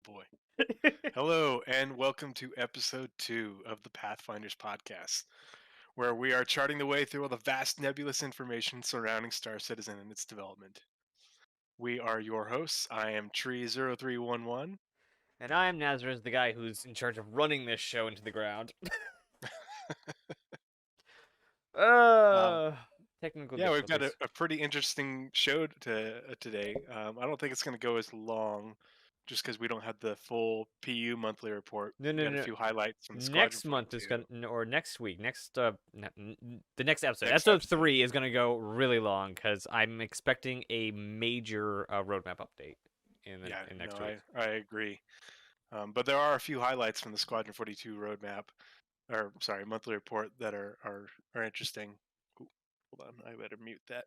boy. Hello, and welcome to episode 2 of the Pathfinders podcast, where we are charting the way through all the vast nebulous information surrounding Star Citizen and its development. We are your hosts. I am Tree0311. And I am Nazareth, the guy who's in charge of running this show into the ground. Um, uh, Technical yeah, we've got a, difficulties. a pretty interesting show today. I don't think it's going to go as long just because we don't have the full PU monthly report. No, We no, got a no. few highlights from the Squadron Next month is 42. gonna, or next week, the next episode, Next episode episode. 3 is gonna go really long because I'm expecting a major roadmap update Yeah, in no, next week. I agree. But there are a few highlights from the Squadron 42 roadmap, or sorry, monthly report that are interesting. Ooh, hold on, I better mute that.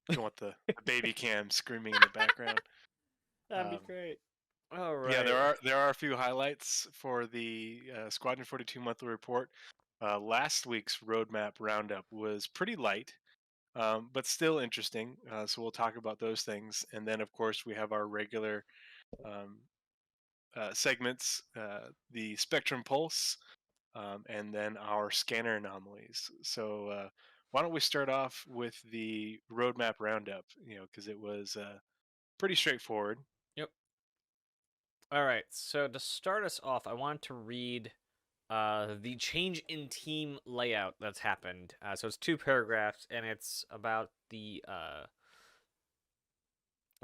Don't want the baby cam screaming in the background. That'd be Um, great. All yeah, right. there are a few highlights for the Squadron 42 monthly report. Last week's roadmap roundup was pretty light, but still interesting. So we'll talk about those things, and then of course we have our regular um, segments, the Spectrum Pulse, and then our scanner anomalies. So why don't we start off with the roadmap roundup? Because it was pretty straightforward. Yep. All right. So to start us off, I want to read the change in team layout that's happened. So it's 2 paragraphs, and it's about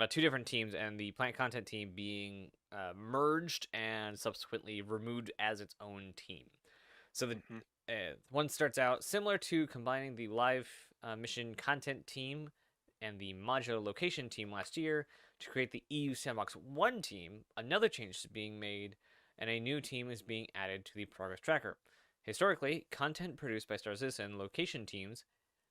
two different teams, and the plant content team being merged and subsequently removed as its own team. So the Hmm. one starts out similar to combining the live mission content team and the modular location team last year to create the EU Sandbox 1 team. Another change is being made, and a new team is being added to the progress tracker. Historically, content produced by Star Citizen location teams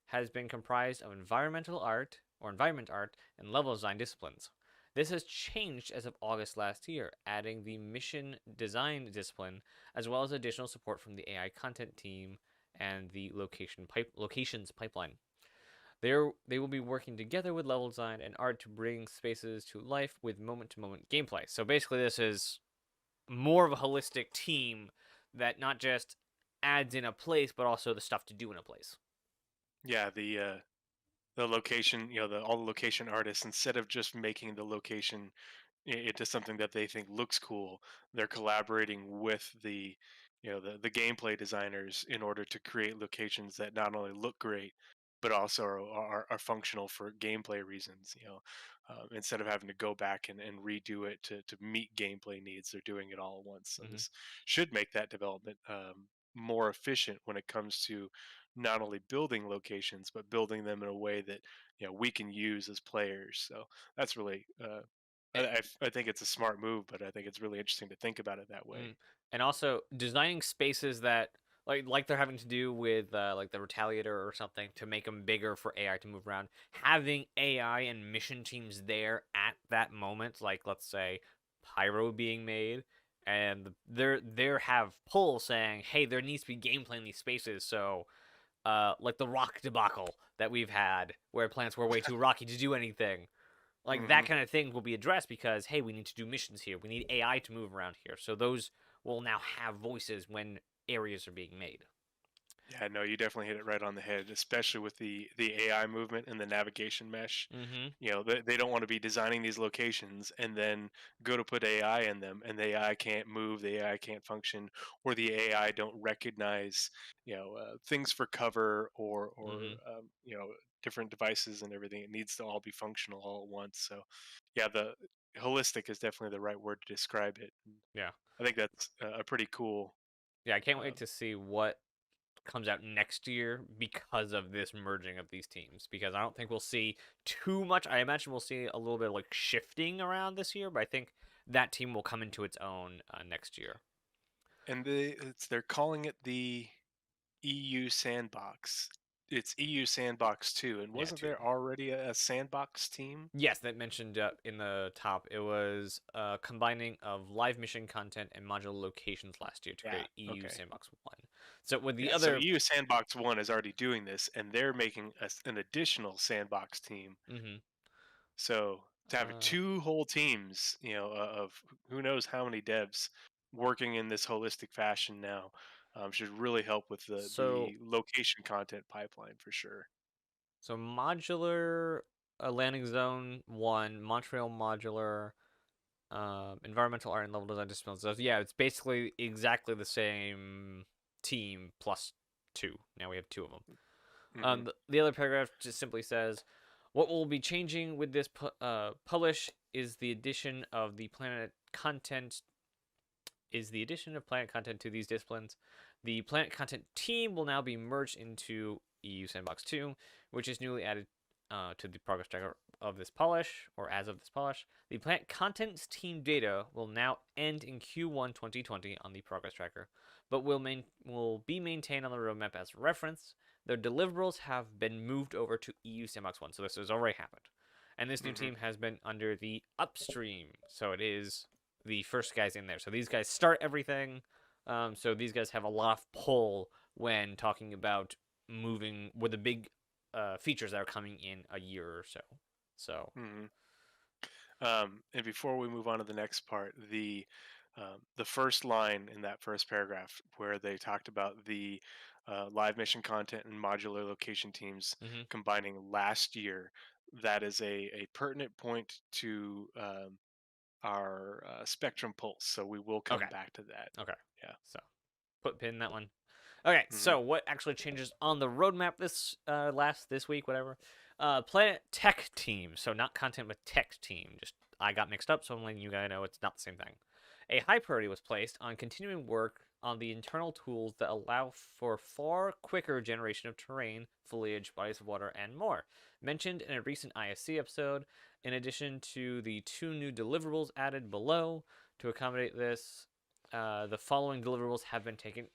has been comprised of environmental art or environment art and level design disciplines. This has changed as of August last year, adding the mission design discipline as well as additional support from the AI content team and the locations pipeline. They will be working together with level design and art to bring spaces to life with moment-to-moment gameplay. So basically, this is more of a holistic team that not just adds in a place, but also the stuff to do in a place. Yeah, the location, all the location artists, instead of just making the location into something that they think looks cool, they're collaborating with the gameplay designers in order to create locations that not only look great but also are functional for gameplay reasons. Instead of having to go back and redo it to meet gameplay needs, they're doing it all at once. So Mm-hmm. this should make that development more efficient when it comes to not only building locations but building them in a way that we can use as players. So that's really I think it's a smart move, but I think it's really interesting to think about it that way. Mm. And also designing spaces that like they're having to do with like the Retaliator or something to make them bigger for AI to move around. Having AI and mission teams there at that moment, like let's say Pyro being made, and there have pull saying, hey, there needs to be gameplay in these spaces. So like the rock debacle that we've had, where plants were way too rocky to do anything. Like that Hmm. kind of thing will be addressed because hey, we need to do missions here. We need AI to move around here. So those will now have voices when areas are being made. Yeah, no, you definitely hit it right on the head, especially with the AI movement and the navigation mesh. Mm-hmm. They don't want to be designing these locations and then go to put AI in them, and the AI can't move, the AI can't function, or the AI don't recognize, things for cover or Mm-hmm. different devices and everything. It needs to all be functional all at once. So, yeah, the holistic is definitely the right word to describe it. Yeah. I think that's a pretty cool. Yeah, I can't wait Um, to see what comes out next year because of this merging of these teams. Because I don't think we'll see too much. I imagine we'll see a little bit of like shifting around this year, but I think that team will come into its own next year. and they're calling it the EU Sandbox. It's EU Sandbox 2, and Yeah, wasn't too. there already a Sandbox team? Yes, that mentioned in the top. It was combining of live mission content and modular locations last year to Yeah. create EU Okay. Sandbox 1. So with the Yeah. So other. EU Sandbox 1 is already doing this, and they're making an additional Sandbox team. Mm-hmm. So to have two whole teams, of who knows how many devs working in this holistic fashion now, should really help with the So the location content pipeline for sure. so modular landing zone one, Montreal modular, environmental art and level design disciplines. So yeah, it's basically exactly the same team plus two. Now we have two of them. Hmm. The other paragraph just simply says, what will be changing with this publish is the addition of planet content to these disciplines. The planet content team will now be merged into EU Sandbox 2, which is newly added to the progress tracker of this polish, or as of this polish. The planet contents team data will now end in Q1 2020 on the progress tracker, but will be maintained on the roadmap as a reference. Their deliverables have been moved over to EU Sandbox 1, so this has already happened. And this new Hmm. team has been under the upstream, so it is the first guys in there. So these guys start everything. So these guys have a lot of pull when talking about moving with the big features that are coming in a year or so. So Hmm. And before we move on to the next part, the first line in that first paragraph where they talked about the live mission content and modular location teams mm-hmm. combining last year, that is a pertinent point to our spectrum pulse. So we will come Okay, back to that. okay. Yeah. So put pin in that one. Okay, Hmm. so what actually changes on the roadmap this week, whatever? Planet Tech Team. So not content, but tech team. Just I got mixed up, so I'm letting you guys know it's not the same thing. A high priority was placed on continuing work on the internal tools that allow for far quicker generation of terrain, foliage, bodies of water, and more. Mentioned in a recent ISC episode, in addition to the two new deliverables added below to accommodate this, the following deliverables have been taken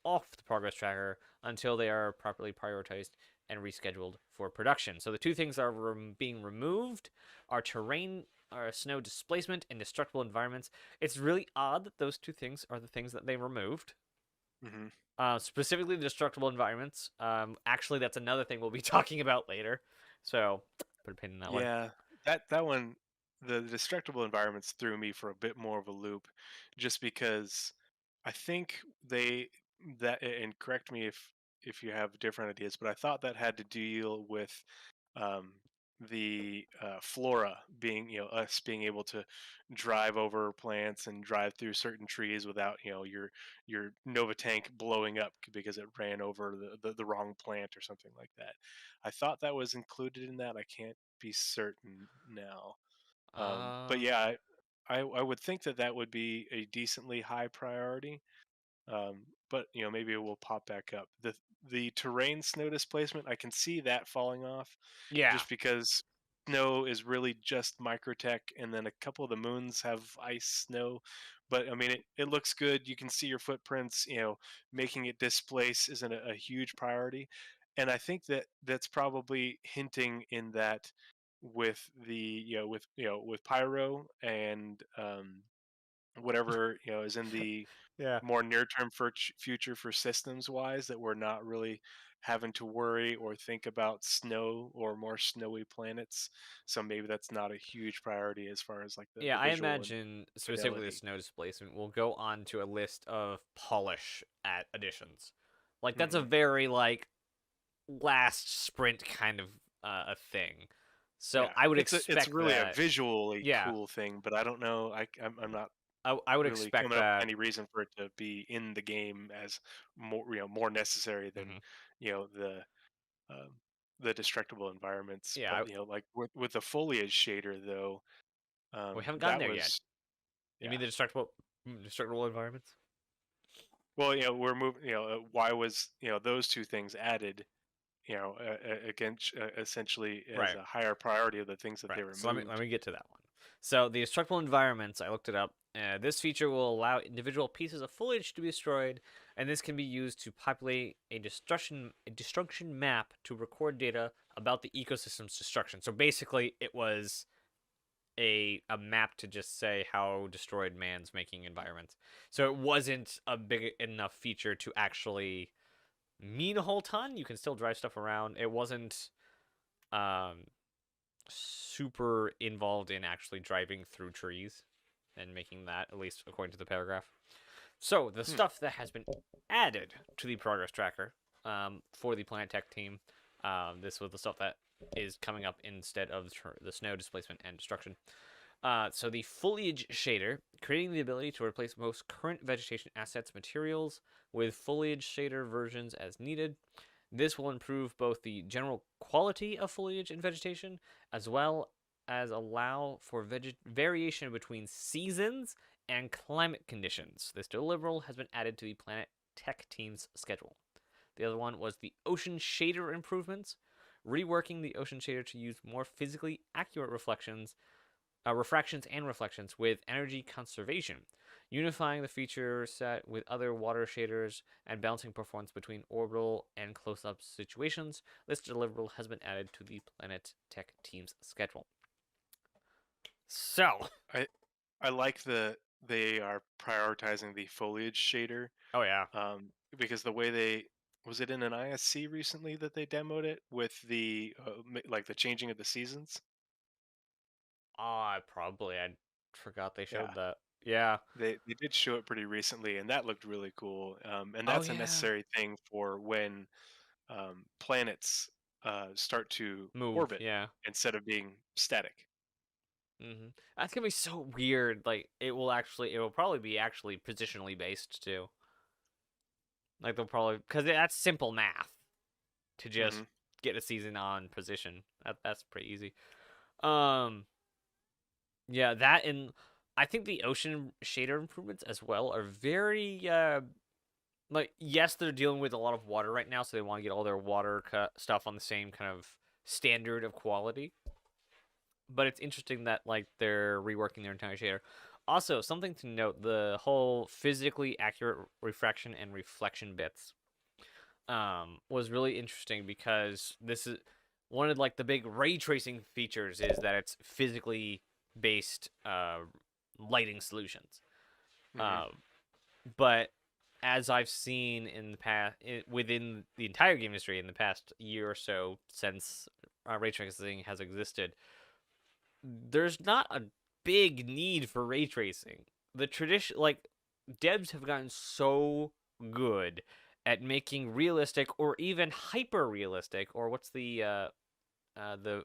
off the progress tracker until they are properly prioritized and rescheduled for production. So the two things that are being removed are terrain, or snow displacement, and destructible environments. It's really odd that those two things are the things that they removed. Hmm. Specifically, the destructible environments. Actually, that's another thing we'll be talking about later. So put a pin in that one. Yeah, that one, the destructible environments threw me for a bit more of a loop, just because I think and correct me if you have different ideas, but I thought that had to deal with um, the flora being, us being able to drive over plants and drive through certain trees without, your Nova tank blowing up because it ran over the wrong plant or something like that. I thought that was included in that. I can't be certain now. But Um, yeah, I would think that that would be a decently high priority. But maybe it will pop back up. The terrain snow displacement, I can see that falling off, yeah, just because snow is really just microtech, and then a couple of the moons have ice snow. But I mean, it looks good. You can see your footprints. Making it displace isn't a huge priority, and I think that that's probably hinting in that with the with pyro and whatever is in the yeah. more near-term future for systems wise, that we're not really having to worry or think about snow or more snowy planets. So maybe that's not a huge priority as far as like the Yeah, I visual and imagine specifically the fidelity. snow displacement will go on to a list of polish at additions. Like that's a Hmm. very like last sprint kind of a thing. So Yeah, I would it's expect really a that. visually Yeah, cool thing, but I don't know. I'm not I would really expect coming up with that. any reason for it to be in the game as more necessary than Hmm. you know the um, the destructible environments. Yeah, But like with the foliage shader though, we haven't gotten that there yet. was You yeah. mean the destructible environments? Well, we're moving. Why was those two things added? Against essentially as Right. a higher priority of the things that Right. they So let removed. me get to that one. So the destructible environments, I looked it up. This feature will allow individual pieces of foliage to be destroyed, and this can be used to populate a destruction map to record data about the ecosystem's destruction. So basically, it was a map to just say how destroyed man's making environments. So it wasn't a big enough feature to actually mean a whole ton. You can still drive stuff around. It wasn't um super involved in actually driving through trees and making that, at least according to the paragraph. So the Hmm. stuff that has been added to the progress tracker for the Planet Tech team, this was the stuff that is coming up instead of the snow displacement and destruction. So the foliage shader, creating the ability to replace most current vegetation assets materials with foliage shader versions as needed. This will improve both the general quality of foliage and vegetation, as well as allow for variation between seasons and climate conditions. This deliverable has been added to the Planet Tech team's schedule. The other one was the ocean shader improvements, reworking the ocean shader to use more physically accurate refractions and reflections with energy conservation, unifying the feature set with other water shaders and balancing performance between orbital and close-up situations. This deliverable has been added to the Planet Tech team's schedule. So, I I like that they are prioritizing the foliage shader, oh yeah, because the way they was it in an ISC recently that they demoed it with the like the changing of the seasons. I forgot they Yeah, showed that. Yeah. they did show it pretty recently, and that looked really cool. And Oh that's a yeah. necessary thing for when planets start to Move. orbit Yeah. instead of being static. That's gonna be so weird. Like it will probably be actually positionally based too. Like they'll probably because that's simple math to just Hmm. get a season on position. That's pretty easy. Um, yeah, that and I think the ocean shader improvements as well are very like yes, they're dealing with a lot of water right now, so they want to get all their water stuff on the same kind of standard of quality. But it's interesting that like they're reworking their entire shader. Also, something to note: the whole physically accurate refraction and reflection bits was really interesting because this is one of like the big ray tracing features is that it's physically based lighting solutions. Hmm. Uh, but as I've seen in the past, within the entire game industry in the past year or so since ray tracing has existed, there's not a big need for ray tracing. The tradition, like devs have gotten so good at making realistic or even hyper realistic, or what's the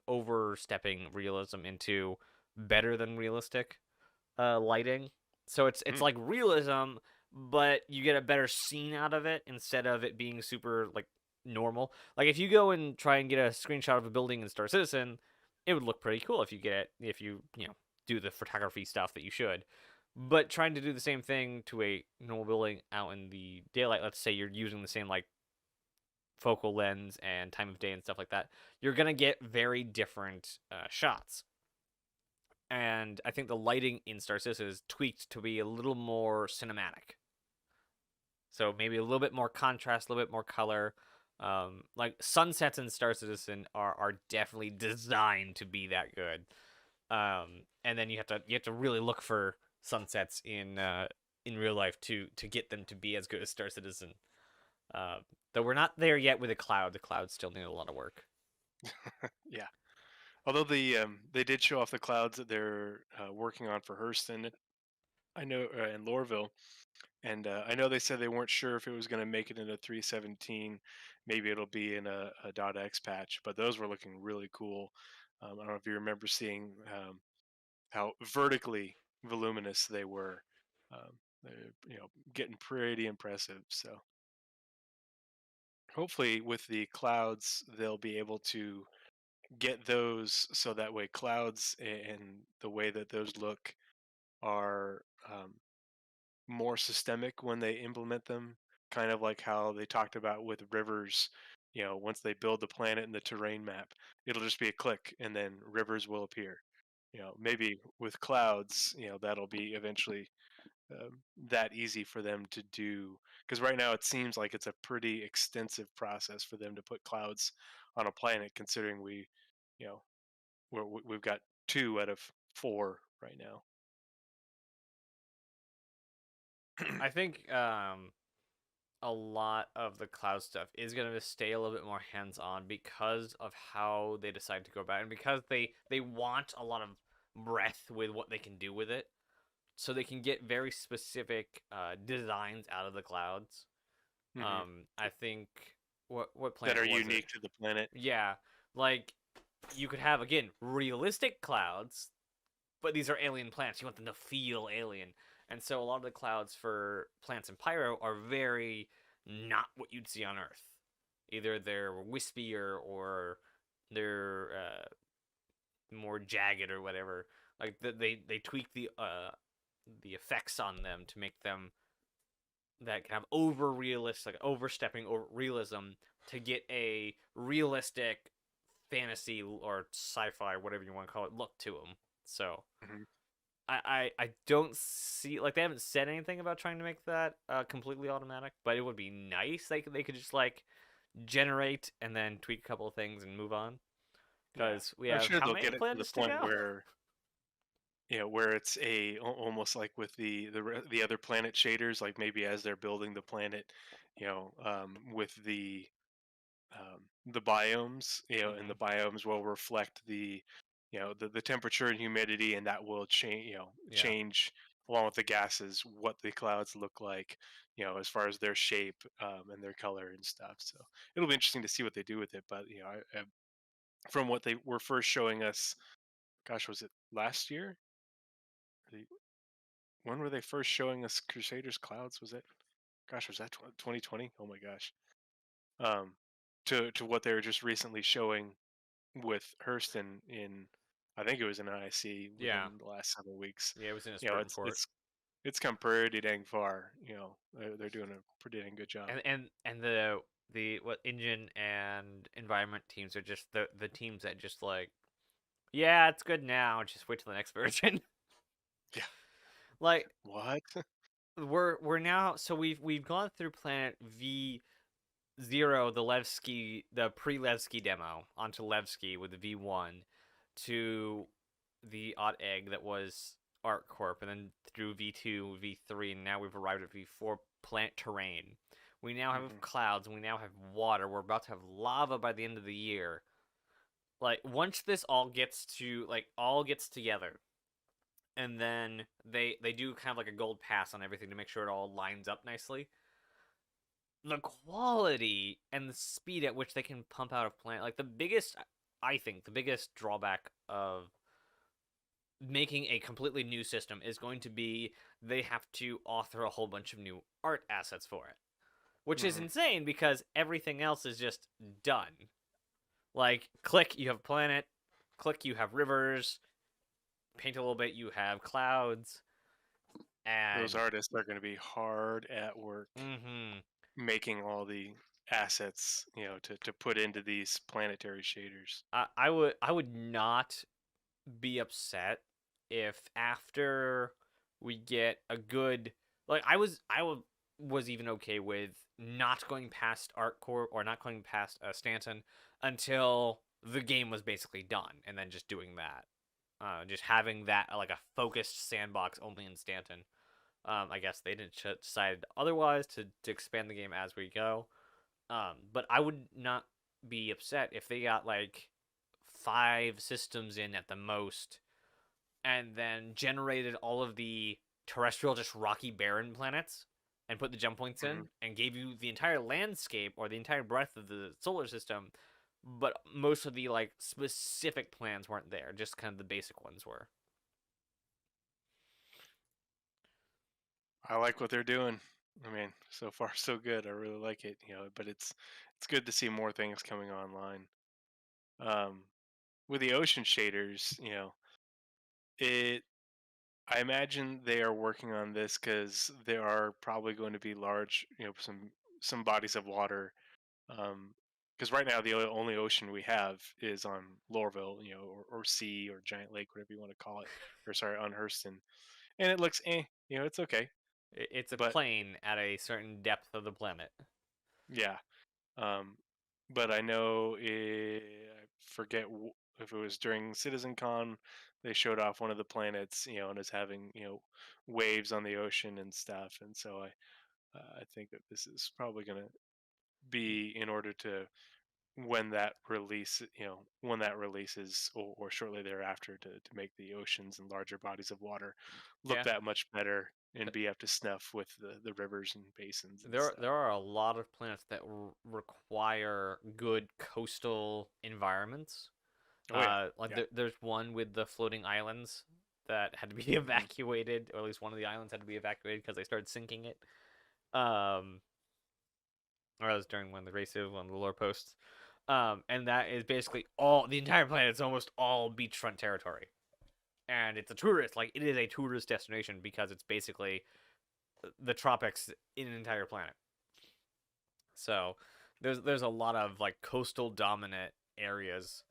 overstepping realism into better than realistic lighting. So it's Hmm. like realism, but you get a better scene out of it instead of it being super like normal. Like if you go and try and get a screenshot of a building in Star Citizen, it would look pretty cool if you get it if you know do the photography stuff that you should. But trying to do the same thing to a normal building out in the daylight, let's say you're using the same like focal lens and time of day and stuff like that, you're gonna get very different shots. And I think the lighting in Star Citizen is tweaked to be a little more cinematic. So maybe a little bit more contrast, a little bit more color. Like sunsets in Star Citizen are definitely designed to be that good. And then you have to really look for sunsets in real life to get them to be as good as Star Citizen. Uh, though we're not there yet with the cloud. The clouds still need a lot of work. Yeah. Although they did show off the clouds that they're working on for Hurston, I know, in Lorville, and I know they said they weren't sure if it was going to make it into 317. Maybe it'll be in a .x patch, but those were looking really cool. I don't know if you remember seeing how vertically voluminous they were. They're, getting pretty impressive. So hopefully, with the clouds, they'll be able to get those so that way clouds and the way that those look are more systemic when they implement them, kind of like how they talked about with rivers. Once they build the planet and the terrain map, it'll just be a click and then rivers will appear. Maybe with clouds, that'll be eventually that easy for them to do. Because right now it seems like it's a pretty extensive process for them to put clouds on a planet, considering you know, we've got two out of four right now. I think a lot of the cloud stuff is going to stay a little bit more hands-on because of how they decide to go about it, and because they want a lot of breadth with what they can do with it, so they can get very specific designs out of the clouds. Hmm. I think what That planet are was it? unique to the planet. Yeah, like you could have again realistic clouds, but these are alien plants. You want them to feel alien, and so a lot of the clouds for plants in Pyro are very not what you'd see on Earth. Either they're wispier or they're more jagged or whatever. Like they tweak the effects on them to make them that can have over realistic, like overstepping or realism to get a realistic fantasy or sci-fi, whatever you want to call it, look to them. So Hmm. I don't see, like, they haven't said anything about trying to make that completely automatic, but it would be nice. They could just like generate and then tweak a couple of things and move on. Yeah, Because we I'm have sure how they'll many get it to the planets to point go? where where it's almost like with the other planet shaders, like maybe as they're building the planet, with the biomes, and Hmm. the biomes will reflect the temperature and humidity, and that will change, Yeah. change along with the gases what the clouds look like, as far as their shape, and their color and stuff. So it'll be interesting to see what they do with it. But from what they were first showing us, gosh, was it last year? The- When were they first showing us Crusaders clouds? Was it? Gosh, was that 2020? Oh my gosh. Um, to what they were just recently showing with Hurston in, I think it was in IC Yeah. within the last 7 weeks. Yeah, it was in a You know, spread it's report. it's it's come pretty dang far. They're doing a pretty dang good job. And the what engine and environment teams are just the teams that just like, yeah, it's good now, just wait till the next version. Yeah. Like What? we're now, so we've gone through planet V0, the Levski, the pre-Levski demo, onto Levski with the V1, to the odd egg that was ArcCorp, and then through V2, V3, and now we've arrived at V4, plant terrain. We now have Hmm. clouds, and we now have water. We're about to have lava by the end of the year. Like, once this all gets together, and then they do kind of like a gold pass on everything to make sure it all lines up nicely. The quality and the speed at which they can pump out a plant, like I think the biggest drawback of making a completely new system is going to be they have to author a whole bunch of new art assets for it, which is Hmm. insane because everything else is just done. Like, click, you have a planet, click, you have rivers, paint a little bit, you have clouds, Those and artists are going to be hard at work mhm. making all the assets, to put into these planetary shaders. I would not be upset if after we get a good, like, I was even okay with not going past ArtCore or not going past Stanton until the game was basically done, and then just doing that, just having that like a focused sandbox only in Stanton. I guess they didn't decide otherwise to expand the game as we go. But I would not be upset if they got like 5 systems in at the most, and then generated all of the terrestrial, just rocky, barren planets, and put the jump points Hmm. in, and gave you the entire landscape or the entire breadth of the solar system. But most of the like specific plans weren't there; just kind of the basic ones were. I like what they're doing. I mean, so far so good. I really like it. But it's good to see more things coming online. Um, with the ocean shaders, it. I imagine they are working on this because there are probably going to be large, some bodies of water. Because right now the only ocean we have is on Lorville, or sea or giant lake, whatever you want to call it, or sorry, on Hurston, and it looks, it's okay. It's a But plane at a certain depth of the planet. yeah, um, but I know I forget if it was during CitizenCon, they showed off one of the planets, and is having waves on the ocean and stuff, and so I think that this is probably going to be in order to when that release, when that releases or shortly thereafter to make the oceans and larger bodies of water look Yeah. that much better and be up to snuff with the rivers and basins and There stuff. are a lot of planets that require good coastal environments. Oh yeah, Like yeah. there's one with the floating islands that had to be Hmm. evacuated, or at least one of the islands had to be evacuated because they started sinking it. Um, or that was during one of the races, one of the lore posts. And that is basically all the entire planet is almost all beachfront territory, and it's a tourist like it is a tourist destination because it's basically the tropics in an entire planet. So there's a lot of like coastal dominant areas.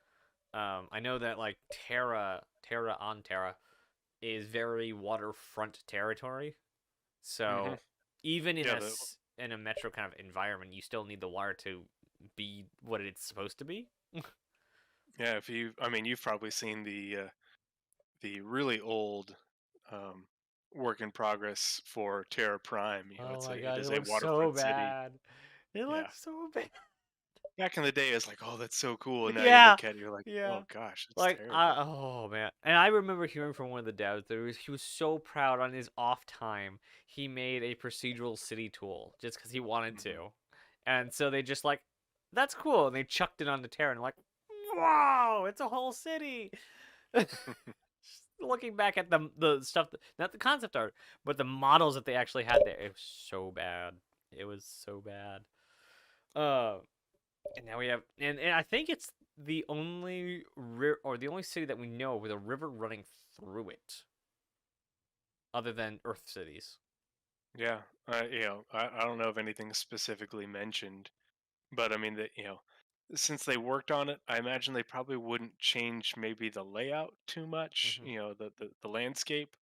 I know that like Terra is very waterfront territory. Hmm. So even in Yeah, in a metro kind of environment, you still need the water to be what it's supposed to be. yeah. If you, I mean, you've probably seen the really old um, work in progress for Terra Prime. Oh my It god, it is a looks so waterfront city. bad. It Yeah. looks so bad. Back in the day, it's like, oh, that's so cool, and now you Yeah, look at it, you're like, yeah. oh gosh, it's Like terrible. oh man, and I remember hearing from one of the devs that he was so proud on his off time he made a procedural city tool just because he wanted Hmm. to, and so they just like that's cool, and they chucked it onto Terra and like, wow, it's a whole city. Just looking back at the stuff, not the concept art, but the models that they actually had there, it was so bad. It was so bad. Uh, and now we have, and I think it's the only or the only city that we know with a river running through it, other than Earth cities. Yeah, I don't know if anything specifically mentioned, but I mean that since they worked on it, I imagine they probably wouldn't change maybe the layout too much, Hmm. the landscape,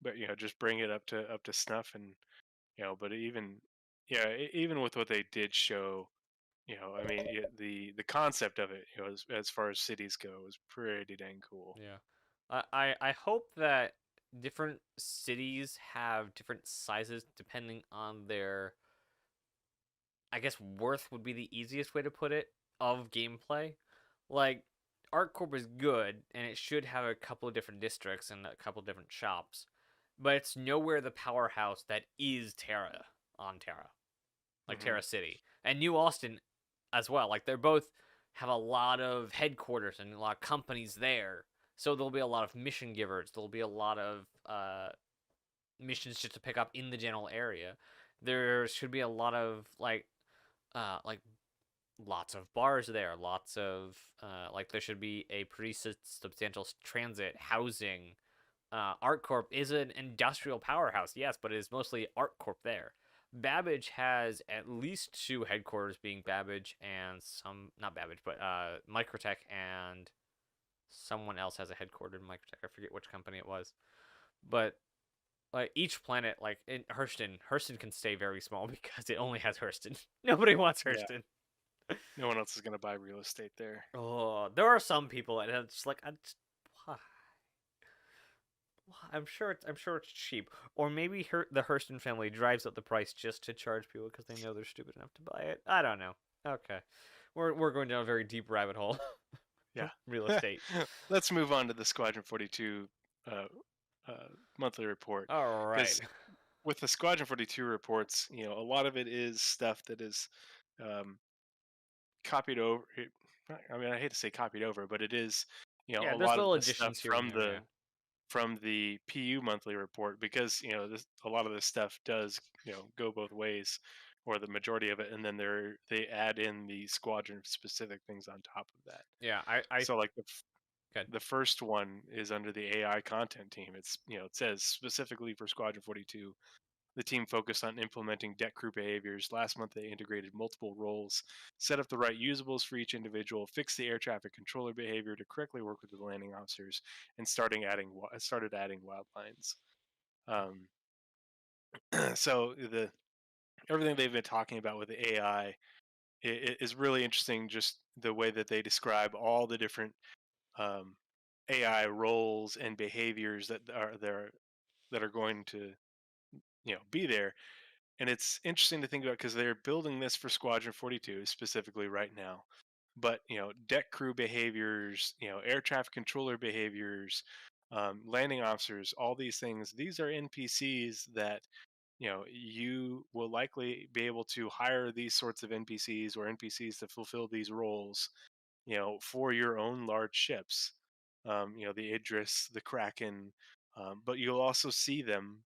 but just bring it up to snuff and but even yeah, even with what they did show, I mean the concept of it, as far as cities go, is pretty dang cool. Yeah, I hope that different cities have different sizes depending on their, I guess worth would be the easiest way to put it, of gameplay. Like ArtCorp is good and it should have a couple of different districts and a couple of different shops, but it's nowhere the powerhouse that is Terra on Terra, like Hmm. Terra City and New Austin as well. Like they're both have a lot of headquarters and a lot of companies there. So there'll be a lot of mission givers. There'll be a lot of missions just to pick up in the general area. There should be a lot of like lots of bars there, lots of like there should be a pretty substantial transit housing. ArtCorp is an industrial powerhouse, yes, but it is mostly ArtCorp there. Babbage has at least two headquarters, being Babbage and some, not Babbage, but Microtech, and someone else has a headquarter in Microtech. I forget which company it was, but like each planet, like in Hurston can stay very small because it only has Hurston. Nobody wants Yeah, Hurston. no one else is gonna buy real estate there. Oh, there are some people that it's just like why? I'm sure it's cheap, or maybe the Hurston family drives up the price just to charge people because they know they're stupid enough to buy it. I don't know. Okay, we're going down a very deep rabbit hole. Yeah. Real estate. Let's move on to the Squadron 42 uh, uh, monthly report, All right. because with the Squadron 42 reports, a lot of it is stuff that is um, copied over. I mean, I hate to say copied over, but it is, Yeah, a there's lot of little the stuff additions here and there. Yeah. from the PU monthly report, because a lot of this stuff does go both ways, or the majority of it, and then they add in the squadron specific things on top of that. Yeah. I So like good. the first one is under the AI content team. It's it says specifically for Squadron 42, the team focused on implementing deck crew behaviors. Last month, they integrated multiple roles, set up the right usables for each individual, fixed the air traffic controller behavior to correctly work with the landing officers, and started adding wild lines. Um, so the everything they've been talking about with the AI is really interesting. Just the way that they describe all the different um, AI roles and behaviors that are there that are going to be there. And it's interesting to think about because they're building this for Squadron 42 specifically right now. But deck crew behaviors, air traffic controller behaviors, landing officers, all these things. These are NPCs that you will likely be able to hire these sorts of NPCs or NPCs to fulfill these roles, for your own large ships. The Idris, the Kraken, but you'll also see them.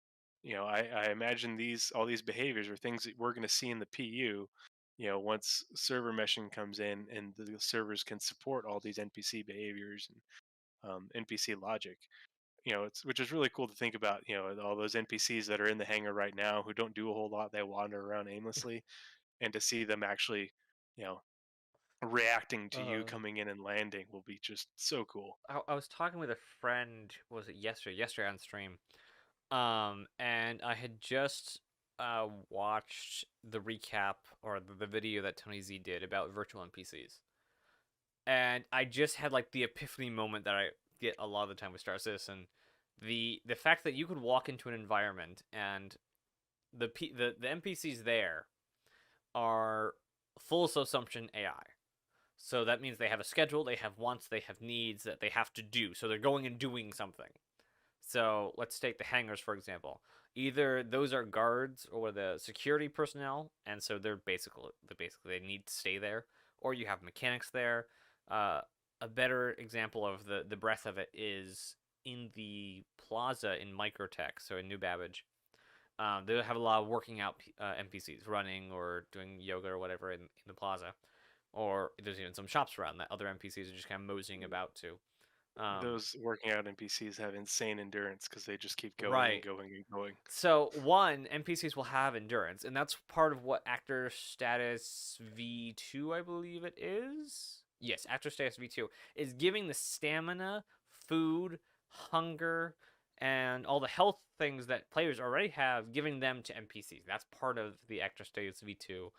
I imagine all these behaviors are things that we're going to see in the PU. Once server meshing comes in and the servers can support all these NPC behaviors and NPC logic. It's which is really cool to think about. All those NPCs that are in the hangar right now who don't do a whole lot; they wander around aimlessly, and to see them actually, you know, reacting to you Uh, coming in and landing will be just so cool. I was talking with a friend, was it yesterday? Yesterday on stream. And I had just watched the recap or the video that Tony Z did about virtual NPCs. And I just had like the epiphany moment that I get a lot of the time with Star Citizen. The fact that you could walk into an environment and the NPCs there are full assumption AI. So that means they have a schedule, they have wants, they have needs that they have to do. So they're going and doing something. So let's take the hangars for example. Either those are guards or the security personnel, and so they need to stay there, or you have mechanics there. Uh, a better example of the breadth of it is in the plaza in Microtech, so in New Babbage. They have a lot of working out NPCs running or doing yoga or whatever in the plaza, or there's even some shops around that other NPCs are just kind of moseying about to. Those working out NPCs have insane endurance because they just keep going and Right. going and going. So one, NPCs will have endurance, and that's part of what actor status V2, I believe it is. Yes, actor status V2 is giving the stamina, food, hunger, and all the health things that players already have, giving them to NPCs. That's part of the actor status V2,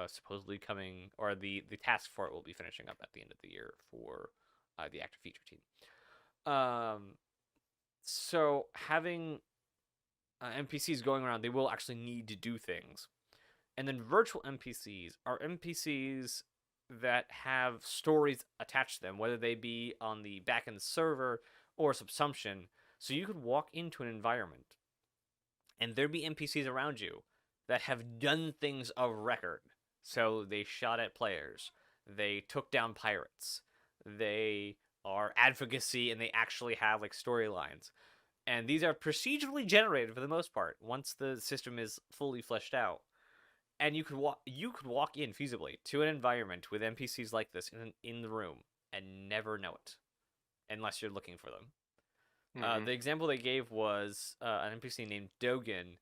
supposedly coming, or the task for it will be finishing up at the end of the year for the actor feature team. So having NPCs going around, they will actually need to do things. And then virtual NPCs are NPCs that have stories attached to them, whether they be on the backend server or subsumption. So you could walk into an environment and there be NPCs around you that have done things of record. So they shot at players, they took down pirates, they are advocacy, and they actually have like storylines. And these are procedurally generated for the most part once the system is fully fleshed out. And you could walk in feasibly to an environment with NPCs like this in the room and never know it unless you're looking for them. Hmm. The example they gave was an NPC named Dogen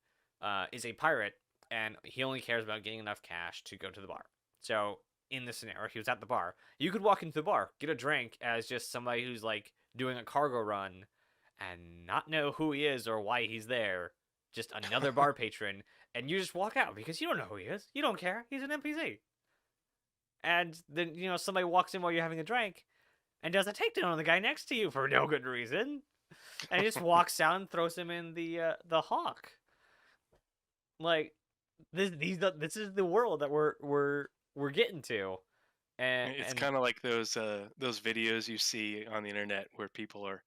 is a pirate, and he only cares about getting enough cash to go to the bar. So in this scenario, he was at the bar. You could walk into the bar, get a drink as just somebody who's like doing a cargo run, and not know who he is or why he's there. Just another bar patron, and you just walk out because you don't know who he is. You don't care. He's an NPC. And then somebody walks in while you're having a drink and does a takedown on the guy next to you for no good reason, and he just walks out and throws him in the hawk. Like this is the world that we're getting to, It's and kind of like those videos you see on the internet where people are,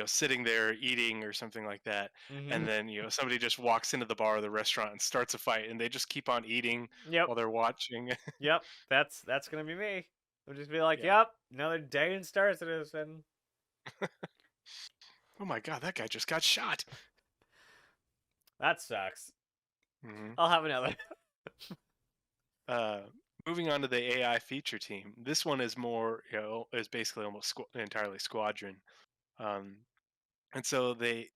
sitting there eating or something like that, and mm-hmm. then somebody just walks into the bar or the restaurant and starts a fight, and they just keep on eating Yep, while they're watching. yep, that's gonna be me. I'll just be like, Yeah. yep, another day in Star Citizen. Oh my God, that guy just got shot. That sucks. Hmm. I'll have another. Uh, Moving on to the AI feature team. This one is more, is basically almost entirely squadron. Um, and so the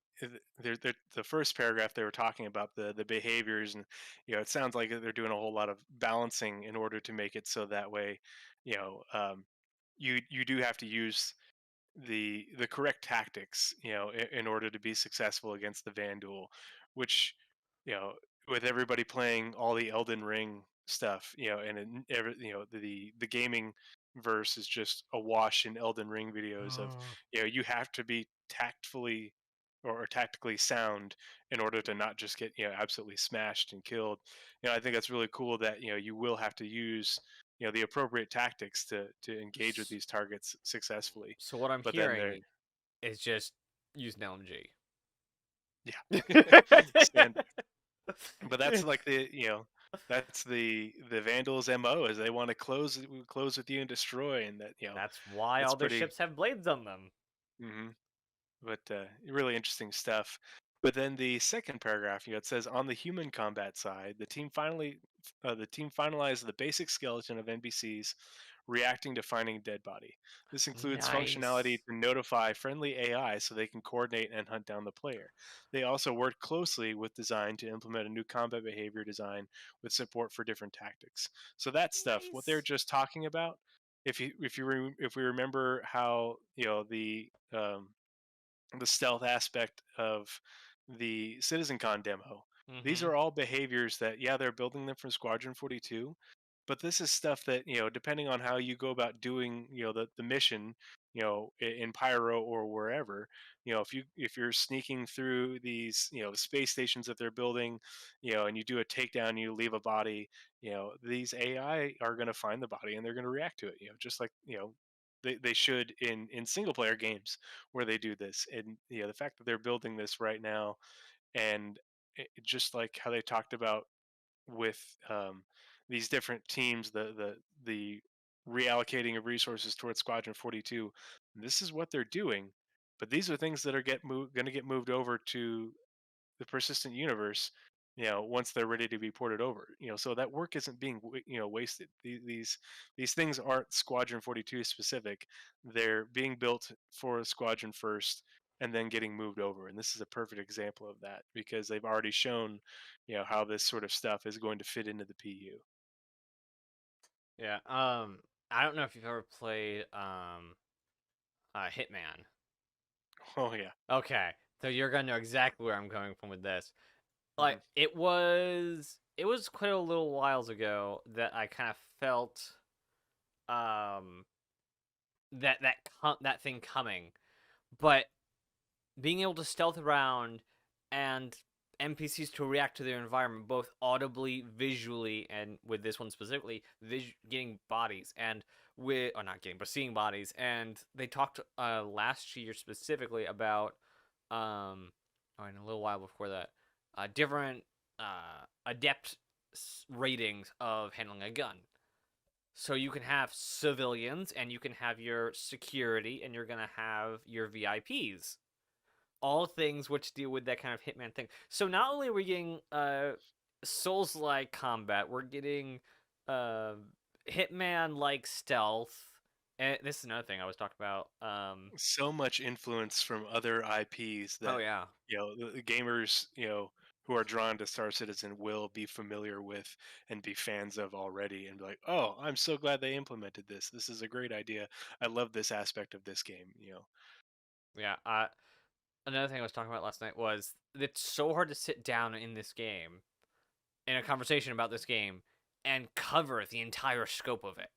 first paragraph they were talking about the behaviors, and it sounds like they're doing a whole lot of balancing in order to make it so that way, you know um, you do have to use the correct tactics, in order to be successful against the Vanduul, which, you know, with everybody playing all the Elden Ring stuff, the gaming verse is just awash in Elden Ring videos of, you have to be tactfully. or tactically sound in order to not just get absolutely smashed and killed. I think that's really cool that you will have to use the appropriate tactics to engage with S- these targets successfully. So what I'm But then they're hearing is just use an LMG. yeah standard. But that's like that's the Vandals' MO is they want to close with you and destroy, and that That's why it's all their pretty. ships have blades on them. Mhm. But really interesting stuff. But then the second paragraph, it says on the human combat side, the team finalized the basic skeleton of NPCs reacting to finding a dead body. This includes functionality Nice. to notify friendly AI so they can coordinate and hunt down the player. They also worked closely with design to implement a new combat behavior design with support for different tactics. So that stuff, what they're Nice. just talking about, if we remember how the stealth aspect of the CitizenCon demo. These Mm-hmm. are all behaviors that, yeah, they're building them from Squadron 42, but this is stuff that, depending on how you go about doing, the mission, in Pyro or wherever, if you're sneaking through these, space stations that they're building, and you do a takedown, you leave a body, these AI are going to find the body and they're going to react to it, just like, they should in single player games where they do this. And the fact that they're building this right now, and just like how they talked about with these different teams, the reallocating of resources towards Squadron 42, this is what they're doing. But these are things that are going to get moved over to the persistent universe, once they're ready to be ported over. So that work isn't being wasted. These things aren't Squadron 42 specific. They're being built for Squadron first and then getting moved over. And this is a perfect example of that because they've already shown how this sort of stuff is going to fit into the PU. Yeah. I don't know if you've ever played Hitman. Oh yeah. Okay. So you're gonna know exactly where I'm coming from with this. Hmm. Like it was quite a little whiles ago that I kind of felt um that thing coming, but being able to stealth around and NPCs to react to their environment both audibly, visually, and with this one specifically, getting bodies and with or not getting but seeing bodies. And they talked last year specifically about or in a little while before that, different adept ratings of handling a gun. So you can have civilians and you can have your security and you're gonna have your VIPs, all things which deal with that kind of hitman thing. So not only are we getting Souls like combat, we're getting uh hitman like stealth. And this is another thing I was talking about. So much influence from other IPs Oh that yeah. the gamers who are drawn to Star Citizen will be familiar with and be fans of already, and be like, oh, I'm so glad they implemented this. This is a great idea. I love this aspect of this game. Yeah. Another thing I was talking about last night was it's so hard to sit down in this game in a conversation about this game and cover the entire scope of it,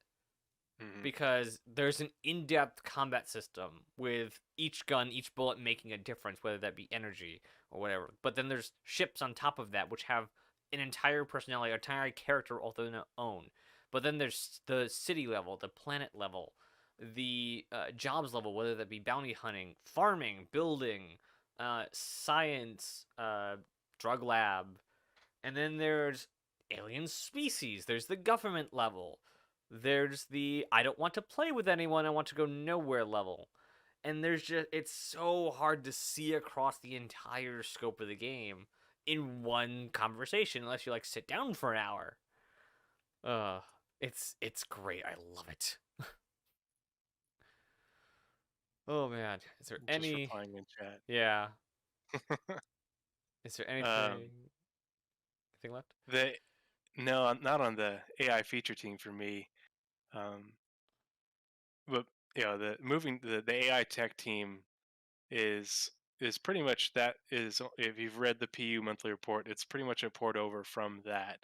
Hmm. because there's an in-depth combat system with each gun, each bullet making a difference, whether that be energy or whatever. But then there's ships on top of that which have an entire personality, an entire character all their own. But then there's the city level, the planet level, the jobs level, whether that be bounty hunting, farming, building, science, drug lab, and then there's alien species. There's the government level. There's the I don't want to play with anyone, I want to go nowhere level. And there's just it's so hard to see across the entire scope of the game in one conversation unless you like sit down for an hour. Uh it's great. I love it. Oh man, is there Just any replying in chat. yeah, is there um, anything left? the No, not on the AI feature team for me. Um, but the AI tech team is is pretty much that is if you've read the PU monthly report, it's pretty much a port over from that.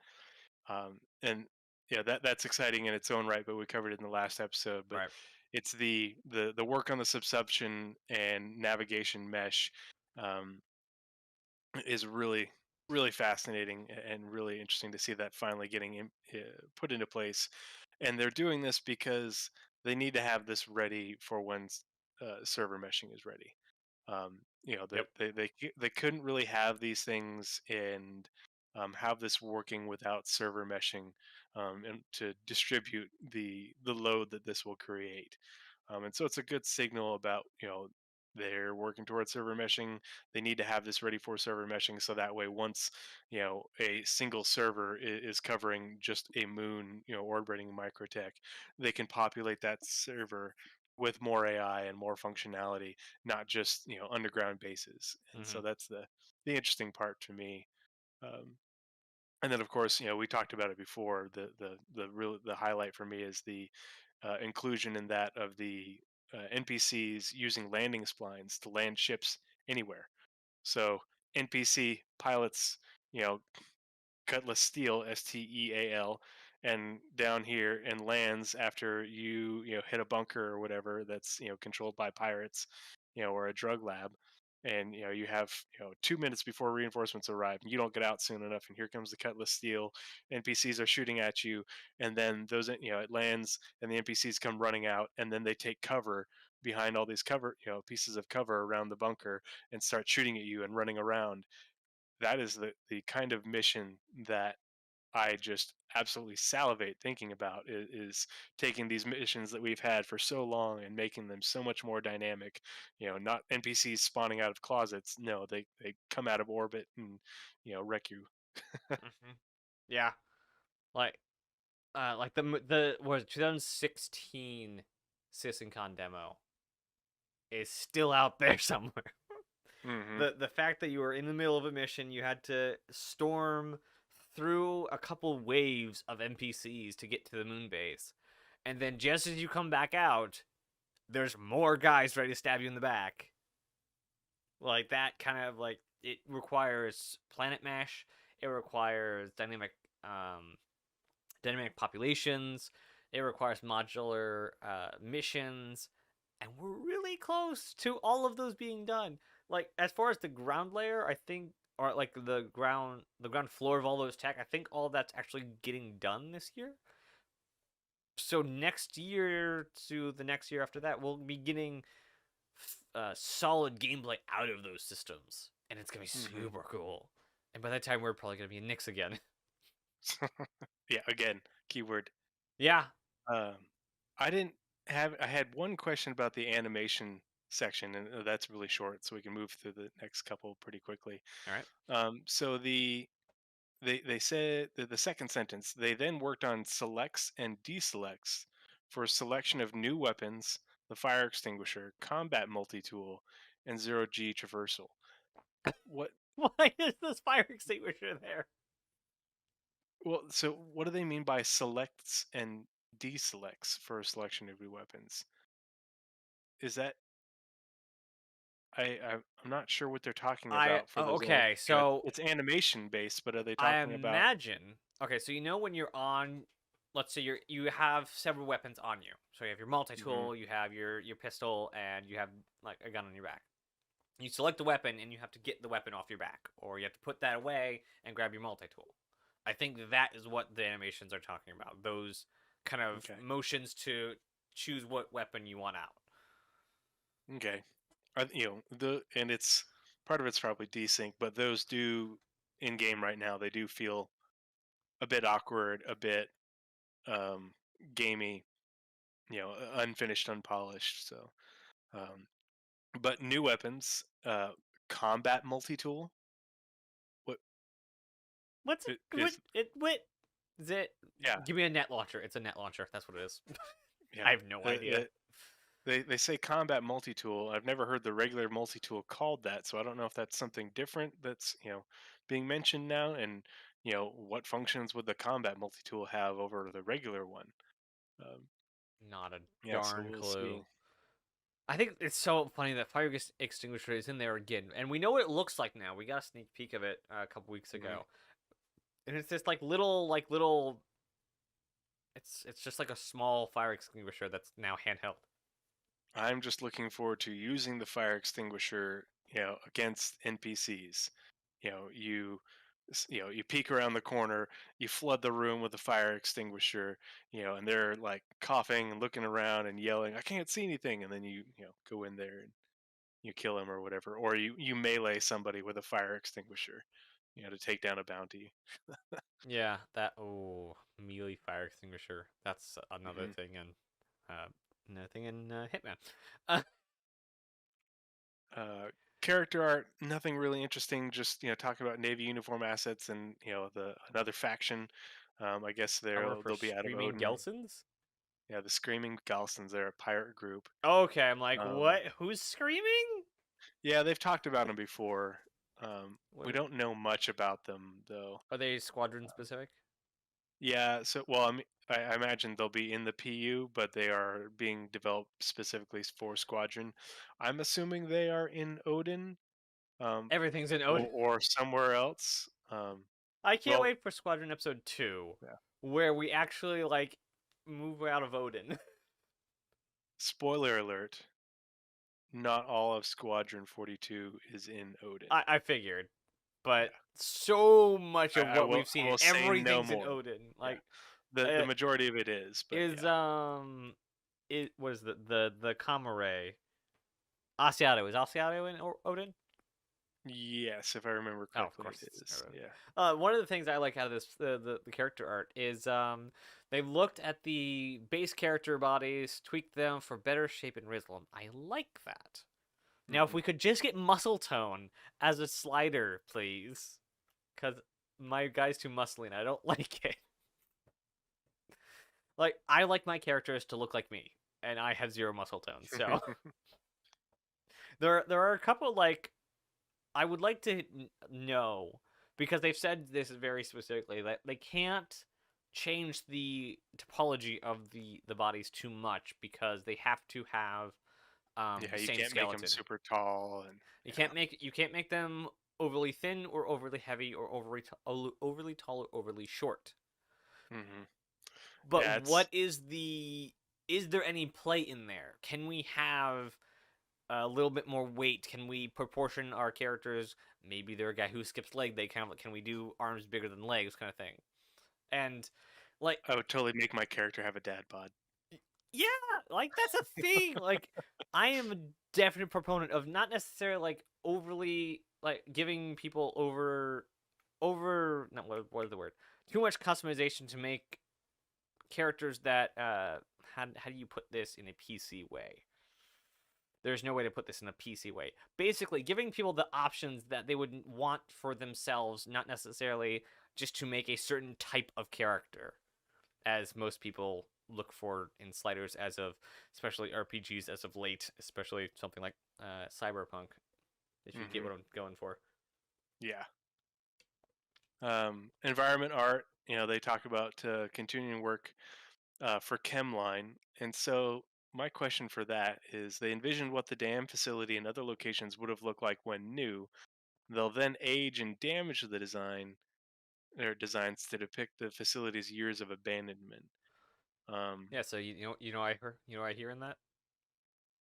And yeah, that's exciting in its own right, but we covered it in the last episode. But Right. it's the work on the subsumption and navigation mesh. um, is really fascinating and really interesting to see that finally getting put into place. And they're doing this because they need to have this ready for when server meshing is ready. Yep. They couldn't really have these things and have this working without server meshing, and to distribute the load that this will create. And so it's a good signal about, they're working towards server meshing. They need to have this ready for server meshing, so that way once, a single server is covering just a moon, orbiting microtech, they can populate that server with more AI and more functionality, not just, underground bases. And Hmm. so that's the interesting part to me. um, and then of course, we talked about it before, the highlight for me is the inclusion in that of the npcs using landing splines to land ships anywhere. So NPC pilots, you know, Cutlass Steel, Steal, and down here and lands after you hit a bunker or whatever that's controlled by pirates, or a drug lab, and you have 2 minutes before reinforcements arrive, and you don't get out soon enough, and here comes the Cutlass Steel. NPCs are shooting at you, and then those it lands, and the NPCs come running out, and then they take cover behind all these cover pieces of cover around the bunker and start shooting at you and running around. That is the kind of mission that I just absolutely salivate thinking about, is taking these missions that we've had for so long and making them so much more dynamic. Not NPCs spawning out of closets. No, they come out of orbit and wreck you. Hmm. Yeah. Like like the was 2016 CitizenCon demo is still out there somewhere. Hmm. The fact that you were in the middle of a mission, you had to storm through a couple waves of NPCs to get to the moon base, and then just as you come back out, there's more guys ready to stab you in the back. Like that kind of like it requires planet mesh. It requires dynamic populations. It requires modular missions, and we're really close to all of those being done. Like as far as the ground layer, I think, or like the ground floor of all those tech, I think all of that's actually getting done this year. So next year to the next year after that, we'll be getting solid gameplay out of those systems, and it's gonna be Hmm. super cool. And by that time, we're probably gonna be in Nyx again. Yeah, again, keyword. Yeah. Um, I didn't I had one question about the animation section, and that's really short, so we can move through the next couple pretty quickly. All right. So they said that the second sentence, they then worked on selects and deselects for selection of new weapons, the fire extinguisher, combat multi-tool, and zero-G traversal. What? Why is this fire extinguisher there? Well, so what do they mean by selects and deselects for a selection of new weapons? Is that I'm not sure what they're talking about for those. Okay, so It's animation based, but are they I talking about? imagine. Okay, so you know when you're on, let's say you have several weapons on you. So you have your multi Hmm. tool, you have your pistol, and you have like a gun on your back. You select the weapon, and you have to get the weapon off your back, or you have to put that away and grab your multi tool. I think that is what the animations are talking about. Those kind of Okay. motions to choose what weapon you want out. Okay. And it's part of it's probably desync, but those do in game right now. They do feel a bit awkward, a bit um, gamey, unfinished, unpolished. So, um, but new weapons, combat multi tool. What What's it? What is? it? What is it? Yeah, Give me a net launcher. It's a net launcher. That's what it is. I yeah. have no idea. They say combat multi tool. I've never heard the regular multi tool called that, so I don't know if that's something different that's being mentioned now, and what functions would the combat multi tool have over the regular one. Um, Not a yeah, so darn we'll clue. see. I think it's so funny that fire extinguisher is in there again, and we know what it looks like now. We got a sneak peek of it a couple weeks Hmm. ago, and it's this like little. It's just like a small fire extinguisher that's now handheld. I'm just looking forward to using the fire extinguisher against NPCs. You peek around the corner, you flood the room with a fire extinguisher, and they're like coughing and looking around and yelling, "I can't see anything," and then you go in there and you kill him or whatever, or you melee somebody with a fire extinguisher, to take down a bounty. Yeah, that melee fire extinguisher. That's Hmm. uh, another thing in Hitman. Uh, Uh, Character art, nothing really interesting. Just talking about Navy uniform assets and the another faction. I guess armor they'll for they'll be out of screaming Odin. Gelsons. Yeah, the Screaming Galsons. They're a pirate group. Okay, I'm like, Um, what? Who's screaming? yeah, they've talked about them before. We What don't know much about them though. are they? Squadron specific? Yeah, so well, I imagine they'll be in the PU, but they are being developed specifically for Squadron. I'm assuming they are in Odin, um, Everything's in Odin. or somewhere else. I can't Well, wait for Squadron Episode 2, yeah. where we actually like move out of Odin. Spoiler alert: not all of Squadron 42 is in Odin. I figured, but Yeah, so much of I what will. we've seen I and will say no everything's in more. Odin. Yeah, Like, the uh, majority of it is, but is yeah. it was the Kamare Asiato. Is Asiato in Odin? Yes, if I remember Oh, of correctly, course it it's is. Arron. Yeah. One of the things I like out of this the character art is they looked at the base character bodies, tweaked them for better shape and rhythm. I like that. Now, if Hmm. we could just get muscle tone as a slider, please, because my guy's too muscly and I don't like it. Like, I like my characters to look like me, and I have zero muscle tone. So there are a couple like I would like to know because they've said this very specifically that they can't change the topology of the bodies too much because they have to have Yeah, the you same can't make them skeleton. super tall, and yeah. You can't make them overly thin or overly heavy or overly tall or overly short. Hmm. But Yeah, what is the is there any play in there? Can we have a little bit more weight? Can we proportion our characters? Maybe they're a guy who skips leg. They kind of can we do arms bigger than legs, kind of thing. And like, I would totally make my character have a dad bod. yeah, like that's a thing. Like, I am a definite proponent of not necessarily like overly like giving people over not what is the word, too much customization to make characters that how do you put this in a PC way? There's no way to put this in a PC way. Basically, giving people the options that they would want for themselves, not necessarily just to make a certain type of character, as most people look for in sliders as of, especially RPGs as of late, especially something like Cyberpunk, if you get Hmm. what I'm going for. Yeah. Environment art. They talk about continuing work for Chemline, and so my question for that is: they envisioned what the dam facility and other locations would have looked like when new. They'll then age and damage the designs to depict the facility's years of abandonment. Um, Yeah, so you know I hear in that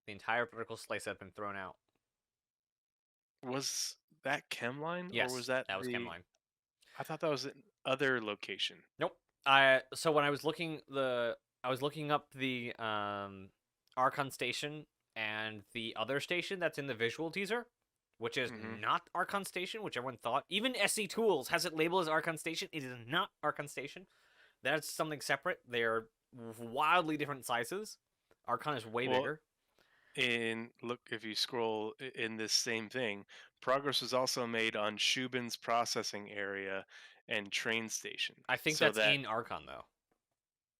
the entire vertical slice had been thrown out. was that Chemline or was Yes, that that was the? Chemline. I thought that was an other location. Nope. I so when I was looking up the Archon station and the other station that's in the visual teaser, which is Hmm. not Archon station, which everyone thought. Even SC Tools has it labeled as Archon station. It is not Archon station. That's something separate. They are wildly different sizes. Archon is way Well, bigger. in look, if you scroll in this same thing, progress was also made on Shubin's processing area and train station. I think So that's that, in Archon though.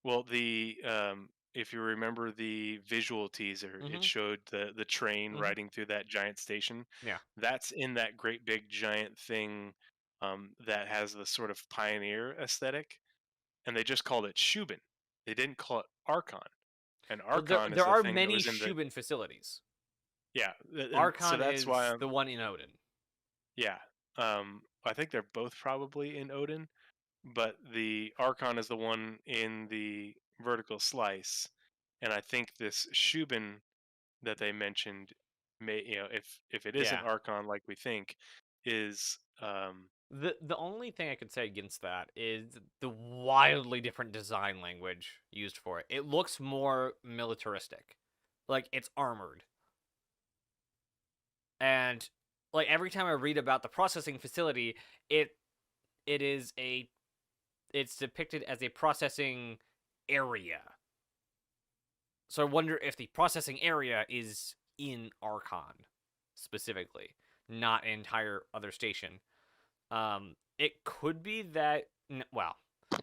well, the if you remember the visual teaser, it Mhm. showed the train Mhm. riding through that giant station. Yeah. That's in that great big giant thing that has the sort of pioneer aesthetic, and they just called it Shubin. They didn't call it Archon, and Well, Archon is there the are thing that many was in the, Shubin facilities. yeah, and so Archon that's why is I'm, the one in Odin. yeah. I think they're both probably in Odin, but the Archon is the one in the vertical slice, and I think this Shubin that they mentioned if it isn't Yeah. Archon like we think, is The only thing I could say against that is the wildly different design language used for it. It looks more militaristic. Like it's armored. And like every time I read about the processing facility, it it is a it's depicted as a processing area. So I wonder if the processing area is in Archon specifically, not an entire other station. It could be that. Well,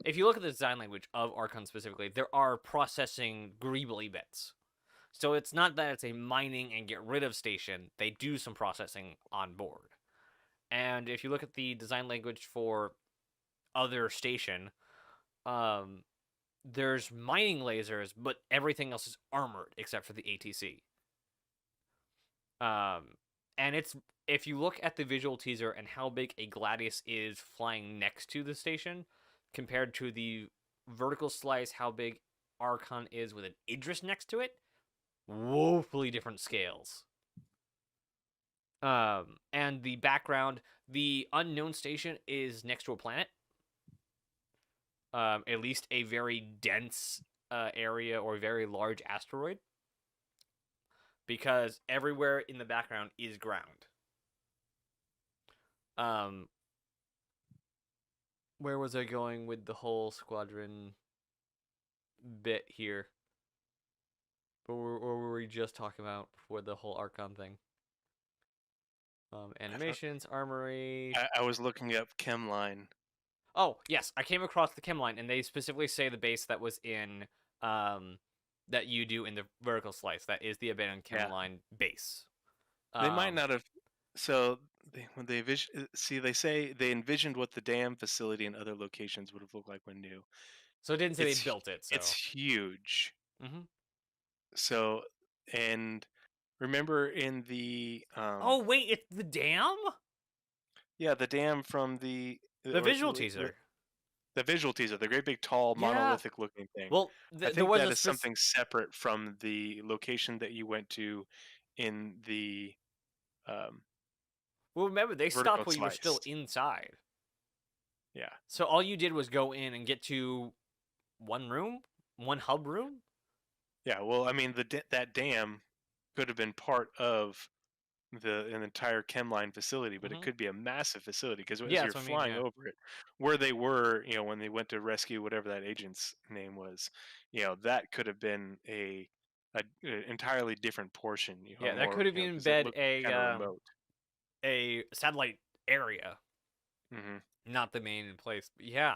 if you look at the design language of Archon specifically, there are processing greebly bits. So it's not that it's a mining and get rid of station. They do some processing on board. And if you look at the design language for other station, um, there's mining lasers, but everything else is armored except for the ATC. And it's if you look at the visual teaser and how big a Gladius is flying next to the station, compared to the vertical slice, how big Archon is with an Idris next to it, woefully different scales. And the background, the unknown station is next to a planet. At least a very dense area or very large asteroid, because everywhere in the background is ground. Where was I going with the whole squadron bit here? Or were we just talking about before the whole Archon thing? Animations, armory. I was looking up Chemline. Oh, yes, I came across the Chemline, and they specifically say the base that was in that you do in the vertical slice. That is the abandoned Chemline base. They might not have. So when they see, they say they envisioned what the dam facility and other locations would have looked like when new. So it didn't say they It's built it. So it's huge. Mhm. So, and remember in the Oh wait, it's the dam. yeah, the dam from the The visual teaser. the visual teaser, the great big tall Yeah. monolithic looking thing. Well, I there think was that a is something separate from the location that you went to in the um, well. Remember, they vertical stopped while you were slice. still inside. Yeah. So all you did was go in and get to one room, one hub room. Yeah. Well, I mean, that dam could have been part of an entire chemline facility, but it Mm-hmm. could be a massive facility because as Yeah, you're that's what I mean. flying Yeah. over it, where they were, when they went to rescue whatever that agent's name was, that could have been a entirely different portion, Yeah, that more, could have been because it embed looked kind of remote. a satellite area, Hmm. not the main place. But yeah,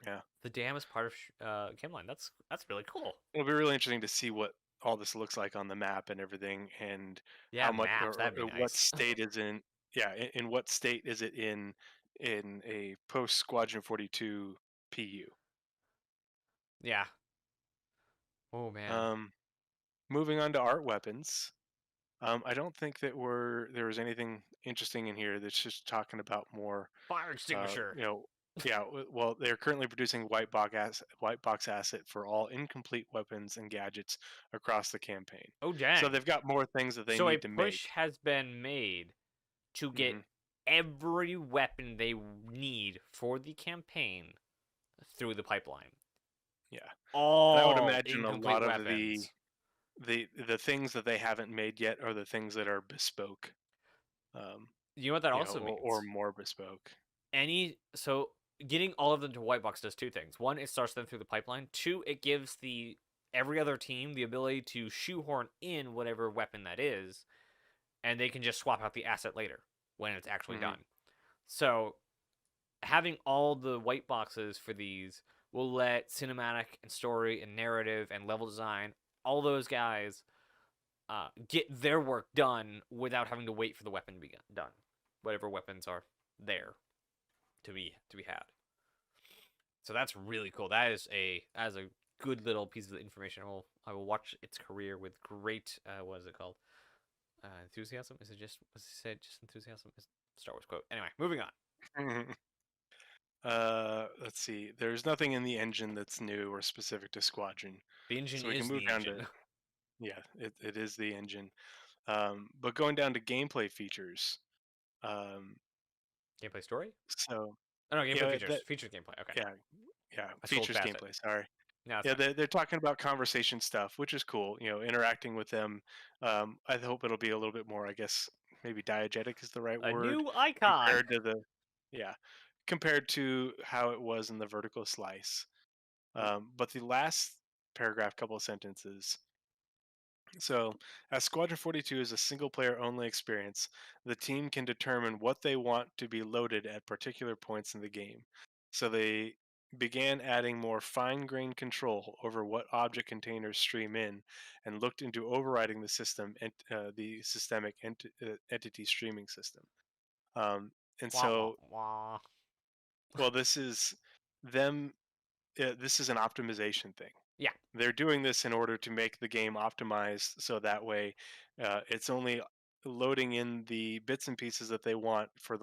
Yeah. the dam is part of Chemline. That's really cool. It'll be really interesting to see what all this looks like on the map and everything, and Yeah, how much maps. That'd be or what nice. state is in. Yeah, in what state is it in a post Squadron 42 PU? Yeah. Oh man. Um, Moving on to art weapons. I don't think there was anything interesting in here that's just talking about more. Fire Uh, extinguisher. you know, yeah. Well, they're currently producing white box asset for all incomplete weapons and gadgets across the campaign. Oh So dang. they've got more things that they So a need to push make. has been made to get Hmm. every weapon they need for the campaign through the pipeline. Yeah, and I would All imagine a incomplete lot of the weapons. the things that they haven't made yet are the things that are bespoke. Um, You know what that also or means? more bespoke. So getting all of them to white box does two things. One, it starts them through the pipeline. Two, it gives the every other team the ability to shoehorn in whatever weapon that is, and they can just swap out the asset later when it's actually Hmm. done. So having all the white boxes for these will let cinematic and story and narrative and level design, all those guys, get their work done without having to wait for the weapon to be done. Whatever weapons are there to be had. So that's really cool. That is a good little piece of information. I will watch its career with great what is it called? Enthusiasm? Is it just was it said just enthusiasm? Is Star Wars quote. Anyway, moving on. Let's see. There's nothing in the engine that's new or specific to Squadron, The engine so we can is move the down to engine. yeah. It is the engine. But going down to gameplay features, um, Gameplay story? so Oh no, gameplay yeah, features. Features gameplay. Okay. yeah, yeah, I scrolled features past it. gameplay. Sorry. No, it's Yeah, fine. they're talking about conversation stuff, which is cool. Interacting with them. I hope it'll be a little bit more. I guess maybe diegetic is the right A word new icon. compared to yeah, compared to how it was in the vertical slice. But the last paragraph, couple of sentences. So, as Squadron 42 is a single player only experience, the team can determine what they want to be loaded at particular points in the game. So, they began adding more fine grained control over what object containers stream in and looked into overriding the system and the systemic entity streaming system. Um, and Wah wah so, wah. well, them, this is an optimization thing. Yeah. They're doing this in order to make the game optimized so that way it's only loading in the bits and pieces that they want for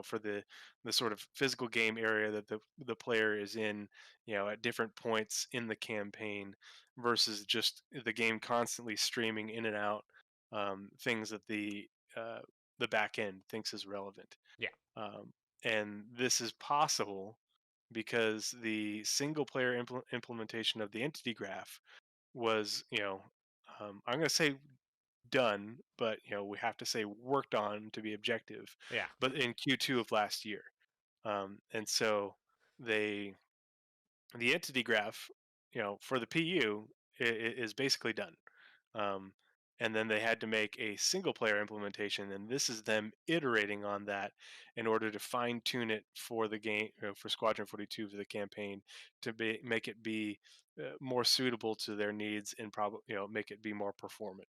for the sort of physical game area that the player is in, at different points in the campaign versus just the game constantly streaming in and out things that the back end thinks is relevant. Yeah. um, and this is possible because the single player implementation of the entity graph was, I'm going to say done, but we have to say worked on to be objective, Yeah. but in Q2 of last year. And so they the entity graph, for the PU is basically done. Um, and then they had to make a single player implementation, and this is them iterating on that in order to fine tune it for the game, for Squadron 42 for the campaign, to make it be more suitable to their needs and probably make it be more performant.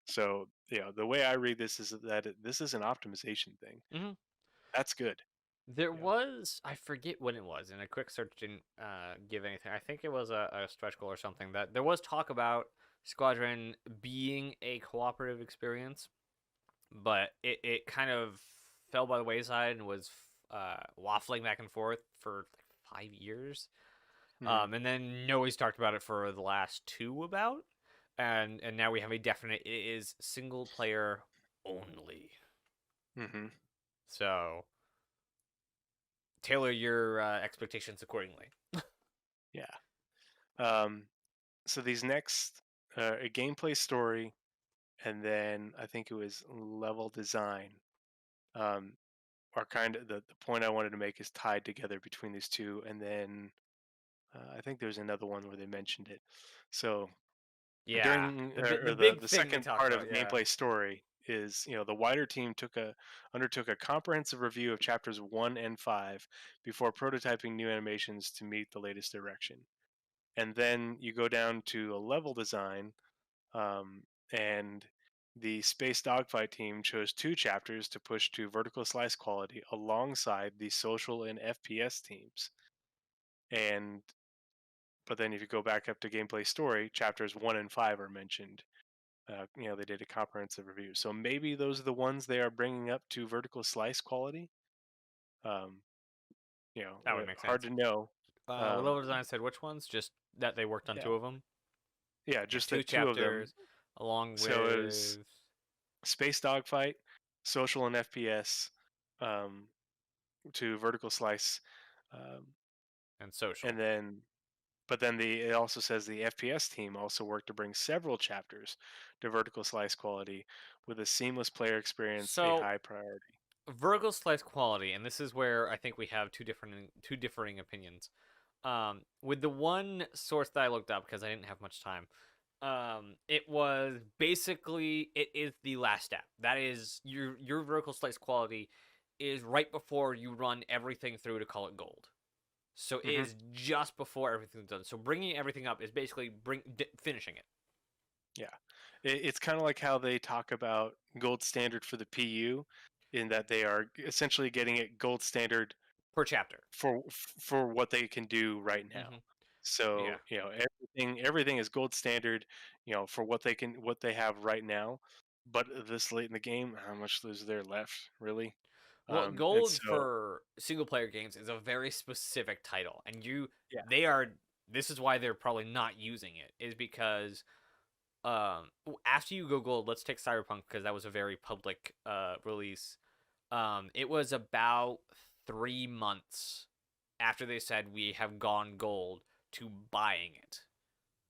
So the way I read this is that this is an optimization thing. hmm That's good. There Yeah. was, I forget when it was, and a quick search didn't give anything. I think it was a stretch goal or something that there was talk about Squadron being a cooperative experience, but it kind of fell by the wayside and was waffling back and forth for like 5 years. Hmm. And then nobody's talked about it for the last two about, and now we have a definite. It is single player only. Hmm. So tailor your expectations accordingly. Yeah. Um, so these next a gameplay story, and then I think it was level design, um, are kind of the point I wanted to make is tied together between these two, and then I think there's another one where they mentioned it. So Yeah, during the or big the thing they second talked part about. of Yeah, gameplay story is, the wider team undertook a comprehensive review of chapters 1 and 5 before prototyping new animations to meet the latest direction. And then you go down to a level design, um, and the Space Dogfight team chose 2 chapters to push to vertical slice quality alongside the social and FPS teams. And but then if you go back up to gameplay story, chapters 1 and 5 are mentioned. They did a comprehensive review, so maybe those are the ones they are bringing up to vertical slice quality. Um, that would make hard sense. to know. Level Um, design said which ones? Just that they worked on yeah, two of them. yeah, Yeah, just two that two of them. chapters, along So it was with Space Dogfight, social and FPS, um, to vertical slice, um, and and social. then but then it also says the FPS team also worked to bring several chapters to vertical slice quality with a seamless player experience a So high priority. vertical slice quality, and this is where I think we have two differing opinions. With the one source that I looked up because I didn't have much time, it was basically it is the last step. That is your vertical slice quality is right before you run everything through to call it gold. So it Hmm. is just before everything's done. So bringing everything up is basically finishing it Yeah, it's kind of like how they talk about gold standard for the PU, in that they are essentially getting it gold standard per chapter. for what they can do right now. hmm Yeah. So everything is gold standard, for what they have right now. But this late in the game, how much is there left, really? Well, And gold so for single player games is a very specific title, and yeah, they are. This is why they're probably not using it. Is because After you go gold, let's take Cyberpunk because that was a very public release. It was about 3 months after they said we have gone gold to buying it.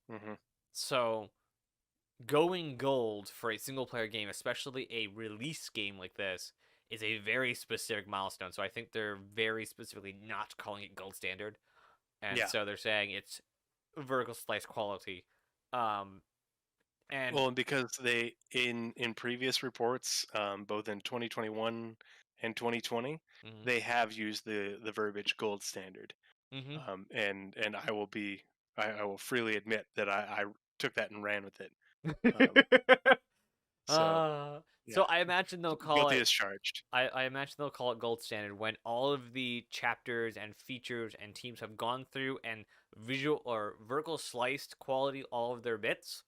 Hmm. So going gold for a single player game, especially a release game like this, is a very specific milestone. So I think they're very specifically not calling it gold standard, and Yeah. so they're saying it's vertical slice quality. Um, and Well, and because they in previous reports, both in 2021 and 2020, mhm, they have used the verbiage gold standard. mhm. And I will freely admit that I took that and ran with it. Um, so So yeah, I imagine they'll call guilty it. as charged. I imagine they'll call it gold standard when all of the chapters and features and teams have gone through and visual or vertical sliced quality all of their bits,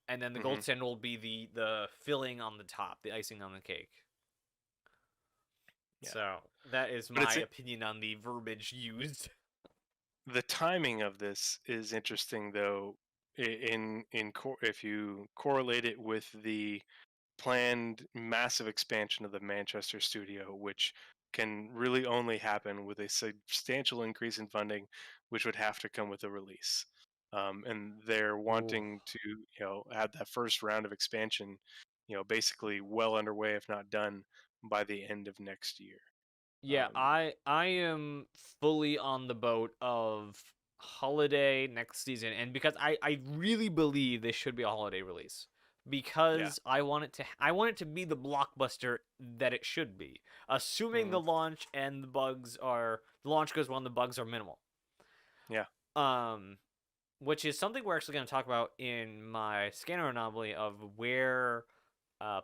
and then the Hmm. gold standard will be the filling on the top, the icing on the cake. Yeah, So that is but my it's opinion on the verbiage used. the timing of this is interesting though. If you correlate it with the planned massive expansion of the Manchester studio, which can really only happen with a substantial increase in funding, which would have to come with a release. And they're Ooh. wanting to, have that first round of expansion, basically well underway, if not done, by the end of next year. Yeah, Um, I am fully on the boat of holiday next season, and because I really believe this should be a holiday release yeah. because I want it to be the blockbuster that it should be, assuming Hmm. the launch goes well and the bugs are minimal. Yeah. Um, which is something we're actually going to talk about in my scanner anomaly of where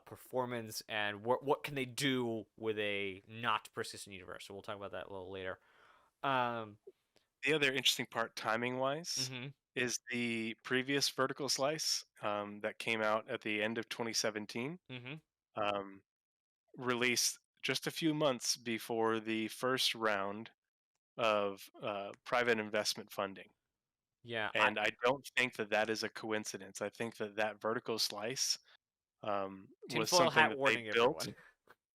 performance and what can they do with a not persistent universe. So we'll talk about that a little later. Um, The other interesting part, timing wise, mm-hmm, is the previous vertical slice that came out at the end of 2017. mm-hmm. Um, Released just a few months before the first round of private investment funding. Yeah, And I don't think that that is a coincidence. I think that that vertical slice was tinfoil something hat that they warning built. everyone.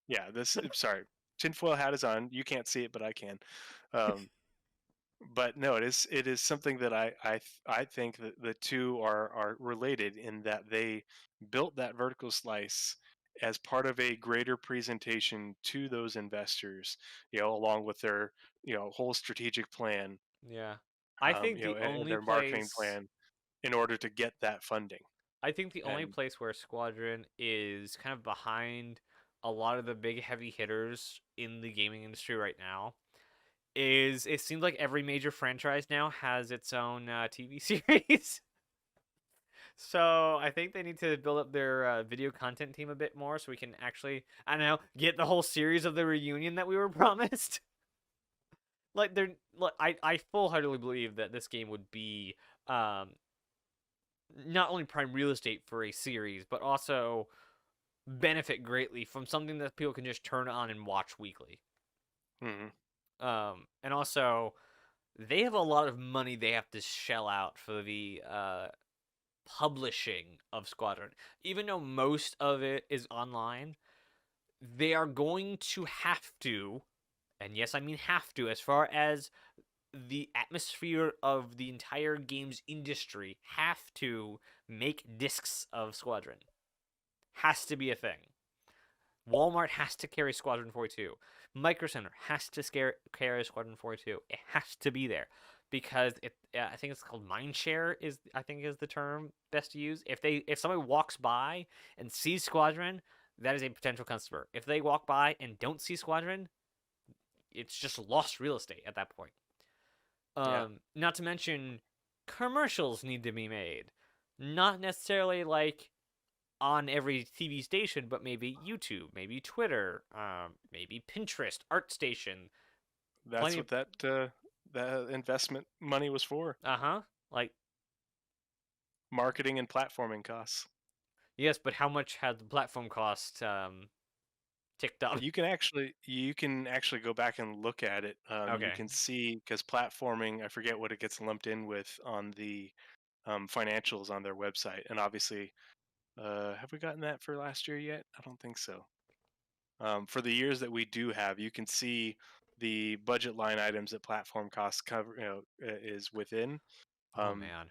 Yeah, sorry, tinfoil hat is on. You can't see it, but I can. Um, but no, it is something that I think that the two are related in that they built that vertical slice as part of a greater presentation to those investors, along with their whole strategic plan, Yeah, I think the and only their marketing place plan in order to get that funding. I think the only And place where Squadron is kind of behind a lot of the big heavy hitters in the gaming industry right now is it seems like every major franchise now has its own TV series. So I think they need to build up their video content team a bit more so we can actually, I don't know, get the whole series of the reunion that we were promised. Like I full heartedly believe that this game would be um, not only prime real estate for a series, but also benefit greatly from something that people can just turn on and watch weekly. mhm, And also they have a lot of money they have to shell out for the publishing of Squadron. Even though most of it is online, they are going to have to, and yes, I mean have to, as far as the atmosphere of the entire games industry, have to make discs of Squadron. Has to be a thing. Walmart has to carry Squadron 42. Micro Center has to carry Squadron 42. It has to be there because I think it's called mindshare is the term best to use. If somebody walks by and sees Squadron, that is a potential customer. If they walk by and don't see Squadron, it's just lost real estate at that point. yeah, Not to mention commercials need to be made. Not necessarily like on every TV station, but maybe YouTube, maybe Twitter, maybe Pinterest, ArtStation. that's Plenty of what that investment money was for: like marketing and platforming costs. yes, but how much has the platform cost ticked up? You can actually go back and look at it. You Okay. can see because platforming, I forget what it gets lumped in with on the financials on their website. And obviously, have we gotten that for last year yet? I don't think so. For the years that we do have, you can see the budget line items that platform costs cover, is within. Oh Um, man,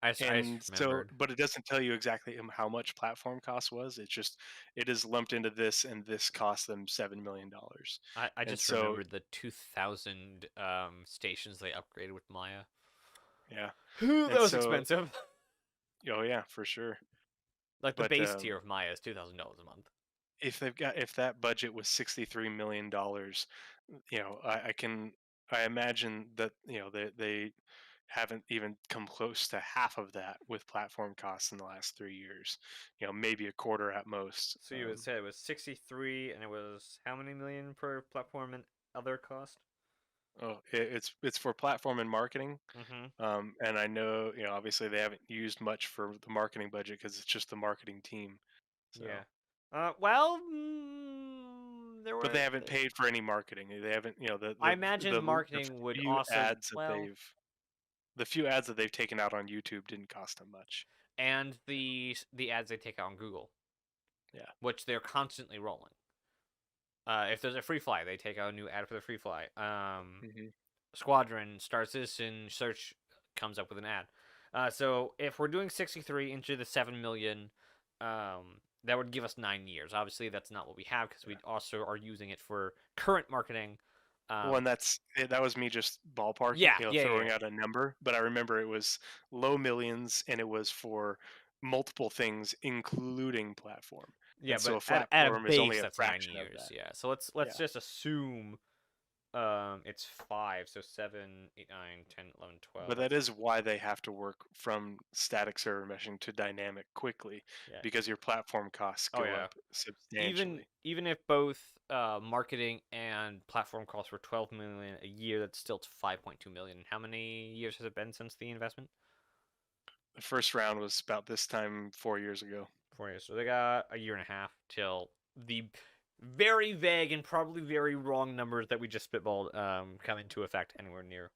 I just and so, remembered. but it doesn't tell you exactly how much platform cost was. It's just it is lumped into this, and this cost them $7 million. I And just so, remembered the 2,000 stations they upgraded with Maya. yeah, That and was so, expensive. oh yeah, for sure. Like the But base tier of Maya is $2,000 a month. if that budget was $63 million, I imagine that they haven't even come close to half of that with platform costs in the last 3 years. Maybe a quarter at most. So you would say it was 63, and it was how many million per platform and other cost? It's for platform and marketing. Mm-hmm. And I know, obviously they haven't used much for the marketing budget because it's just the marketing team. Yeah. So, Well, there but they were. haven't paid for any marketing. They haven't, I imagine marketing would few also ads that well, they've taken out on YouTube didn't cost them much. and the ads they take out on Google, Yeah. which they're constantly rolling. If there's a free fly, they take out a new ad for the free fly. Hmm. Squadron starts this and search comes up with an ad. So if we're doing 63 into the 7 million, that would give us 9 years. Obviously, that's not what we have because we also are using it for current marketing. Well, Um, and that was me just ballparking, yeah. throwing out a number. But I remember it was low millions, and it was for multiple things, including platform. Yeah, And so but a at a platform is only base, a that's nine fraction of years. that. Yeah, so let's Yeah. just assume it's 5, so 7, 8, 9, 10, 11, But 12. that is why they have to work from static server meshing to dynamic quickly, Yeah. because your platform costs Oh go yeah. up Even substantially. even if both marketing and platform costs were 12 million a year, that's still 5.2 million. How many years has it been since the investment? The first round was about this time 4 years ago. 4 years. So they got a year and a half till the very vague and probably very wrong numbers that we just spitballed come into effect anywhere near.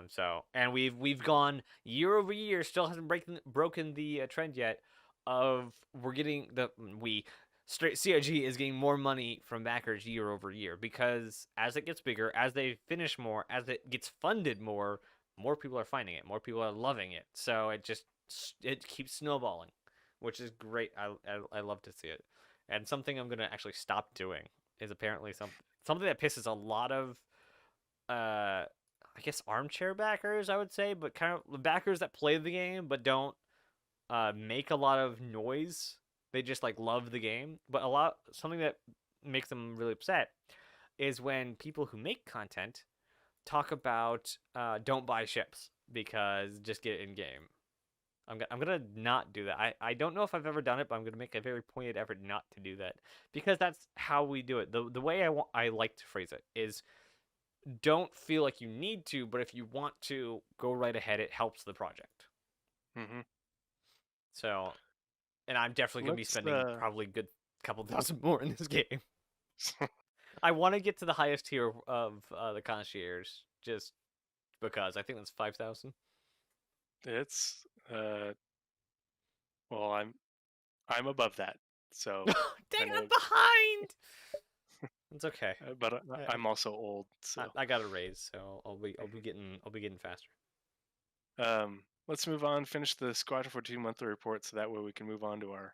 So and we've gone year over year, still hasn't broken the trend yet. Of we're getting the we straight CIG is getting more money from backers year over year because as it gets bigger, as they finish more, as it gets funded more people are finding it, more people are loving it. So it keeps snowballing, which is great. I love to see it. And something I'm gonna actually stop doing is apparently something that pisses a lot of I guess armchair backers, I would say, but kind of backers that play the game but don't make a lot of noise. They just like love the game, but something that makes them really upset is when people who make content talk about don't buy ships because just get it in game. I'm gonna not do that. I don't know if I've ever done it, but I'm gonna make a very pointed effort not to do that because that's how we do it. The way I like to phrase it is don't feel like you need to, but if you want to, go right ahead. It helps the project. Hmm. So, and I'm definitely gonna be Let's spending probably a good couple thousand more in this game. I want to get to the highest tier of the concierge, just because I think that's 5,000. it's well, I'm above that, so Dang, I I'm know. behind. It's okay. But I, I'm also old, I, so I got a raise, so I'll be getting faster. let's move on. Finish the Squadron 42 monthly report, so that way we can move on to our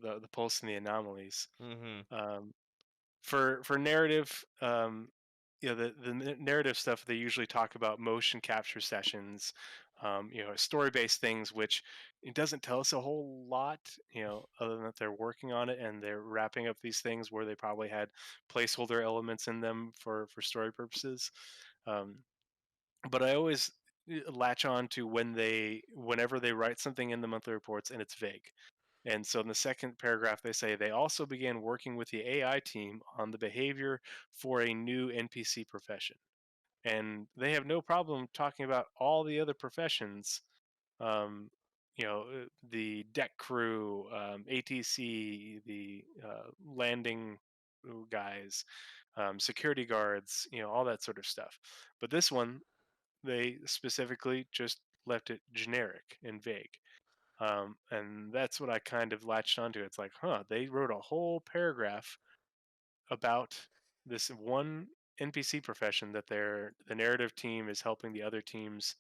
the pulse and the anomalies. Mm-hmm. Um, for narrative, the narrative stuff, they usually talk about motion capture sessions, story based things, which it doesn't tell us a whole lot, other than that they're working on it and they're wrapping up these things where they probably had placeholder elements in them for story purposes. Um, but I always latch on to whenever they write something in the monthly reports and it's vague. And so in the second paragraph, they say they also began working with the AI team on the behavior for a new NPC profession. And they have no problem talking about all the other professions, the deck crew, ATC, the landing guys, security guards, all that sort of stuff. But this one, they specifically just left it generic and vague. And that's what I kind of latched onto. It's like, huh, they wrote a whole paragraph about this one NPC profession that the narrative team is helping the other teams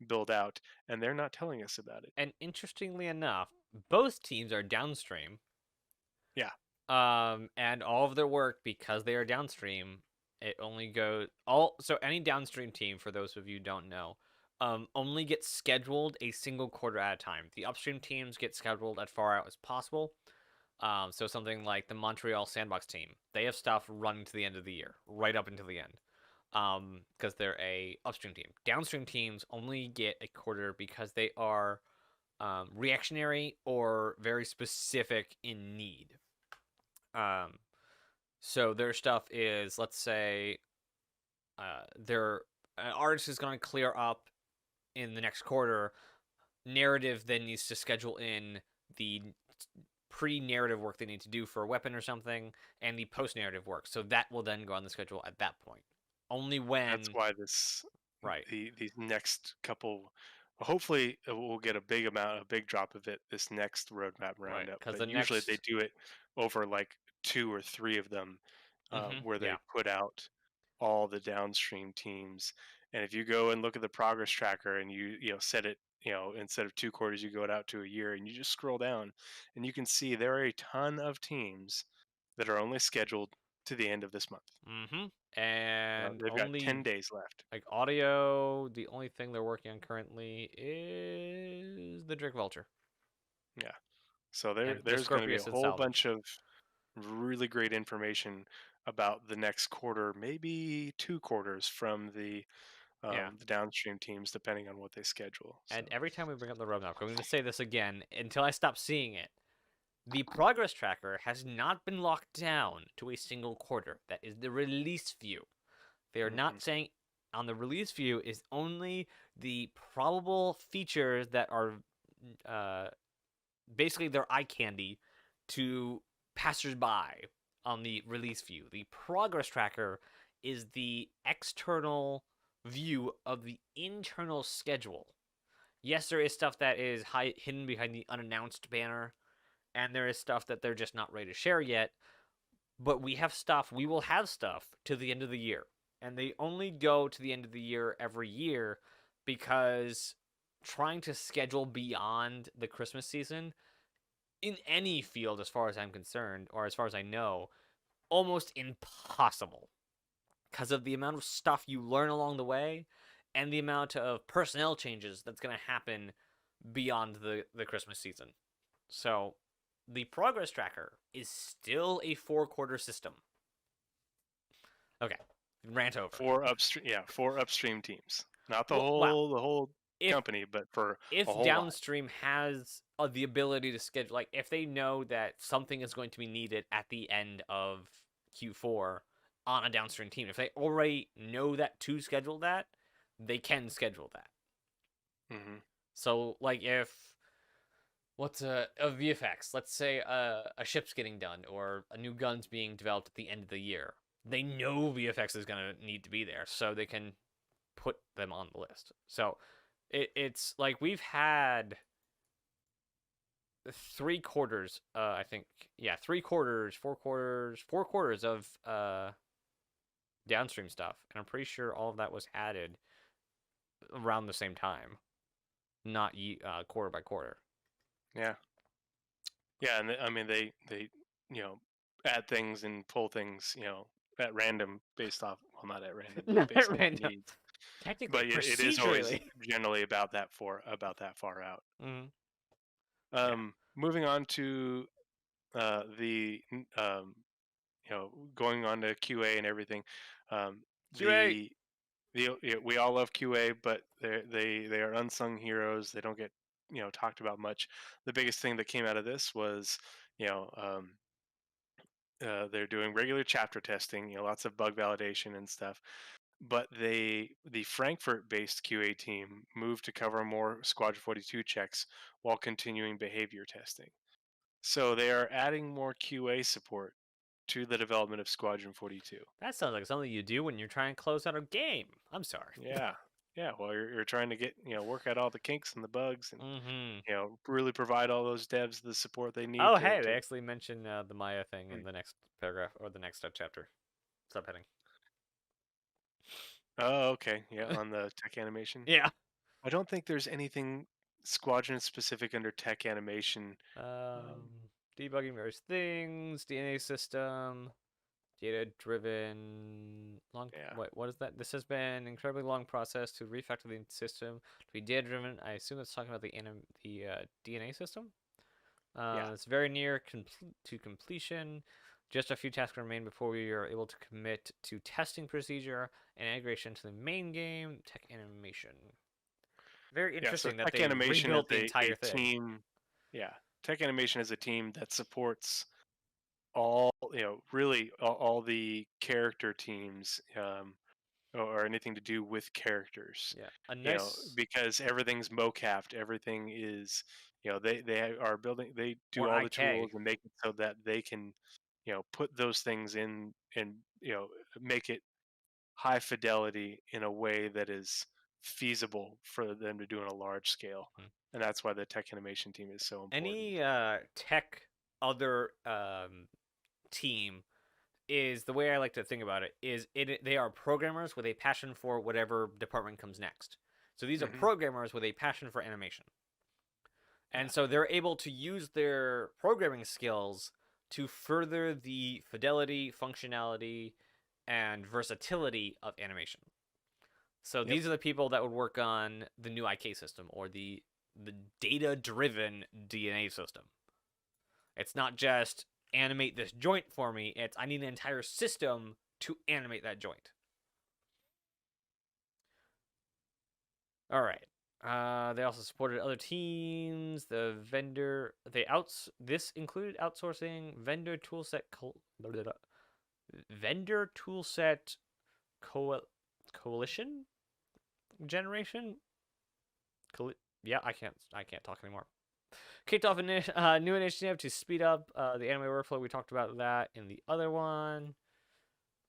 build out, and they're not telling us about it. And interestingly enough, both teams are downstream. Yeah, And all of their work, because they are downstream, it only goes all. So any downstream team, for those of you who don't know, only gets scheduled a single quarter at a time. The upstream teams get scheduled as far out as possible. So something like the Montreal Sandbox team, they have stuff running to the end of the year, right up until the end, because they're a upstream team. Downstream teams only get a quarter because they are reactionary or very specific in need. Um, so their stuff is, let's say, their artist is going to clear up in the next quarter. Narrative then needs to schedule in the pre-narrative work they need to do for a weapon or something, and the post-narrative work. So that will then go on the schedule at that point. Only that's when, why right, these next couple, hopefully we'll get a big drop of it this next roadmap right, roundup. because But the usually they next, do it over like two or three of them, where they yeah, put out all the downstream teams. And if you go and look at the progress tracker and you set it, instead of 2 quarters, you go it out to a year, and you just scroll down, and you can see there are a ton of teams that are only scheduled to the end of this month. and They've got only 10 days left. like audio. The only thing they're working on currently is the Drake Vulture Yeah. So and the there's going to be a Scorpius and whole bunch Salvage. of really great information about the next quarter, maybe 2 quarters from Yeah. the downstream teams, depending on what they schedule. So And every time we bring up the roadmap, I'm going to say this again until I stop seeing it. The progress tracker has not been locked down to a single quarter. That is the release view. They are hmm not saying on the release view is only the probable features that are uh, basically their eye candy to passersby on the release view. The progress tracker is the external view of the internal schedule. Yes, there is stuff that is hidden behind the unannounced banner, and there is stuff that they're just not ready to share yet. But we will have stuff to the end of the year. And they only go to the end of the year every year because trying to schedule beyond the Christmas season in any field, as far as I'm concerned, or as far as I know, almost impossible because of the amount of stuff you learn along the way and the amount of personnel changes that's going to happen beyond the Christmas season. So the progress tracker is still a 4 quarter system. Okay, rant over. four upstream teams, not the Well, wow. whole If company, but for a if whole lot. downstream has the ability to schedule, like if they know that something is going to be needed at the end of Q4 on a downstream team, if they already know that to schedule that, they can schedule that. hmm So, like, if what's a VFX? Let's say a ship's getting done or a new gun's being developed at the end of the year. They know VFX is gonna need to be there, so they can put them on the list. So it's like we've had 3 quarters. I think, yeah, 3 quarters, 4 quarters, 4 quarters of downstream stuff, and I'm pretty sure all of that was added around the same time, not quarter by quarter. Yeah, yeah, and I mean they add things and pull things at random based off, well, not at random, but Not based at off random. need. Technically, But it is always procedurally. generally about that far out. Mm, yeah. Moving on to the going on to QA and everything. Um, QA. we all love QA, but they are unsung heroes. They don't get talked about much. The biggest thing that came out of this was you know um, they're doing regular chapter testing, lots of bug validation and stuff. But the Frankfurt-based QA team moved to cover more Squadron 42 checks while continuing behavior testing. So they are adding more QA support to the development of Squadron 42. That sounds like something you do when you're trying to close out a game. I'm sorry. Yeah. Yeah, well, you're trying to get work out all the kinks and the bugs, and Mm-hmm. really provide all those devs the support they need Oh, to. hey, they actually mention the Maya thing in Mm. the next paragraph or the next chapter subheading. Oh, okay, yeah, on the tech animation. Yeah. I don't think there's anything squadron specific under tech animation. Um, Debugging various things, DNA system, data-driven. Long. yeah, What is that? This has been an incredibly long process to refactor the system to be data-driven. I assume it's talking about the DNA system. yeah, It's very near to completion. Just a few tasks remain before we are able to commit to testing procedure and integration to the main game tech animation. Very yeah. So interesting that tech they animation is rebuilt the a entire thing. team. Yeah, tech animation is a team that supports all really all the character teams, or anything to do with characters, Yeah, a nice because everything's mocapped, everything is, they are building, they do or all the IK. tools and make it so that they can put those things in, and make it high fidelity in a way that is feasible for them to do on a large scale. Mhm. And that's why the tech animation team is so important. Any tech other team is the way I like to think about it is they are programmers with a passion for whatever department comes next. So these are Hmm. programmers with a passion for animation. And Yeah. so they're able to use their programming skills to further the fidelity, functionality, and versatility of animation. So Yep. these are the people that would work on the new IK system or the data-driven DNA system. It's not just animate this joint for me, it's I need an entire system to animate that joint. All right. They also supported other teams. The vendor this included outsourcing vendor toolset vendor toolset coalition generation. Yeah, I can't talk anymore. Kicked off a new initiative to speed up the anime workflow. We talked about that in the other one.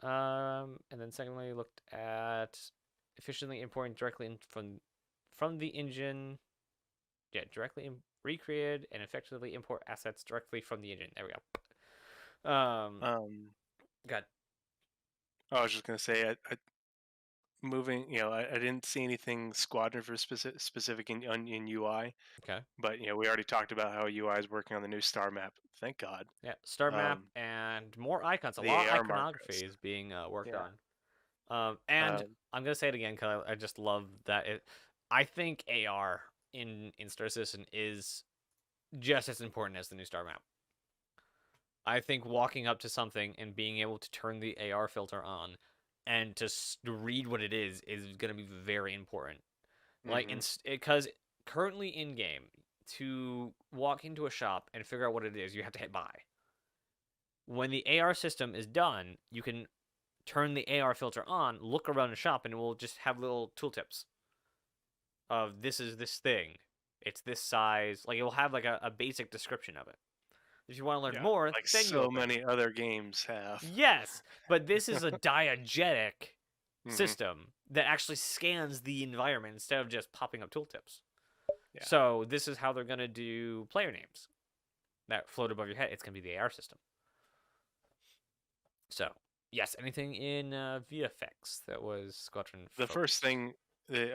And then secondly, looked at efficiently importing directly from the engine. Yeah, recreate and effectively import assets directly from the engine. There we go. um Got I was just gonna say, moving, I didn't see anything squadron for specific in UI, okay. but we already talked about how UI is working on the new star map. Thank God. Yeah, star map Um, and more icons. A the lot of AR iconography markers. is being worked Yeah. on. And Um, I'm gonna say it again because I just love that it. I think AR in Star Citizen is just as important as the new star map. I think walking up to something and being able to turn the AR filter on and to read what it is going to be very important. Like, mhm. because currently in game, to walk into a shop and figure out what it is, you have to hit buy. When the AR system is done, you can turn the AR filter on, look around the shop, and it will just have little tooltips of this is this thing, it's this size. Like, it will have like a basic description of it. If you want to learn Yeah, more, like then you so open it. many other games have. Yes, but this is a diegetic Hmm. system that actually scans the environment instead of just popping up tooltips. Yeah. So this is how they're gonna do player names that float above your head. It's gonna be the AR system. So yes, anything in VFX that was Squadron The first focused. thing,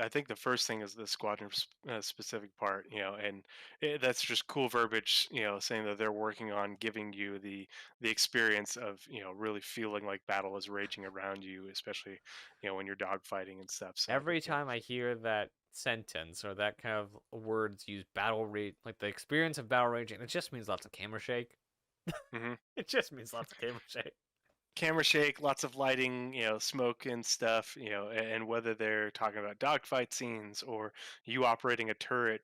I think the first thing is the squadron specific part, and that's just cool verbiage, saying that they're working on giving you the experience of, really feeling like battle is raging around you, especially, when you're dogfighting and stuff. So, Every time I hear that sentence or that kind of words use battle rage, like the experience of battle raging, it just means lots of camera shake. hmm It just means lots of camera shake. camera shake, lots of lighting, smoke and stuff, and whether they're talking about dogfight scenes or you operating a turret,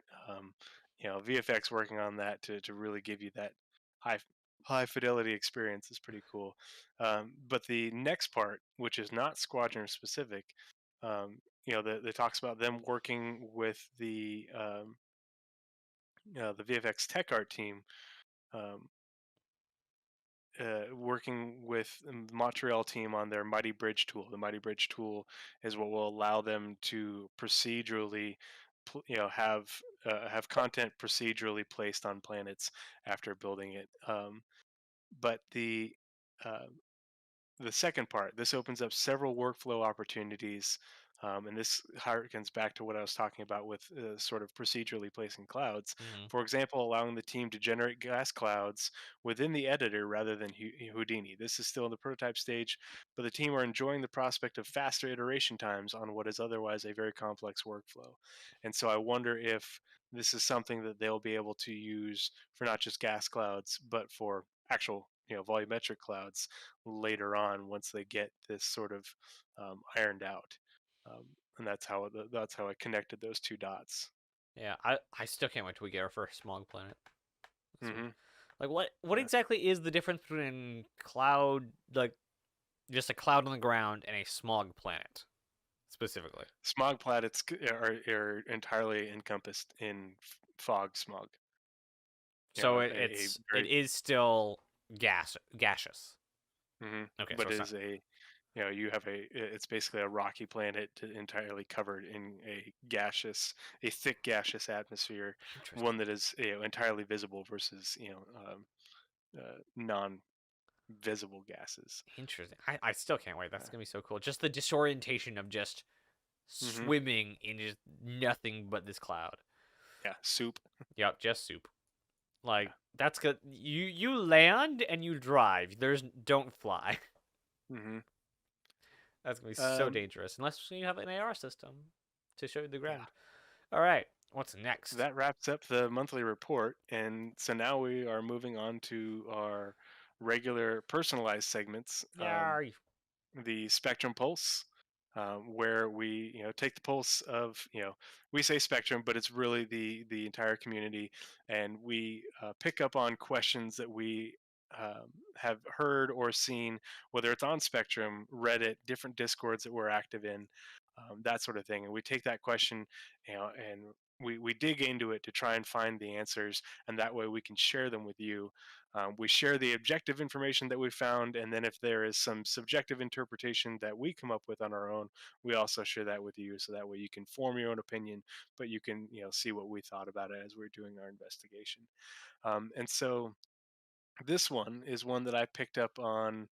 VFX working on that to really give you that high high fidelity experience is pretty cool. But the next part, which is not squadron specific, that talks about them working with the VFX tech art team. Um, working with the Montreal team on their Mighty Bridge tool. The Mighty Bridge tool is what will allow them to procedurally, have content procedurally placed on planets after building it. But uh, the second part, this opens up several workflow opportunities. And this harkens back to what I was talking about with sort of procedurally placing clouds. Hmm. For example, allowing the team to generate gas clouds within the editor rather than Houdini. This is still in the prototype stage, but the team are enjoying the prospect of faster iteration times on what is otherwise a very complex workflow. And so I wonder if this is something that they'll be able to use for not just gas clouds, but for actual volumetric clouds later on once they get this sort of ironed out. Um, and that's how I connected those two dots. Yeah, I still can't wait till we get our first smog planet. That's Hmm. like what Yeah. exactly is the difference between cloud, like just a cloud on the ground, and a smog planet specifically? Smog planets are entirely encompassed in fog smog. So A it very is still gaseous. Okay, so but it's it not is you have it's basically a rocky planet entirely covered in a thick gaseous atmosphere, interesting. one that is entirely visible versus non-visible gases. Interesting. I still can't wait. That's Uh, gonna be so cool. Just the disorientation of just hmm swimming in just nothing but this cloud. Yeah, soup. Yep, just soup. Yeah. Like that's good. You land and you drive. There's don't fly. hmm That's gonna be so Um, dangerous unless you have an AR system to show you the yeah. ground. All right, what's next? That wraps up the monthly report, and so now we are moving on to our regular personalized segments. Yeah. The Spectrum Pulse, where we take the pulse of we say Spectrum, but it's really the entire community, and we pick up on questions that we have heard or seen, whether it's on Spectrum, Reddit, different Discords that we're active in, that sort of thing, and we take that question, and we dig into it to try and find the answers, and that way we can share them with you. We share the objective information that we found, and then if there is some subjective interpretation that we come up with on our own, we also share that with you, so that way you can form your own opinion, but you can see what we thought about it as we're doing our investigation. And so this one is one that I picked up on.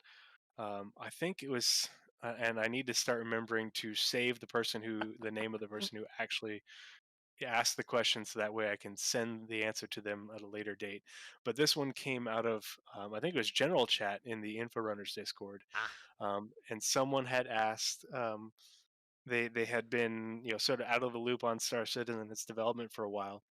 I think it was. And I need to start remembering to save the name of the person who actually ask the question so that way I can send the answer to them at a later date. But this one came out of, I think it was general chat in the Inforunners Discord. Ah. And someone had asked, they had been, sort of out of the loop on Star Citizen and its development for a while.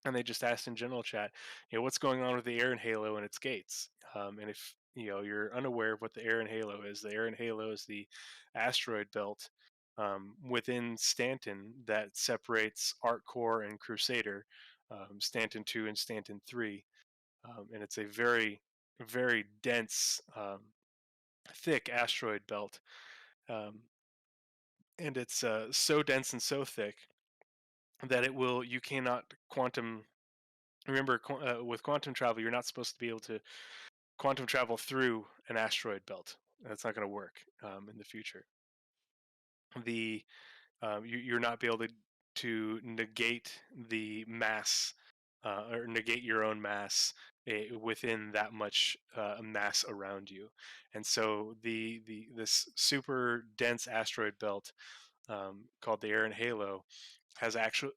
And they just asked in general chat, what's going on with the Arron Halo and its gates? And if you're unaware of what the Arron Halo is, the Arron Halo is the asteroid belt within Stanton that separates Arc Core and Crusader, Stanton 2 and Stanton 3, and it's a very, very dense, thick asteroid belt, um, and it's so dense and so thick that you cannot quantum remember with quantum travel you're not supposed to be able to quantum travel through an asteroid belt. That's not going to work in the future. You're not be able to negate the mass or negate your own mass within that much mass around you, and so this super dense asteroid belt called the Arron Halo has actually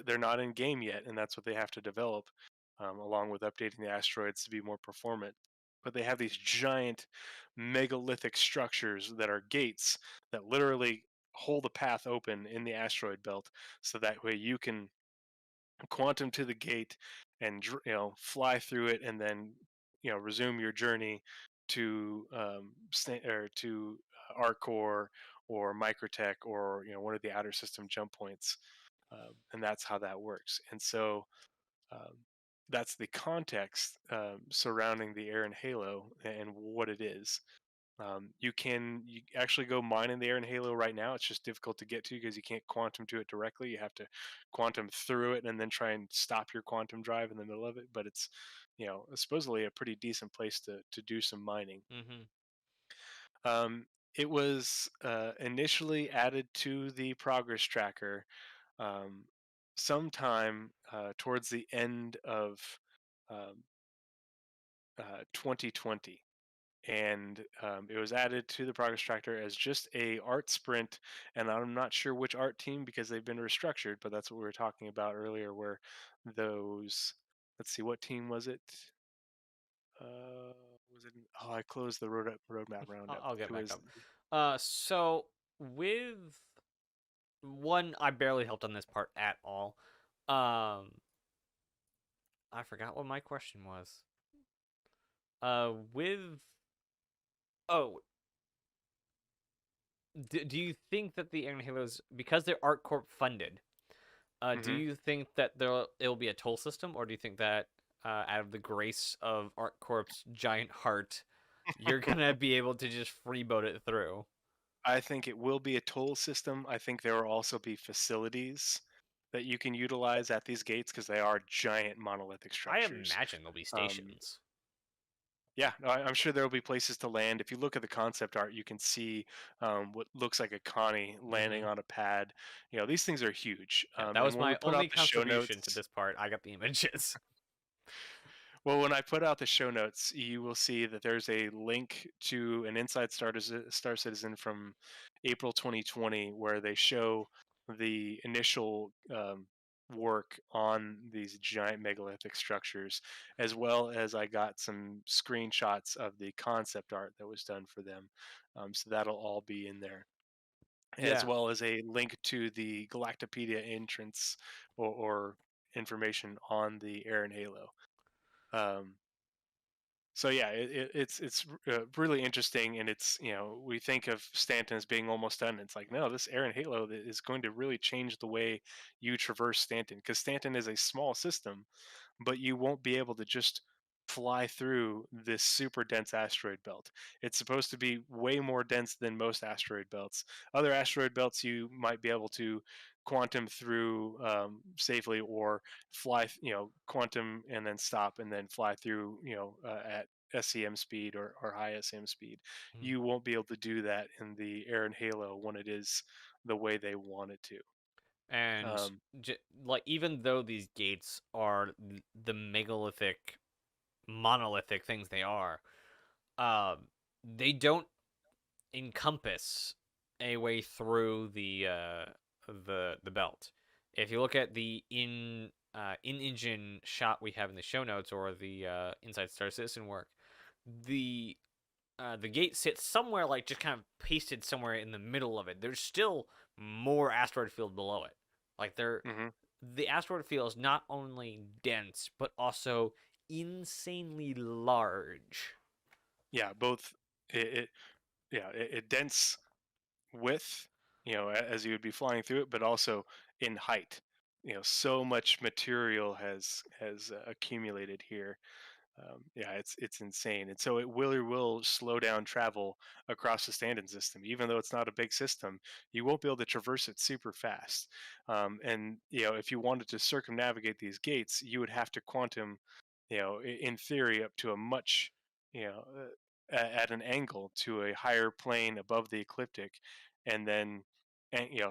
they're not in game yet, and that's what they have to develop, along with updating the asteroids to be more performant. But they have these giant megalithic structures that are gates that literally hold a path open in the asteroid belt, so that way you can quantum to the gate and fly through it, and then resume your journey to or to Arcor or Microtech or one of the outer system jump points, and that's how that works. And so um, that's the context surrounding the Arron Halo and what it is. You actually go mine in the Aaron Halo right now. It's just difficult to get to because you can't quantum to it directly. You have to quantum through it and then try and stop your quantum drive in the middle of it. But it's supposedly a pretty decent place to do some mining. Mm-hmm. Um, it was initially added to the progress tracker um, sometime towards the end of um, 2020, and it was added to the progress tracker as just a art sprint. And I'm not sure which art team because they've been restructured, but that's what we were talking about earlier. Where those, let's see, what team was it? Was it? Oh, I closed the roadmap I'll, roundup. I'll get It back was. up. So with one, I barely helped on this part at all. Um, I forgot what my question was. With oh, do you think that the Iron Halos, because they're ArtCorp funded, do Mhm. you think that it'll be a toll system, or do you think that out of the grace of ArtCorp's giant heart, you're gonna be able to just freeboat it through? I think it will be a toll system. I think there will also be facilities that you can utilize at these gates because they are giant monolithic I structures. imagine there'll be Um, stations. yeah, no, I'm sure there will be places to land. If you look at the concept art, you can see what looks like a Connie landing Mm-hmm. on a pad. These things are huge. Yeah, that And was when we my put only out the show contribution to notes, this part. I got the images. well, when I put out the show notes, you will see that there's a link to an Inside Star Citizen from April 2020 where they show the initial work on these giant megalithic structures, as well as I got some screenshots of the concept art that was done for them. So that'll all be in there, as Yeah. well as a link to the Galactopedia entrance or information on the Aaron Halo. Um, so yeah, it's really interesting, and it's we think of Stanton as being almost done. It's like no, this Aaron Halo is going to really change the way you traverse Stanton because Stanton is a small system, but you won't be able to just fly through this super dense asteroid belt. It's supposed to be way more dense than most asteroid belts. Other asteroid belts you might be able to quantum through safely or fly, quantum and then stop and then fly through, at SEM speed or high SM speed. Mhm. You won't be able to do that in the Air Halo when it is the way they want it to. And Um, like even though these gates are the megalithic, monolithic things they are, um, they don't encompass a way through the belt. If you look at the in-engine shot we have in the show notes or the Inside Star Citizen work, the the gate sits somewhere like just kind of pasted somewhere in the middle of it. There's still more asteroid field below it. Like mhm. the asteroid field is not only dense but also insanely large. Yeah, both. It yeah, it dense width, as you would be flying through it, but also in height. So much material has accumulated here. Yeah, it's insane, and so it will slow down travel across the Stanton system, even though it's not a big system. You won't be able to traverse it super fast, and if you wanted to circumnavigate these gates, you would have to quantum, in theory, up to a much, at an angle to a higher plane above the ecliptic, and then,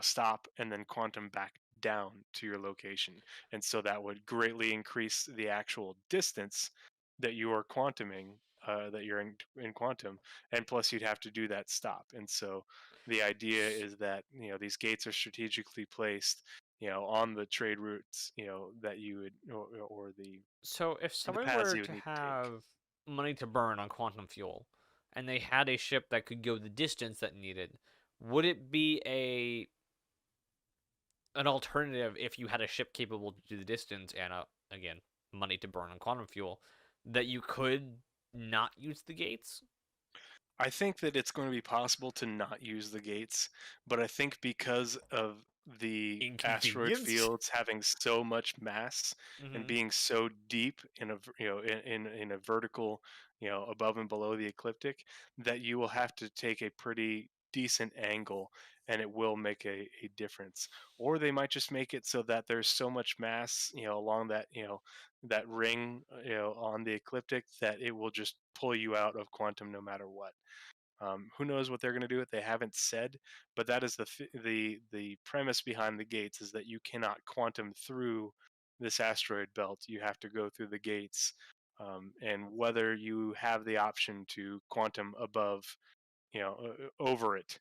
stop and then quantum back down to your location, and so that would greatly increase the actual distance that you are quantuming, that you're in quantum, and plus you'd have to do that stop. And so the idea is that these gates are strategically placed, on the trade routes, that you would or So if the someone paths were you would to need to take. have money to burn on quantum fuel and they had a ship that could go the distance that needed, would it be a an alternative if you had a ship capable to do the distance and again, money to burn on quantum fuel that you could not use the gates? I think that it's going to be possible to not use the gates, but I think because of the asteroid Inconvenience. fields having so much mass and Hmm. being so deep in in a vertical, above and below the ecliptic, that you will have to take a pretty decent angle, and it will make a difference. Or they might just make it so that there's so much mass, along that, that ring, on the ecliptic, that it will just pull you out of quantum no matter what. Who knows what they're going to do? They haven't said, but that is the premise behind the gates, is that you cannot quantum through this asteroid belt. You have to go through the gates, and whether you have the option to quantum above, over it,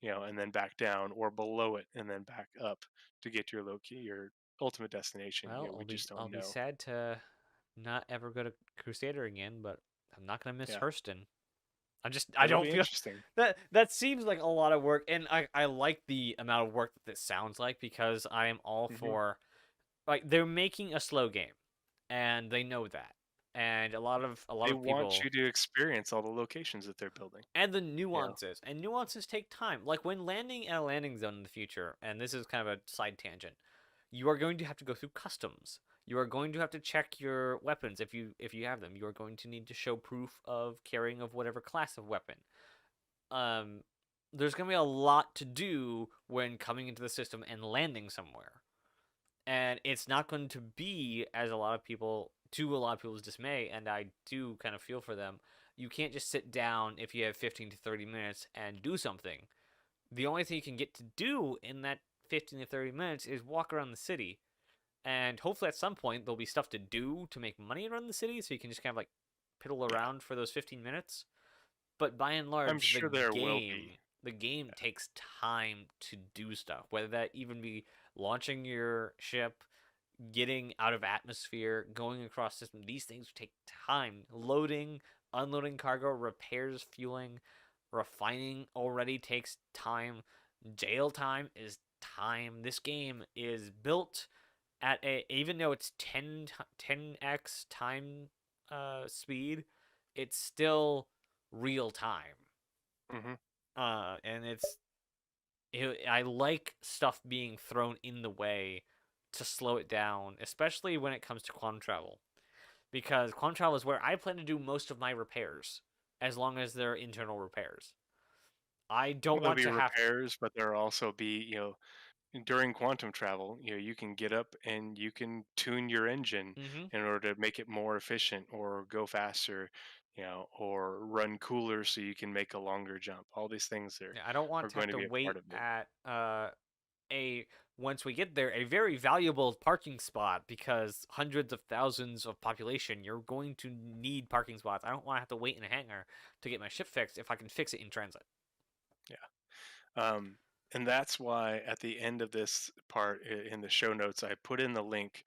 and then back down, or below it and then back up to get to your ultimate destination. Well, We just I'll don't be know. sad to not ever go to Crusader again, but I'm not gonna miss Yeah, Hurston. I it'll don't be feel interesting. that seems like a lot of work, and I like the amount of work that this sounds like because I am all Hmm. for like they're making a slow game, and they know that, and a lot They of want people you to experience all the locations that they're building. and the Yeah. nuances, and nuances take time. Like when landing at a landing zone in the future, and this is kind of a side tangent, you are going to have to go through customs. You are going to have to check your weapons if you have them. You are going to need to show proof of carrying of whatever class of weapon. Um, there's going to be a lot to do when coming into the system and landing somewhere, and it's not going to be as a lot of people's dismay, and I do kind of feel for them. You can't just sit down if you have 15 to 30 minutes and do something. The only thing you can get to do in that 15 to 30 minutes is walk around the city. And hopefully at some point there'll be stuff to do to make money around the city so you can just kind of like piddle Yeah. around for those 15 minutes. But by and I'm large, sure there will be. the game Yeah. takes time to do stuff. Whether that even be launching your ship, getting out of atmosphere, going across system, these things take time. Loading, unloading cargo, repairs, fueling, refining already takes time. Jail time is time. This game is built at a even though it's 10x time speed, it's still real time. Hmm. And I like stuff being thrown in the way to slow it down, especially when it comes to quantum travel, because quantum travel is where I plan to do most of my repairs, as long as they're internal repairs. I Well, don't there'll want be to have. repairs, but there'll also be, during quantum travel, you can get up and you can tune your engine Hmm. in order to make it more efficient, or go faster, or run cooler so you can make a longer jump. All these things I don't want are to going have to to be a part wait of it. at a once we get there a very valuable parking spot, because hundreds of thousands of population, you're going to need parking spots. I don't want to have to wait in a hangar to get my ship fixed if I can fix it in transit. Yeah. And that's why at the end of this part, in the show notes, I put in the link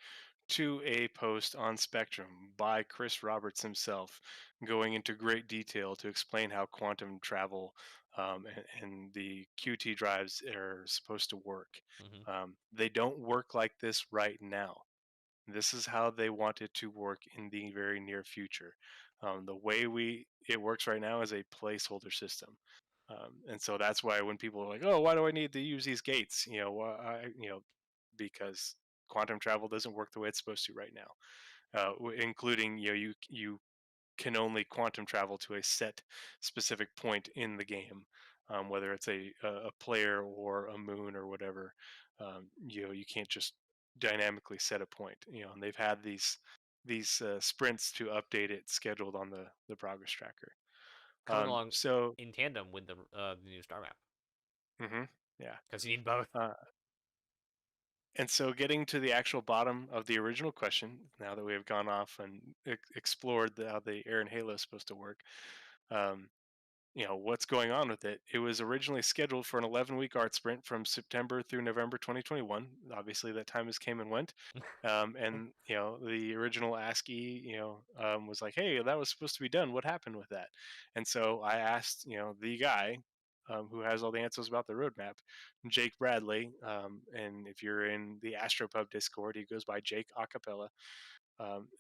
to a post on Spectrum by Chris Roberts himself, going into great detail to explain how quantum travel, and the QT drives are supposed to work. Hmm. They don't work like this right now. This is how they want it to work in the very near future. The way it works right now is a placeholder system, and so that's why when people are like, "Oh, why do I need to use these gates?" Because quantum travel doesn't work the way it's supposed to right now, including, you can only quantum travel to a set specific point in the game, whether it's a player or a moon or whatever. You can't just dynamically set a point. And they've had these sprints to update it scheduled on the progress tracker. Coming along So in tandem with the new star map, mhm, yeah. because you need both. Uh, and so, getting to the actual bottom of the original question, now that we have gone off and explored how the Air and Halo is supposed to work, um, what's going on with it. It was originally scheduled for an 11-week art sprint from September through November 2021. Obviously that time has came and went. And the original ASCII, was like, hey, that was supposed to be done, what happened with that? And so I asked, the guy, who has all the answers about the roadmap, Jake Bradley. And if you're in the Astropub Discord, he goes by Jake Acapella.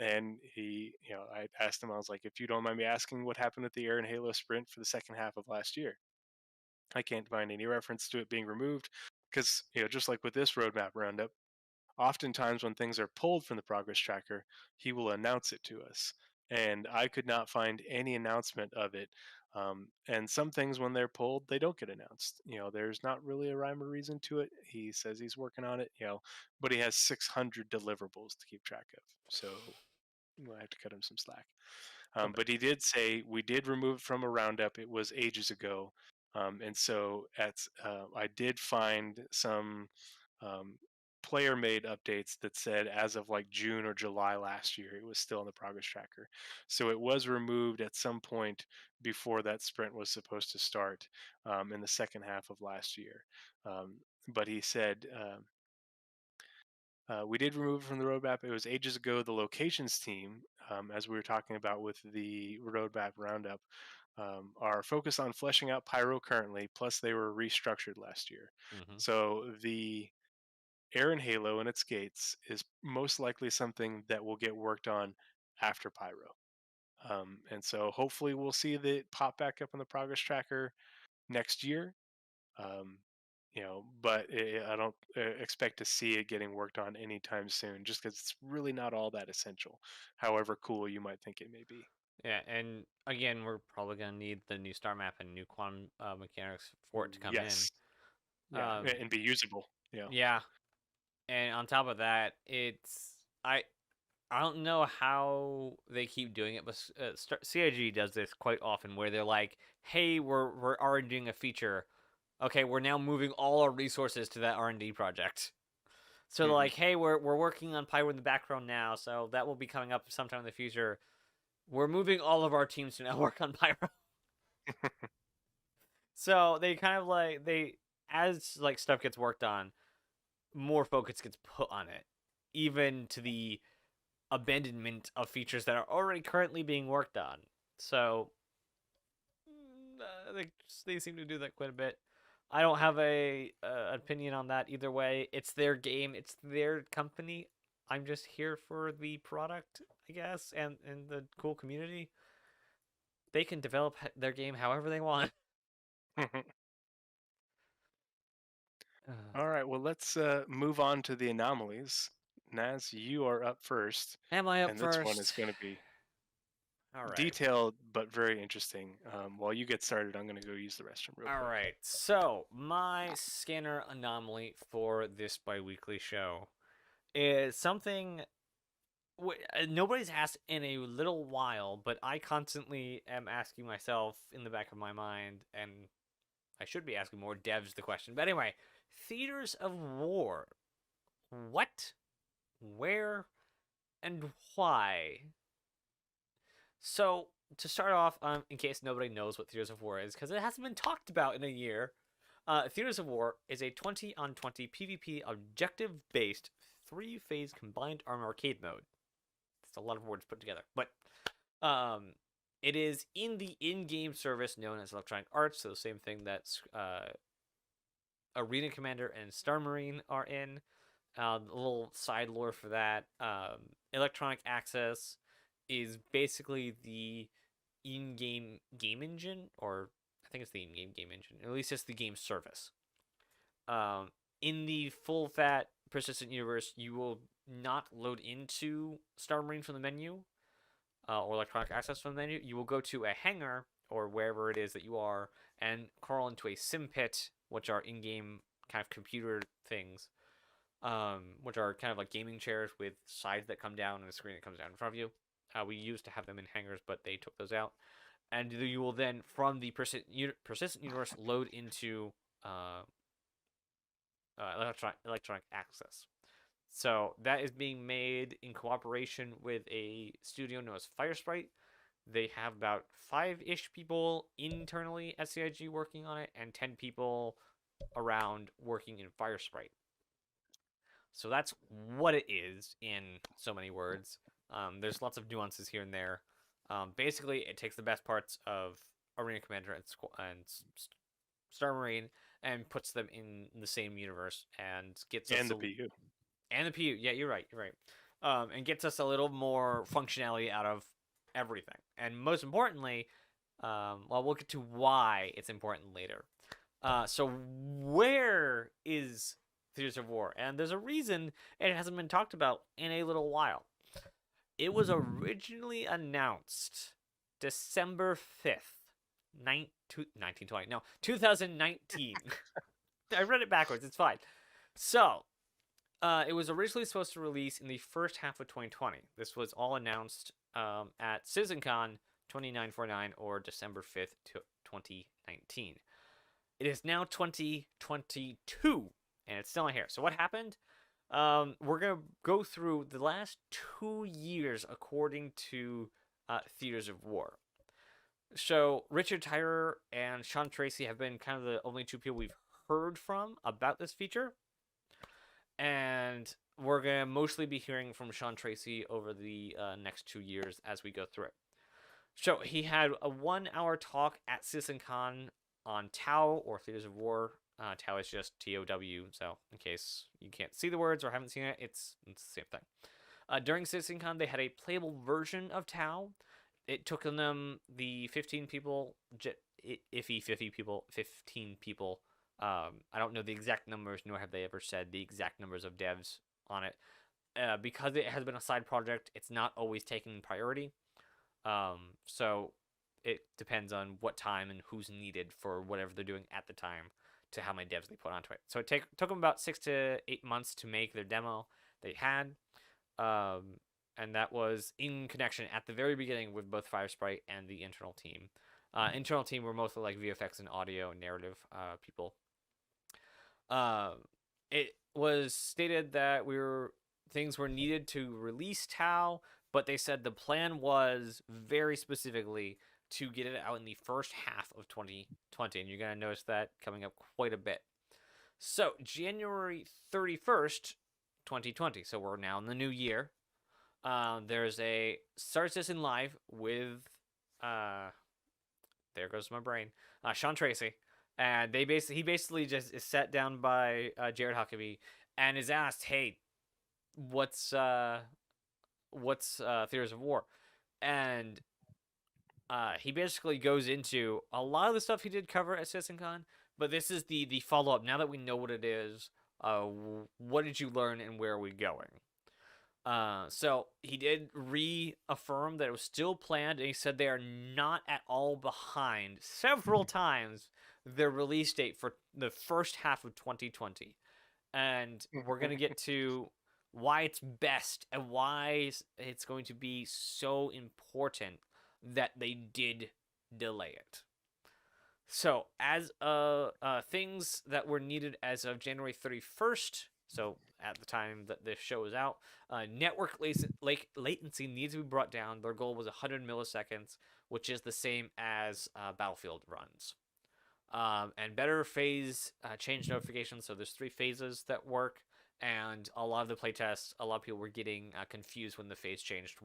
And he, I asked him, I was like, if you don't mind me asking, what happened with the Air and Halo sprint for the second half of last year? I can't find any reference to it being removed because, just like with this roadmap roundup, oftentimes when things are pulled from the progress tracker, he will announce it to us. And I could not find any announcement of it. And some things, when they're pulled, they don't get announced. There's not really a rhyme or reason to it. He says he's working on it, but he has 600 deliverables to keep track of. So I have to cut him some slack. Okay. But he did say we did remove it from a roundup. It was ages ago, and so I did find some um, player-made updates that said as of like June or July last year, it was still in the progress tracker. So it was removed at some point before that sprint was supposed to start in the second half of last year. Um, but he said. We did remove it from the roadmap. It was ages ago. The locations team, as we were talking about with the roadmap roundup, are focused on fleshing out Pyro currently. Plus, they were restructured last year. Hmm. So the Air and Halo and its gates is most likely something that will get worked on after Pyro. And so hopefully we'll see that pop back up on the progress tracker next year. Um, but I don't expect to see it getting worked on anytime soon, just because it's really not all that essential. However cool you might think it may be. Yeah, and again, we're probably gonna need the new star map and new quantum mechanics for it to come in. Yes, yeah, Um, and be usable. yeah, and on top of that, I don't know how they keep doing it, but CIG does this quite often, where they're like, "Hey, we're already doing a feature. Okay, we're now moving all our resources to that R&D project." So they're Hmm. like, "Hey, we're working on Pyro in the background now, so that will be coming up sometime in the future. We're moving all of our teams to now work on Pyro." So they kind of like as like stuff gets worked on, more focus gets put on it, even to the abandonment of features that are already currently being worked on. So they seem to do that quite a bit. I don't have a opinion on that either way. It's their game. It's their company. I'm just here for the product, I guess, and the cool community. They can develop their game however they want. All right, well, let's move on to the anomalies. Naz, you are up first, Am I up and this one is first? going to be All right. detailed but very interesting. While you get started, I'm going to go use the restroom real All quick. right. So, my scanner anomaly for this biweekly show is something nobody's asked in a little while, but I constantly am asking myself in the back of my mind, and I should be asking more devs the question. But anyway, theaters of war. What, where, and why? So, to start off, in case nobody knows what Theaters of War is, because it hasn't been talked about in a year, Theaters of War is a 20 on 20 PvP objective based 3-phase combined armor arcade mode. That's a lot of words put together. But um, it is in the in game service known as Electronic Arts, so the same thing that Arena Commander and Star Marine are in. A little side lore for that. Electronic Access is basically the in-game game engine, or I think it's the in-game game engine. At least it's the game service. In the full-fat persistent universe, you will not load into Star Marine from the menu or Electronic Access from the menu. You will go to a hangar or wherever it is that you are and crawl into a sim pit, which are in-game kind of computer things, which are kind of like gaming chairs with sides that come down and a screen that comes down in front of you. We used to have them in hangars, but they took those out. And you will then, from the persistent universe, load into electronic access. So that is being made in cooperation with a studio known as Firesprite. They have about 5-ish people internally at CIG working on it, and 10 people around working in Firesprite. So that's what it is in so many words. There's lots of nuances here and there. Basically, it takes the best parts of Arena Commander and Star Marine and puts them in the same universe and gets us And the PU. and the PU. Yeah, you're right. You're right. and gets us a little more functionality out of everything. And most importantly, well, we'll get to why it's important later. So where is Theaters of War? And there's a reason it hasn't been talked about in a little while. It was originally announced December 5th, 1920. No, 2019. I read it backwards. It's fine. So, it was originally supposed to release in the first half of 2020. This was all announced at CitizenCon 2949 or December 5th, 2019. It is now 2022, and it's still not here. So what happened? We're going to go through the last 2 years according to Theaters of War. So Richard Tyrer and Sean Tracy have been kind of the only two people we've heard from about this feature. And we're going to mostly be hearing from Sean Tracy over the next 2 years as we go through it. So he had a 1-hour talk at CitizenCon on Tau, or Theaters of War. Tau is just TOW, so in case you can't see the words or haven't seen it, it's the same thing. During CitizenCon, they had a playable version of Tau. It took them the 15 people, 15 people. I don't know the exact numbers, nor have they ever said the exact numbers of devs on it. Because it has been a side project, it's not always taking priority. So it depends on what time and who's needed for whatever they're doing at the time to how many devs they put onto it. So it took them about 6 to 8 months to make their demo they had. And that was in connection at the very beginning with both Firesprite and the internal team. Internal team were mostly like VFX and audio and narrative people. It was stated that things were needed to release Tau, but they said the plan was very specifically to get it out in the first half of 2020, and you're going to notice that coming up quite a bit. So, January 31st, 2020, so we're now in the new year, there's a Star Citizen Live with, there goes my brain, Sean Tracy, and he basically just is sat down by Jared Huckabee and is asked, hey, what's Theaters of War? And he basically goes into a lot of the stuff he did cover at CitizenCon, but this is the follow-up. Now that we know what it is, what did you learn and where are we going? So he did reaffirm that it was still planned, and he said they are not at all behind several times their release date for the first half of 2020. And we're going to get to why it's best and why it's going to be so important that they did delay it. So, as things that were needed as of January 31st, so at the time that this show is out, network latency needs to be brought down. Their goal was 100 milliseconds, which is the same as Battlefield runs. And better phase change notifications. So there's 3 phases that work, and a lot of the playtests, a lot of people were getting confused when the phase changed.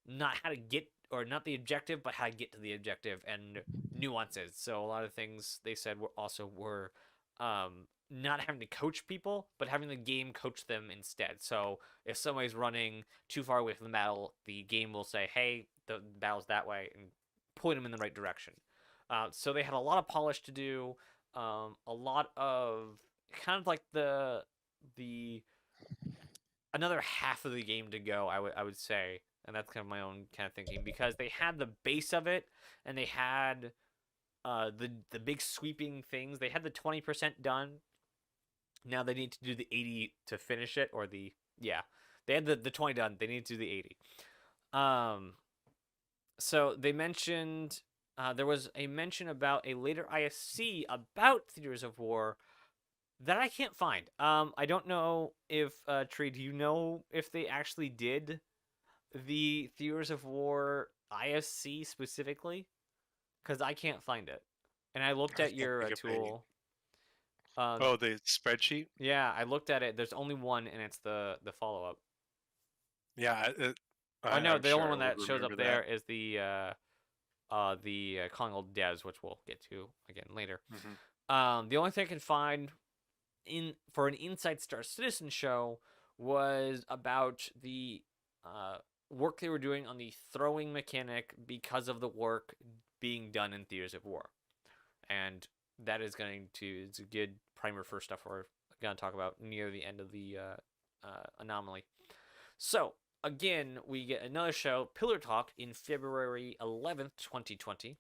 Not how to get, or not the objective, but how to get to the objective and nuances. So a lot of things they said were not having to coach people, but having the game coach them instead. So if somebody's running too far away from the battle, the game will say, hey, the battle's that way, and point them in the right direction. So they had a lot of polish to do, a lot of kind of like the another half of the game to go, I would say. And that's kind of my own kind of thinking, because they had the base of it, and they had the big sweeping things. They had the 20% done. Now they need to do the 80 to finish it, or they had the 20 done. They need to do the 80. So they mentioned there was a mention about a later ISC about Theaters of War that I can't find. I don't know if Tree, do you know if they actually did the Theaters of War ISC specifically? Because I can't find it. And I looked at your tool. The spreadsheet? Yeah, I looked at it. There's only one, and it's the follow-up. Yeah. I know the only one that shows up there is the calling all devs, which we'll get to again later. Mm-hmm. The only thing I can find for an Inside Star Citizen show was about the work they were doing on the throwing mechanic because of the work being done in Theaters of War. And that is it's a good primer for stuff we're going to talk about near the end of the Anomaly. So, again, we get another show, Pillar Talk, in February 11th, 2020.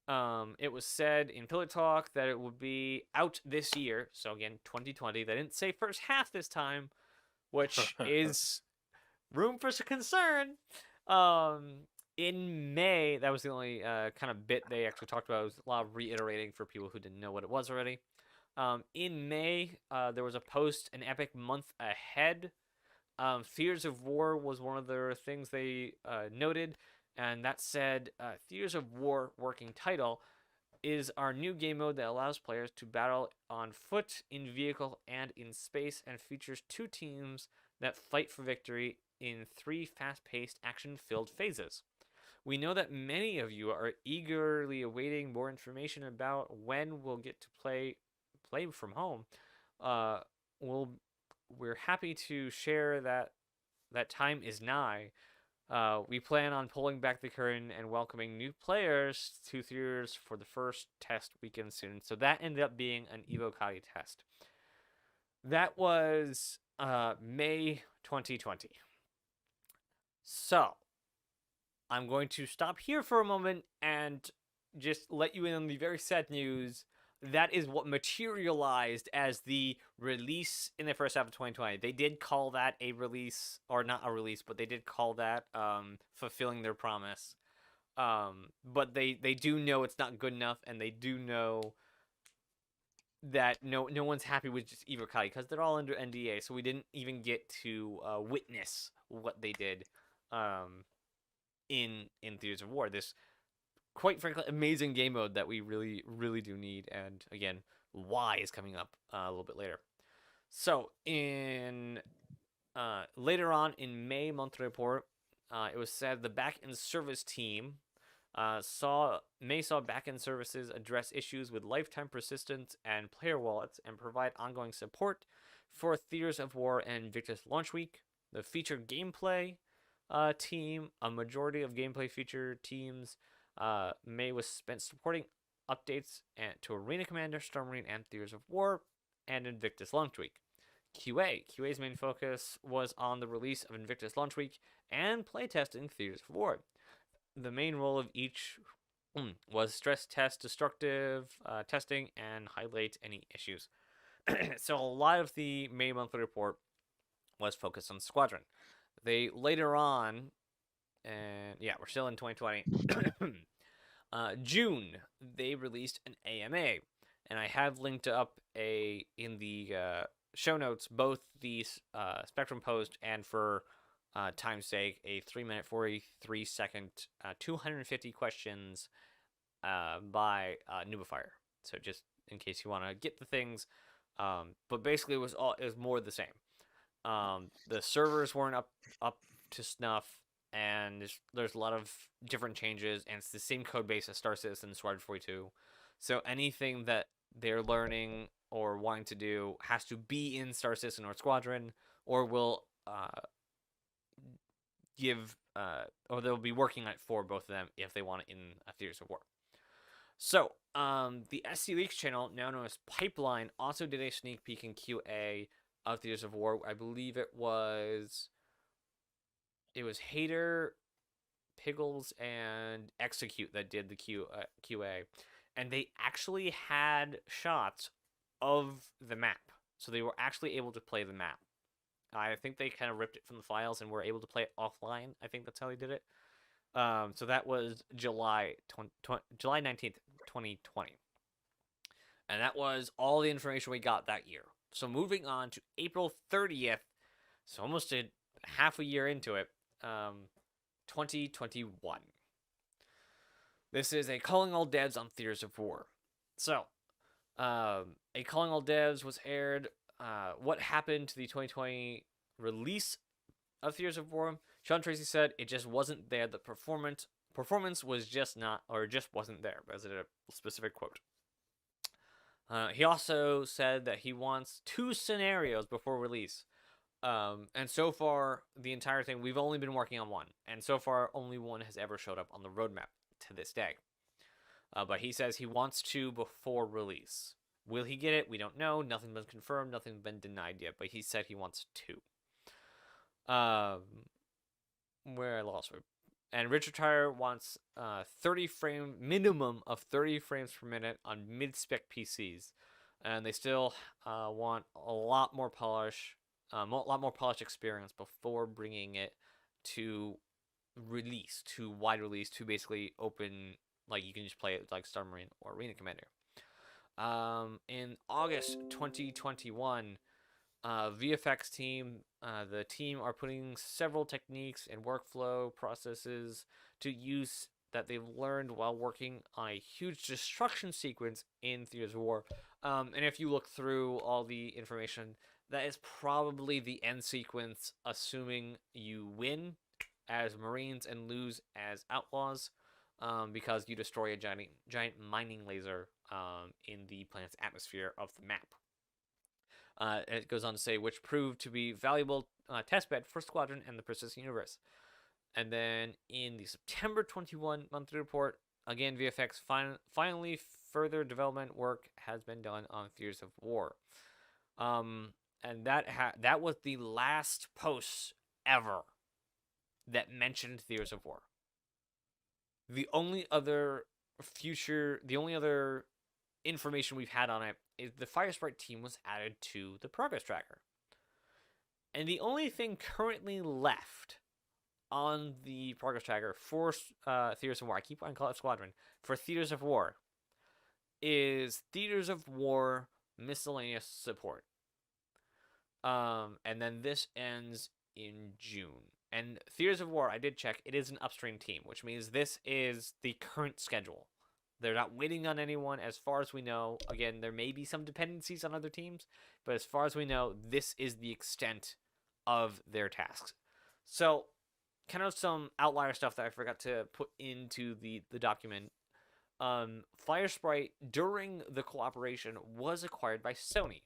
It was said in Pillar Talk that it would be out this year. So, again, 2020. They didn't say first half this time, which is room for some concern. In May, that was the only kind of bit they actually talked about. It was a lot of reiterating for people who didn't know what it was already. In May, there was a post, an epic month ahead. Theaters of War was one of the things they noted, and that said, Theaters of War working title is our new game mode that allows players to battle on foot, in vehicle, and in space, and features 2 teams that fight for victory in 3 fast-paced, action-filled phases. We know that many of you are eagerly awaiting more information about when we'll get to play from home. We're happy to share that time is nigh. We plan on pulling back the curtain and welcoming new players to theaters for the first test weekend soon. So that ended up being an Evocati test. That was May 2020. So, I'm going to stop here for a moment and just let you in on the very sad news. That is what materialized as the release in the first half of 2020. They did call that a release, or not a release, but they did call that fulfilling their promise. But they do know it's not good enough, and they do know that no one's happy with just Evocati because they're all under NDA, so we didn't even get to witness what they did in Theaters of War. This, quite frankly, amazing game mode that we really, really do need. And again, why is coming up a little bit later. So in later on in May monthly report, it was said the backend service team saw backend services address issues with lifetime persistence and player wallets and provide ongoing support for Theaters of War and Invictus launch week. The featured gameplay team, a majority of gameplay feature teams, May was spent supporting updates to Arena Commander, Stormmarine, and Theaters of War, and Invictus launch week. QA's main focus was on the release of Invictus launch week and playtesting Theaters of War. The main role of each was stress test destructive testing and highlight any issues. So a lot of the May monthly report was focused on Squadron. They later on, and yeah, we're still in 2020. June, they released an AMA, and I have linked up in the show notes both the Spectrum post and, for time's sake, a 3-minute 43-second 250 questions by Nubifier. So just in case you want to get the things, but basically it was more the same. The servers weren't up to snuff, and there's a lot of different changes, and it's the same code base as Star Citizen and Squadron 42. So anything that they're learning or wanting to do has to be in Star Citizen or Squadron, or will or they'll be working on it for both of them if they want it in Theaters of War. So, the SC Leaks channel, now known as Pipeline, also did a sneak peek in QA of Theaters of War. I believe it was Hater, Piggles, and Execute that did the QA. And they actually had shots of the map. So they were actually able to play the map. I think they kind of ripped it from the files and were able to play it offline. I think that's how they did it. So that was July 19th, 2020. And that was all the information we got that year. So moving on to April 30th, so almost half a year into it, 2021. This is a Calling All Devs on Theaters of War. So, a Calling All Devs was aired. What happened to the 2020 release of Theaters of War? Sean Tracy said it just wasn't there. The performance was just wasn't there. As a specific quote. He also said that he wants 2 scenarios before release. And so far, the entire thing, we've only been working on one. And so far, only one has ever showed up on the roadmap to this day. But he says he wants to before release. Will he get it? We don't know. Nothing's been confirmed. Nothing's been denied yet. But he said he wants to. Where I lost it. And Richard Tire wants 30 frame minimum of 30 frames per minute on mid-spec PCs, and they still want a lot more polish, experience before bringing it to release, to wide release, to basically open, like you can just play it like Star Marine or Arena Commander. In August 2021. VFX team, the team are putting several techniques and workflow processes to use that they've learned while working on a huge destruction sequence in Theaters of War. And if you look through all the information, that is probably the end sequence, assuming you win as Marines and lose as Outlaws, because you destroy a giant mining laser in the planet's atmosphere of the map. It goes on to say, which proved to be valuable testbed for Squadron and the Persistent Universe. And then in the September 21 monthly report, again, VFX finally further development work has been done on Theaters of War. And that was the last post ever that mentioned Theaters of War. The only other information we've had on it is the Firesprite team was added to the progress tracker. And the only thing currently left on the progress tracker for Theaters of War, I keep on calling it Squadron, for Theaters of War, is Theaters of War miscellaneous support. And then this ends in June. And Theaters of War, I did check, it is an upstream team, which means this is the current schedule. They're not waiting on anyone as far as we know. Again, there may be some dependencies on other teams, but as far as we know, this is the extent of their tasks. So, kind of some outlier stuff that I forgot to put into the document. Firesprite, during the cooperation, was acquired by Sony.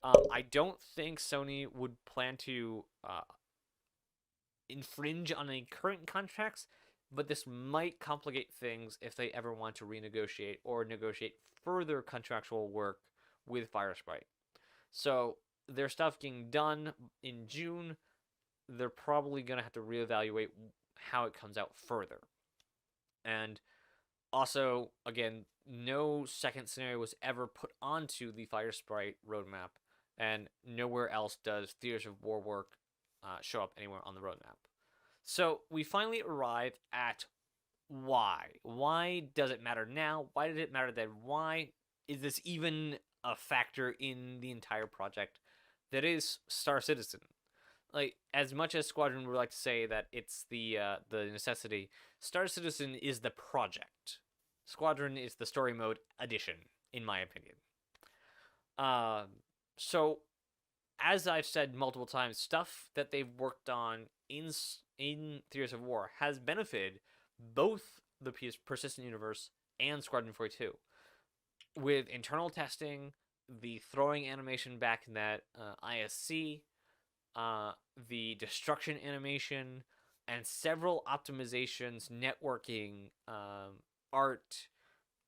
I don't think Sony would plan to infringe on any current contracts, but this might complicate things if they ever want to renegotiate or negotiate further contractual work with Firesprite. So their stuff getting done in June, they're probably going to have to reevaluate how it comes out further. And also, again, no second scenario was ever put onto the Firesprite roadmap, and nowhere else does Theaters of War work show up anywhere on the roadmap. So we finally arrive at why. Why does it matter now? Why did it matter then? Why is this even a factor in the entire project that is Star Citizen? Like, as much as Squadron would like to say that it's the necessity, Star Citizen is the project. Squadron is the story mode addition, in my opinion. So, as I've said multiple times, stuff that they've worked on in Theaters of War has benefited both the Persistent Universe and Squadron 42. With internal testing, the throwing animation back in that ISC, the destruction animation, and several optimizations, networking, art,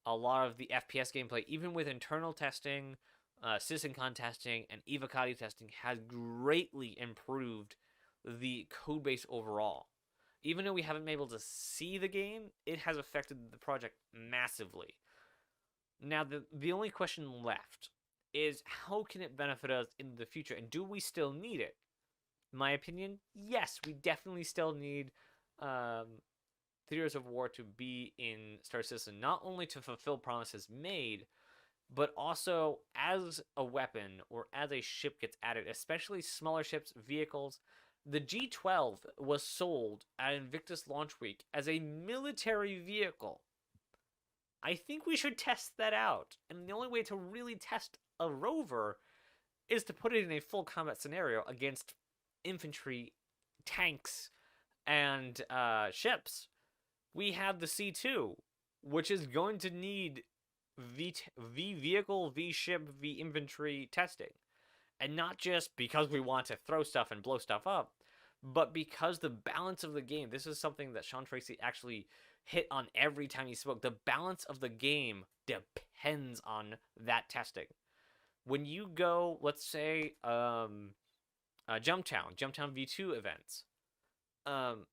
a lot of the FPS gameplay, even with internal testing, CitizenCon testing, and Evocati testing, has greatly improved the codebase overall. Even though we haven't been able to see the game, it has affected the project massively. Now, the only question left is how can it benefit us in the future, and do we still need it? In my opinion, yes, we definitely still need Theaters of War to be in Star Citizen, not only to fulfill promises made, but also as a weapon or as a ship gets added, especially smaller ships, vehicles. The G-12 was sold at Invictus launch week as a military vehicle. I think we should test that out. And the only way to really test a rover is to put it in a full combat scenario against infantry, tanks, and ships. We have the C2, which is going to need V vehicle, V ship, V infantry testing. And not just because we want to throw stuff and blow stuff up, but because the balance of the game, this is something that Sean Tracy actually hit on every time he spoke. The balance of the game depends on that testing. When you go, let's say, Jumptown V2 events,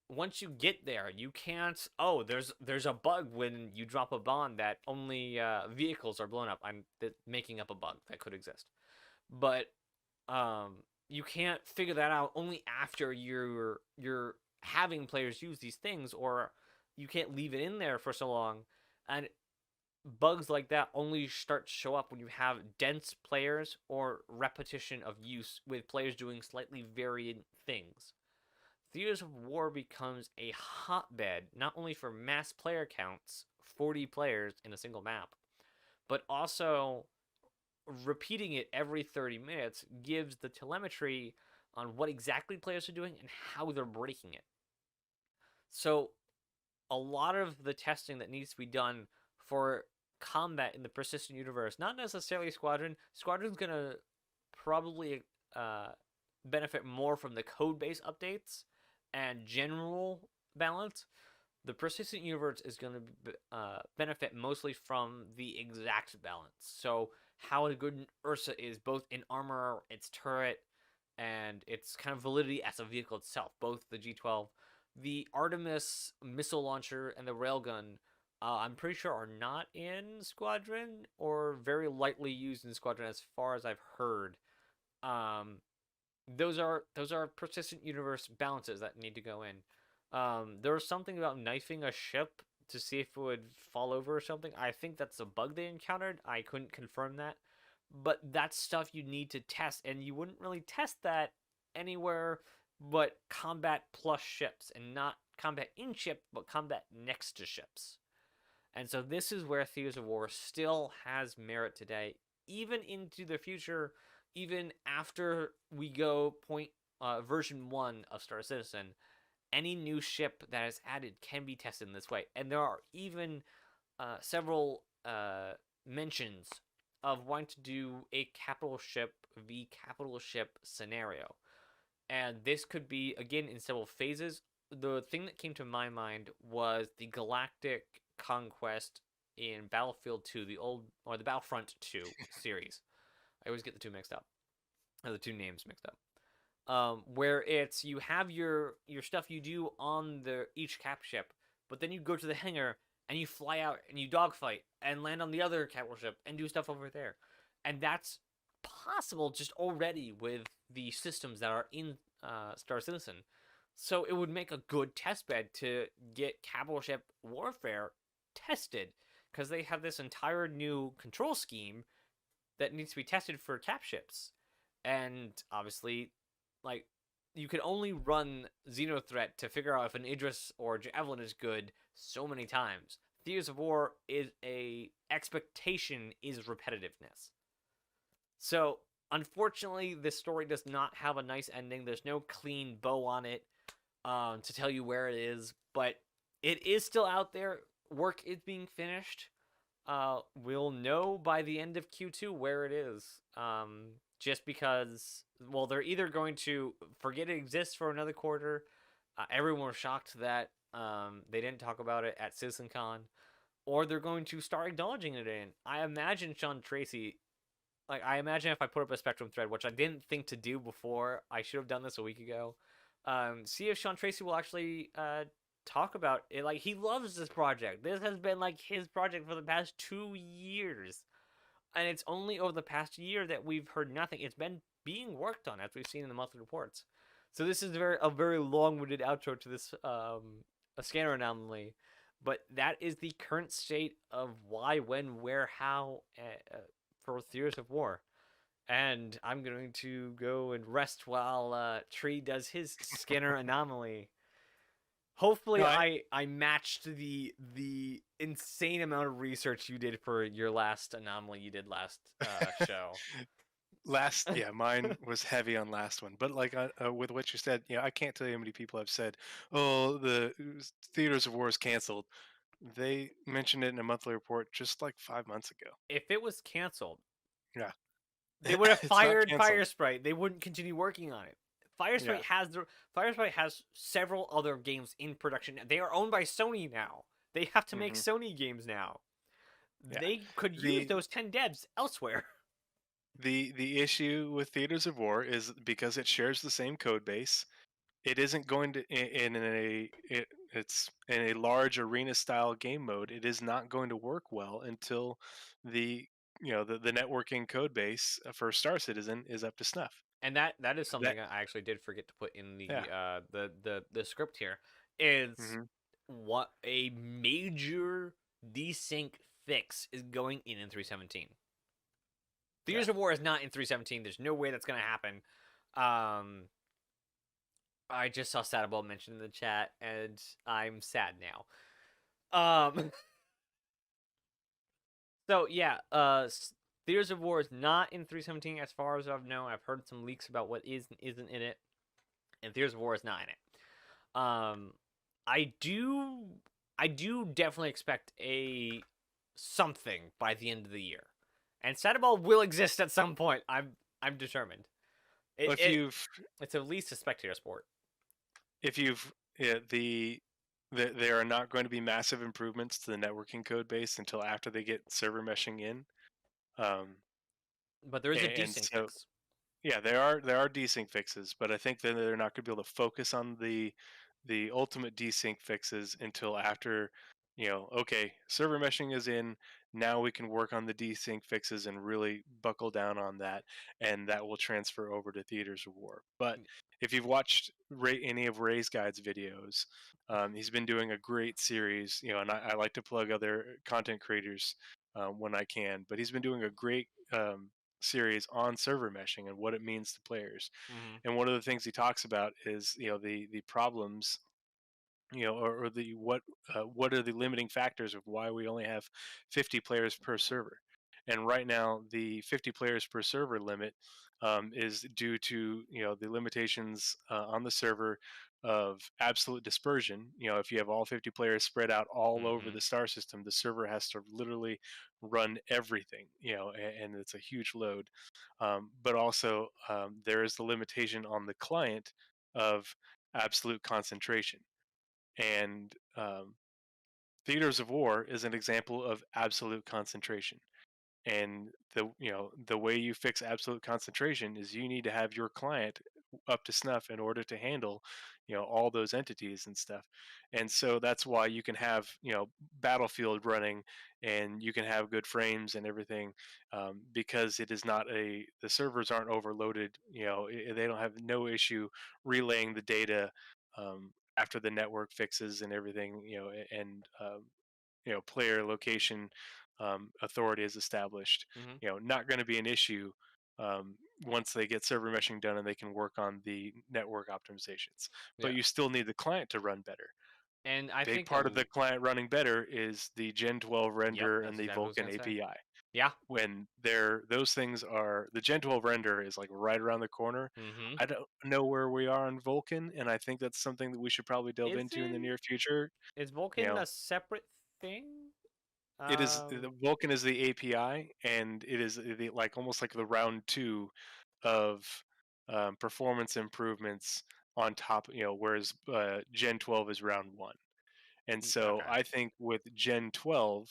once you get there, you can't. Oh, there's a bug when you drop a bomb that only vehicles are blown up. I'm making up a bug that could exist, but you can't figure that out only after you're having players use these things, or you can't leave it in there for so long. And bugs like that only start to show up when you have dense players or repetition of use with players doing slightly varying things. Theaters of War becomes a hotbed not only for mass player counts, 40 players in a single map, but also repeating it every 30 minutes gives the telemetry on what exactly players are doing and how they're breaking it. So, a lot of the testing that needs to be done for combat in the persistent universe, not necessarily Squadron. Squadron's going to probably benefit more from the code base updates and general balance. The persistent universe is going to benefit mostly from the exact balance. So, how good Ursa is both in armor, its turret, and its kind of validity as a vehicle itself, both the G12. The Artemis missile launcher and the railgun, I'm pretty sure, are not in Squadron or very lightly used in Squadron, as far as I've heard. Um, those are persistent universe balances that need to go in. There was something about knifing a ship to see if it would fall over or something. I think that's a bug they encountered. I couldn't confirm that. But that's stuff you need to test, and you wouldn't really test that anywhere but combat plus ships, and not combat in ship, but combat next to ships. And so this is where Theaters of War still has merit today, even into the future, even after we go version 1 of Star Citizen. Any new ship that is added can be tested in this way. And there are even several mentions of wanting to do a capital ship v capital ship scenario. And this could be, again, in several phases. The thing that came to my mind was the Galactic Conquest in Battlefield 2, the Battlefront 2 series. I always get the two mixed up. Or the two names mixed up. Where it's you have your stuff you do on each cap ship, but then you go to the hangar and you fly out and you dogfight and land on the other capital ship and do stuff over there, and that's possible just already with the systems that are in Star Citizen. So it would make a good test bed to get capital ship warfare tested, because they have this entire new control scheme that needs to be tested for cap ships, and obviously, like, you can only run Xenothreat to figure out if an Idris or Javelin is good so many times. Theaters of War is expectation is repetitiveness. So, unfortunately, this story does not have a nice ending. There's no clean bow on it to tell you where it is, but it is still out there. Work is being finished. We'll know by the end of Q2 where it is. Just because, well, they're either going to forget it exists for another quarter. Everyone was shocked that they didn't talk about it at CitizenCon, or they're going to start acknowledging it in. I imagine Sean Tracy, I imagine if I put up a Spectrum thread, which I didn't think to do before, I should have done this a week ago. See if Sean Tracy will actually talk about it. Like, he loves this project. This has been like his project for the past 2 years. And it's only over the past year that we've heard nothing. It's been being worked on, as we've seen in the monthly reports. So this is a very long-winded outro to this a scanner anomaly. But that is the current state of why, when, where, how for Theaters of War. And I'm going to go and rest while Tree does his scanner anomaly. Hopefully, No, I matched the insane amount of research you did for your last anomaly you did last show. Mine was heavy on last one, but like with what you said, I can't tell you how many people have said, "Oh, the Theaters of War is canceled." They mentioned it in a monthly report just like 5 months ago. If it was canceled, Yeah, They would have It's not fired canceled. Firesprite. They wouldn't continue working on it. Yeah. Firesprite has several other games in production. They are owned by Sony now. They have to make Hmm. Sony games now. Yeah. They could use The those 10 devs elsewhere. the issue with Theaters of War is because it shares the same code base. It isn't going to it's in a large arena style game mode. It is not going to work well until the the networking code base for Star Citizen is up to snuff. And that is That something I actually did forget to put in yeah. the script here is Hmm. what a major desync fix is going in 317. Yeah. Theaters of War is not in 317. There's no way that's going to happen. Um, I just saw Sadaball mentioned in the chat, and I'm sad now. So yeah, Theaters of War is not in 317 as far as I've known. I've heard some leaks about what is and isn't in it, and Theaters of War is not in it. I do definitely expect a something by the end of the year, and Sadaball will exist at some point. I'm determined. Well, It's at least a spectator sport. if you've yeah, there are not going to be massive improvements to the networking code base until after they get server meshing in. Um, But there is a and desync so fix. yeah, there are desync fixes, but I think that they're not going to be able to focus on the ultimate desync fixes until after, okay, server meshing is in. Now we can work on the desync fixes and really buckle down on that, and that will transfer over to Theaters of War. But if you've watched any of Ray's Guide's videos, he's been doing a great series, and I like to plug other content creators when I can, but he's been doing a great series on server meshing and what it means to players. Mm-hmm. And one of the things he talks about is the problems, or the what are the limiting factors of why we only have 50 players per server. And right now the 50 players per server limit is due to the limitations on the server of absolute dispersion. If you have all 50 players spread out all over Mm-hmm. the star system, the server has to literally run everything, and it's a huge load. But also there is the limitation on the client of absolute concentration. And Theaters of War is an example of absolute concentration. And the way you fix absolute concentration is you need to have your client up to snuff in order to handle all those entities and stuff. And so that's why you can have Battlefield running, and you can have good frames and everything, because it is not the servers aren't overloaded. They don't have no issue relaying the data after the network fixes and everything, and player location authority is established. Mm-hmm. Not going to be an issue once they get server meshing done and they can work on the network optimizations. But Yeah. you still need the client to run better. And I Big think part of the client running better is the Gen 12 yep, render and that's the exactly what I was Vulkan gonna say. API. Yeah. When those things are, the Gen 12 render is like right around the corner. Mm-hmm. I don't know where we are on Vulkan, and I think that's something that we should probably delve Is into in the it? near future. Is You Vulcan know, a separate thing? It is the Vulkan is the API, and it is like almost like the round two of performance improvements on top. Whereas Gen 12 is round one, and so Okay. I think with Gen 12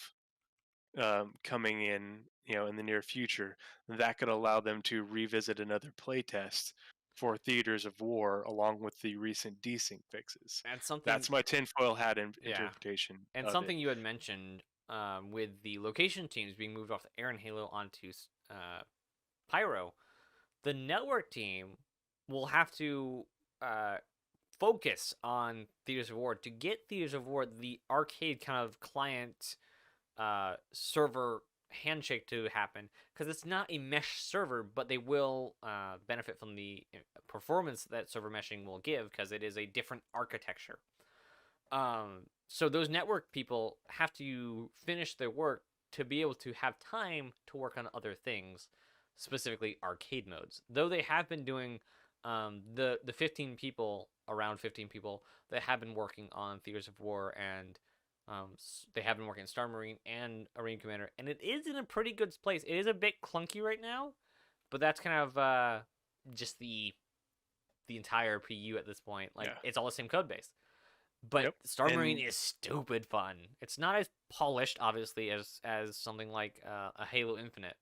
coming in the near future, that could allow them to revisit another playtest for Theaters of War along with the recent desync fixes. And something, That's my tinfoil hat yeah, interpretation and of it. something you had mentioned, with the location teams being moved off the Arron Halo onto Pyro, the network team will have to uh, focus on Theaters of War to get Theaters of War the arcade kind of client server handshake to happen, because it's not a mesh server, but they will benefit from the performance that server meshing will give because it is a different architecture. So those network people have to finish their work to be able to have time to work on other things, specifically arcade modes. Though they have been doing the 15 people, around 15 people that have been working on Theaters of War, and they have been working on Star Marine and Arena Commander, and it is in a pretty good place. It is a bit clunky right now, but that's kind of just the entire PU at this point. Like Yeah. it's all the same code base. But Yep. Star Marine And is stupid fun. It's not as polished, obviously, as something like a Halo Infinite,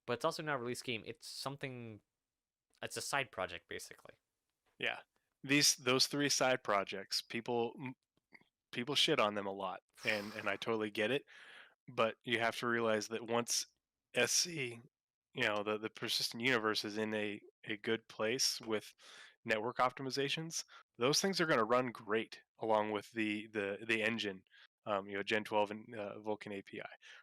but it's also not a release game. It's something. It's a side project, basically. yeah, those three side projects, people shit on them a lot, and I totally get it. But you have to realize that once SC, the persistent universe is in a good place with network optimizations, those things are going to run great along with the engine, Gen 12 and Vulkan API.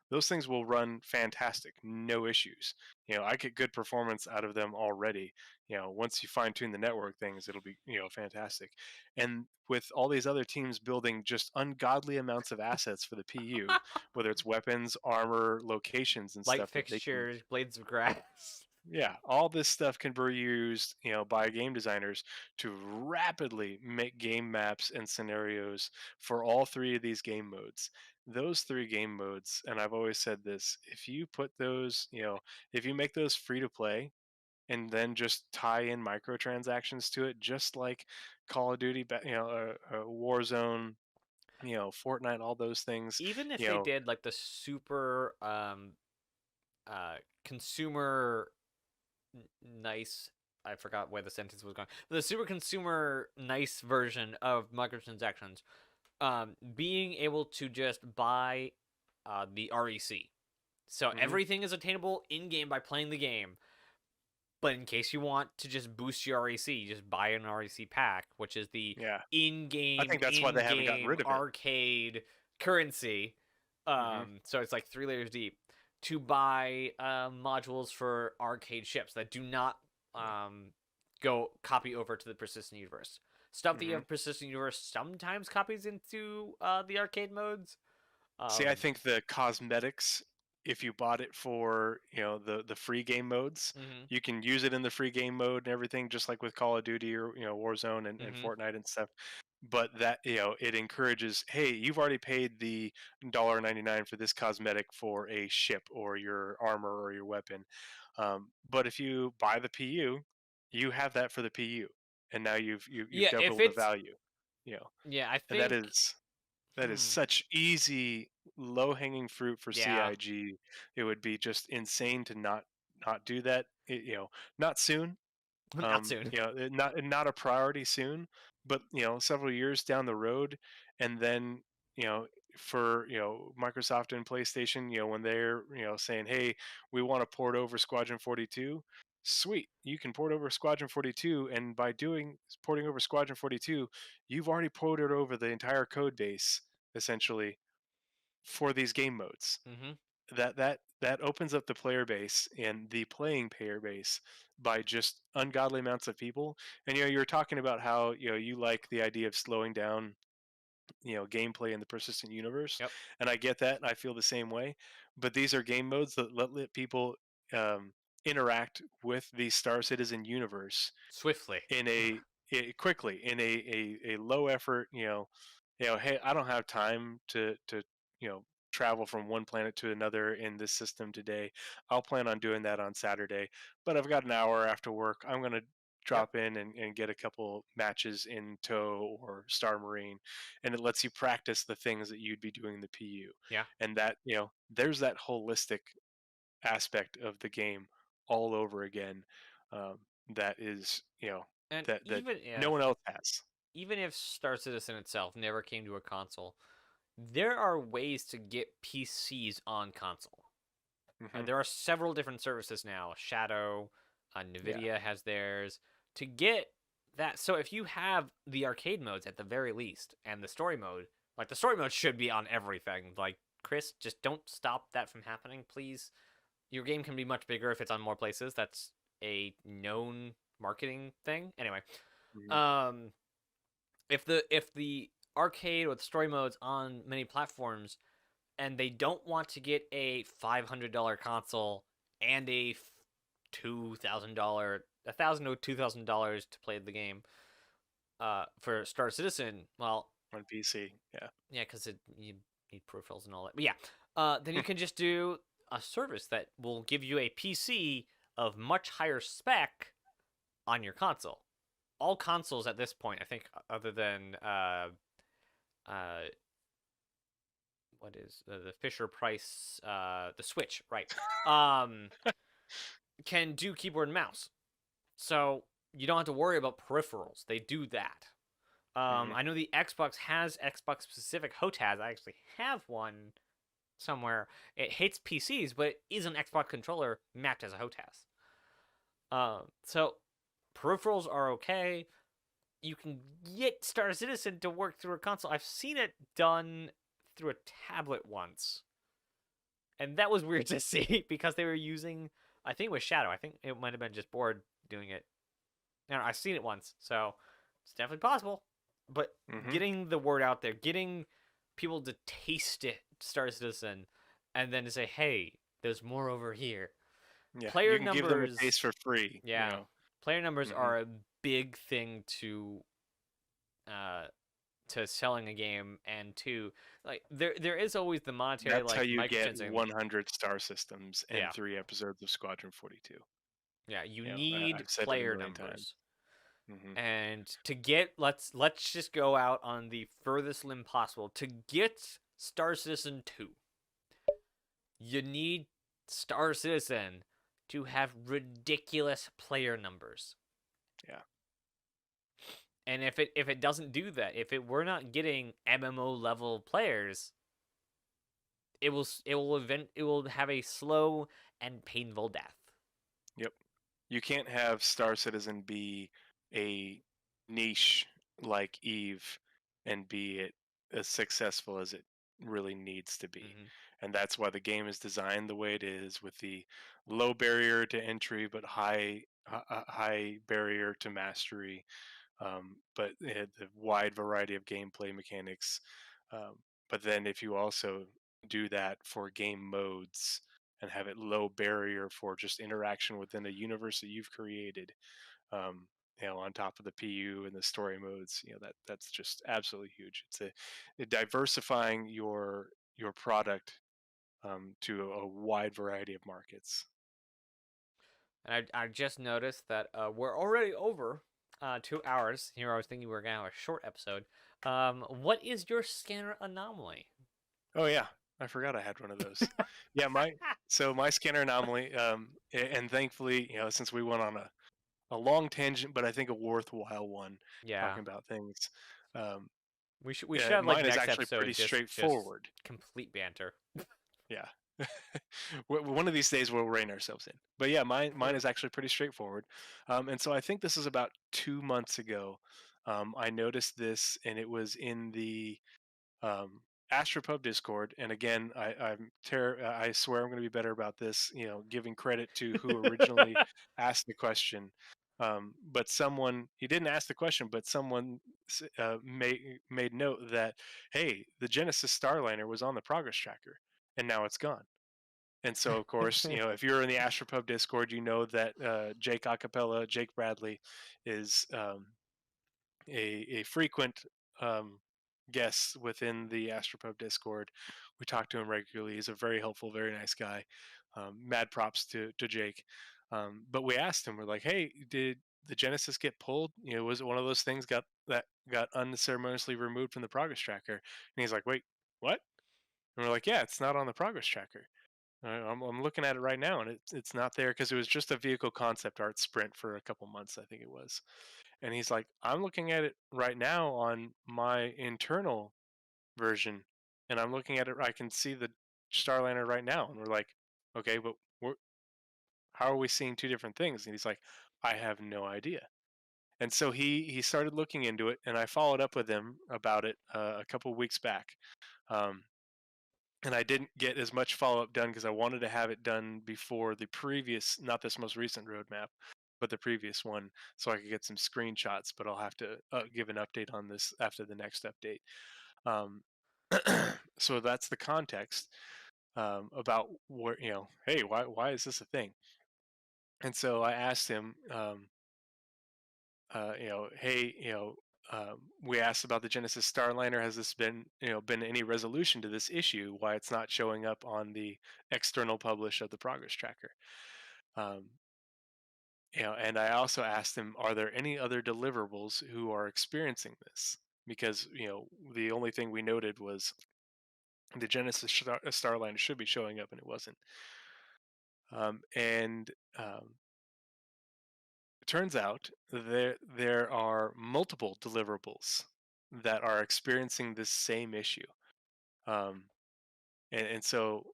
Those things will run fantastic, no issues. I get good performance out of them already. Once you fine tune the network things, it'll be fantastic. And with all these other teams building just ungodly amounts of assets for the PU, whether it's weapons, armor, locations, and Light stuff that they can. fixtures, blades of grass. Yeah, all this stuff can be used, by game designers to rapidly make game maps and scenarios for all three of these game modes. Those three game modes, and I've always said this, if you put those, if you make those free to play and then just tie in microtransactions to it, just like Call of Duty, Warzone, Fortnite, all those things, Even if you they know, did like the super consumer nice, I forgot where the sentence was going. The super consumer nice version of microtransactions, being able to just buy the REC. So mhm, everything is attainable in game by playing the game. But in case you want to just boost your REC, you just buy an REC pack, which is the yeah, I in-game think that's why they haven't gotten rid of it. arcade currency. Hmm. So it's like 3 layers deep to buy modules for arcade ships that do not Yeah. go copy over to the persistent universe. Stuff that you Hmm. have persistent universe sometimes copies into the arcade modes. See, I Um, think the cosmetics, if you bought it for the free game modes, mhm, you can use it in the free game mode and everything, just like with Call of Duty or Warzone and mhm. Fortnite and stuff. But that it encourages, hey, you've already paid the $1.99 for this cosmetic for a ship or your armor or your weapon. But if you buy the PU, you have that for the PU, and now you've Yeah, if doubled the it's value. You know, yeah, I and that think is hmm, such easy low hanging fruit for yeah, CIG. It would be just insane to not do that. Not soon. not soon. Not a priority soon, but several years down the road, and then you know for Microsoft and PlayStation, when they're saying, hey, we want to port over Squadron 42. Sweet, you can port over Squadron 42, and by doing porting over Squadron 42, you've already ported over the entire code base essentially for these game modes. Hmm. That opens up the player base and the playing player base by just ungodly amounts of people. And you're talking about how you like the idea of slowing down gameplay in the persistent universe, Yep. and I get that, and I feel the same way. But these are game modes that let people um, interact with the Star Citizen universe Swiftly. in quickly in a low effort, hey, I don't have time to you know travel from one planet to another in this system today. I'll plan on doing that on Saturday, but I've got an hour after work. I'm going to Yep. drop in and get a couple matches in tow or Star Marine, and it lets you practice the things that you'd be doing in the PU. Yeah. And that there's that holistic aspect of the game all over again, um, that is And that no one else has. even if Star Citizen itself never came to a console, there are ways to get PCs on console. Hmm. There are several different services now. Shadow, Yeah. Nvidia has theirs to get that. So if you have the arcade modes at the very least, and the story mode, like the story mode should be on everything. Like Chris, just don't stop that from happening, please. Your game can be much bigger if it's on more places. That's a known marketing thing. Anyway, Hmm. um, if the arcade or the story modes on many platforms, and they don't want to get a $500 console and a $1,000 to play the game, for Star Citizen, well, On PC, yeah. yeah, because you need peripherals and all that. But yeah, then you can just do a service that will give you a PC of much higher spec on your console. All consoles at this point, I think, other than uh, what is the Fisher Price, the Switch, right? Um, can do keyboard and mouse, so you don't have to worry about peripherals. They do that. Hmm. I know the Xbox has Xbox specific HOTAS. I actually have one somewhere. It hits PCs, but it is an Xbox controller mapped as a HOTAS. So peripherals are okay. You can get Star Citizen to work through a console. I've seen it done through a tablet once, and that was weird to see because they were using. I think it was Shadow. I think it might have been just Board doing it. Now I've seen it once, so it's definitely possible. But Hmm. getting the word out there, getting people to taste it, Star Citizen, and then to say, "Hey, there's more over here." Yeah, you Player can give them a numbers, taste for free. yeah, player numbers Hmm. are a big thing uh to selling a game, and to like there is always the monetary That's how like you get microtransaction. 100 star systems and Yeah, 3 episodes of Squadron 42. yeah, you I've need said it a player million times. numbers. Hmm. And to get let's just go out on the furthest limb possible. To get Star Citizen 2, you need Star Citizen to have ridiculous player numbers. Yeah. And if it doesn't do that, if we're not getting MMO level players, it will have a slow and painful death. Yep. You can't have Star Citizen be a niche like Eve and be it as successful as it really needs to be. Hmm. And that's why the game is designed the way it is, with the low barrier to entry but high barrier to mastery. But it had the wide variety of gameplay mechanics. But then if you also do that for game modes and have it low barrier for just interaction within a universe that you've created, on top of the PU and the story modes, that's just absolutely huge. It's a diversifying your product to a wide variety of markets. And I just noticed that we're already over 2 hours. Here I was thinking we were gonna have a short episode. What is your scanner anomaly? Oh yeah, I forgot I had one of those. Yeah, my scanner anomaly, and thankfully, since we went on a long tangent, but I think a worthwhile one, Yeah, talking about things. Um, we should have like Mine is next actually episode pretty just straightforward. complete banter. Yeah. One of these days we'll rein ourselves in. But yeah, mine is actually pretty straightforward. And so I think this is about 2 months ago. I noticed this, and it was in the um, Astropub Discord. And again, I swear I'm going to be better about this. Giving credit to who originally asked the question. But someone, he didn't ask the question, but someone made note that, hey, the Genesis Starliner was on the progress tracker, and now it's gone. And so, of course, if you're in the Astropub Discord, you know that Jake Acapella, Jake Bradley, is a frequent um, guest within the Astropub Discord. We talk to him regularly. He's a very helpful, very nice guy. Mad props to Jake. But we asked him, we're like, hey, did the Genesis get pulled? Was it one of those things that got unceremoniously removed from the progress tracker? And he's like, wait, what? And we're like, yeah, it's not on the progress tracker. I'm looking at it right now, and it's not there because it was just a vehicle concept art sprint for a couple months, I think it was. And he's like, I'm looking at it right now on my internal version, and I'm looking at it. I can see the Starliner right now, and we're like, okay, but how are we seeing two different things? And he's like, I have no idea. And so he started looking into it, and I followed up with him about it a couple weeks back. Um, and I didn't get as much follow up done because I wanted to have it done before the previous, not this most recent roadmap, but the previous one, so I could get some screenshots. But I'll have to give an update on this after the next update. Um, so that's the context about where, hey, why is this a thing? And so I asked him, hey, we asked about the Genesis Starliner. Has this been any resolution to this issue? Why it's not showing up on the external publish of the progress tracker? Um, And I also asked him, are there any other deliverables who are experiencing this? Because the only thing we noted was the Genesis Starliner should be showing up, and it wasn't. And it turns out there are multiple deliverables that are experiencing this same issue. Um, and so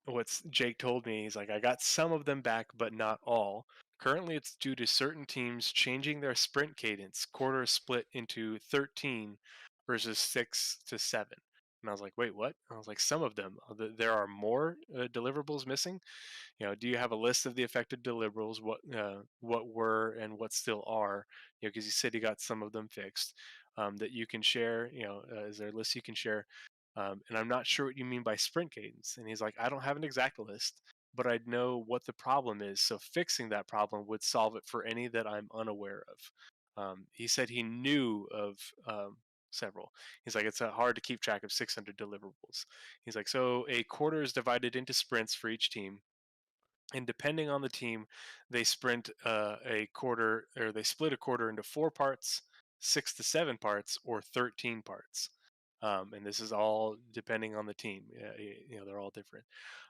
what's Jake told me, he's like, I got some of them back, but not all. Currently, it's due to certain teams changing their sprint cadence, quarter split into 13 versus 6 to 7. And I was like, wait, what? I was like, some of them. There are more deliverables missing. Do you have a list of the affected deliverables? What were and what still are? Because you said you got some of them fixed, that you can share. Is there a list you can share? And I'm not sure what you mean by sprint cadence. And he's like, I don't have an exact list, but I know what the problem is. So fixing that problem would solve it for any that I'm unaware of. He said he knew of several. He's like, it's hard to keep track of 600 deliverables. He's like, so a quarter is divided into sprints for each team, and depending on the team, they sprint a quarter, or they split a quarter into 4 parts, 6 to 7 parts, or 13 parts. And this is all depending on the team. They're all different.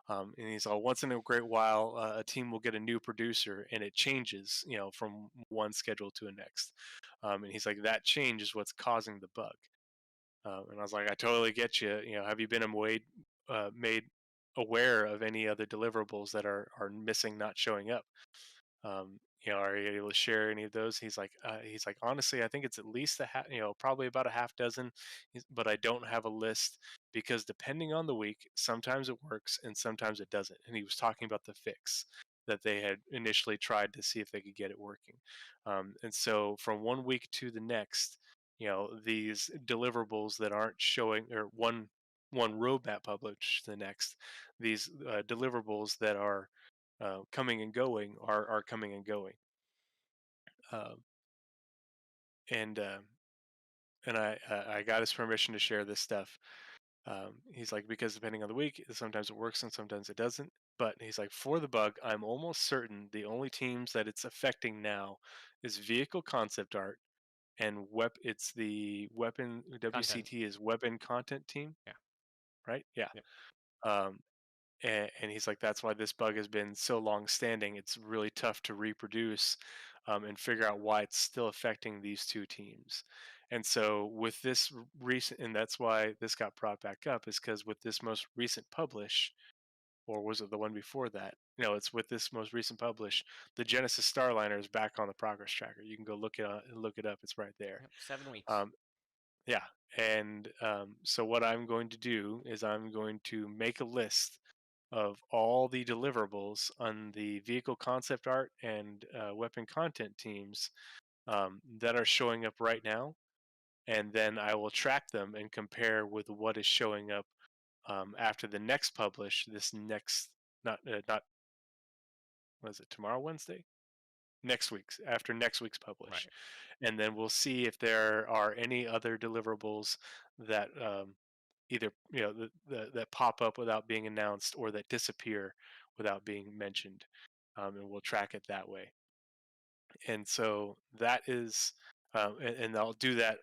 And he's all, once in a great while, a team will get a new producer, and it changes, from one schedule to the next. And he's like, that change is what's causing the bug. And I was like, I totally get you. Have you been made aware of any other deliverables that are missing, not showing up? Are you able to share any of those? He's like, honestly, I think it's at least probably about a half dozen, but I don't have a list because depending on the week, sometimes it works and sometimes it doesn't. And he was talking about the fix that they had initially tried to see if they could get it working. And so from one week to the next, these deliverables that aren't showing, or one roadmap published to the next, these deliverables that are coming and going are coming and going. Um, and I got his permission to share this stuff. He's like, because depending on the week, sometimes it works and sometimes it doesn't. But he's like, for the bug, I'm almost certain the only teams that it's affecting now is vehicle concept art and it's the weapon. Content. WCT is weapon content team, Yeah. right? Yeah. Yep. Um, and he's like, that's why this bug has been so long standing. It's really tough to reproduce, and figure out why it's still affecting these two teams. And so with this recent, and that's why this got brought back up, is because with this most recent publish, or was it the one before that? No, it's with this most recent publish, the Genesis Starliner is back on the progress tracker. You can go look it up. It's right there. Yep. 7 weeks. Um, yeah. And so what I'm going to do is I'm going to make a list of all the deliverables on the vehicle concept art and weapon content teams, that are showing up right now, and then I will track them and compare with what is showing up after the next publish. This next, not what is it, tomorrow, Wednesday? Next week's, after next week's publish, Right. and then we'll see if there are any other deliverables that either that pop up without being announced, or that disappear without being mentioned, and we'll track it that way. And so that is, and I'll do that.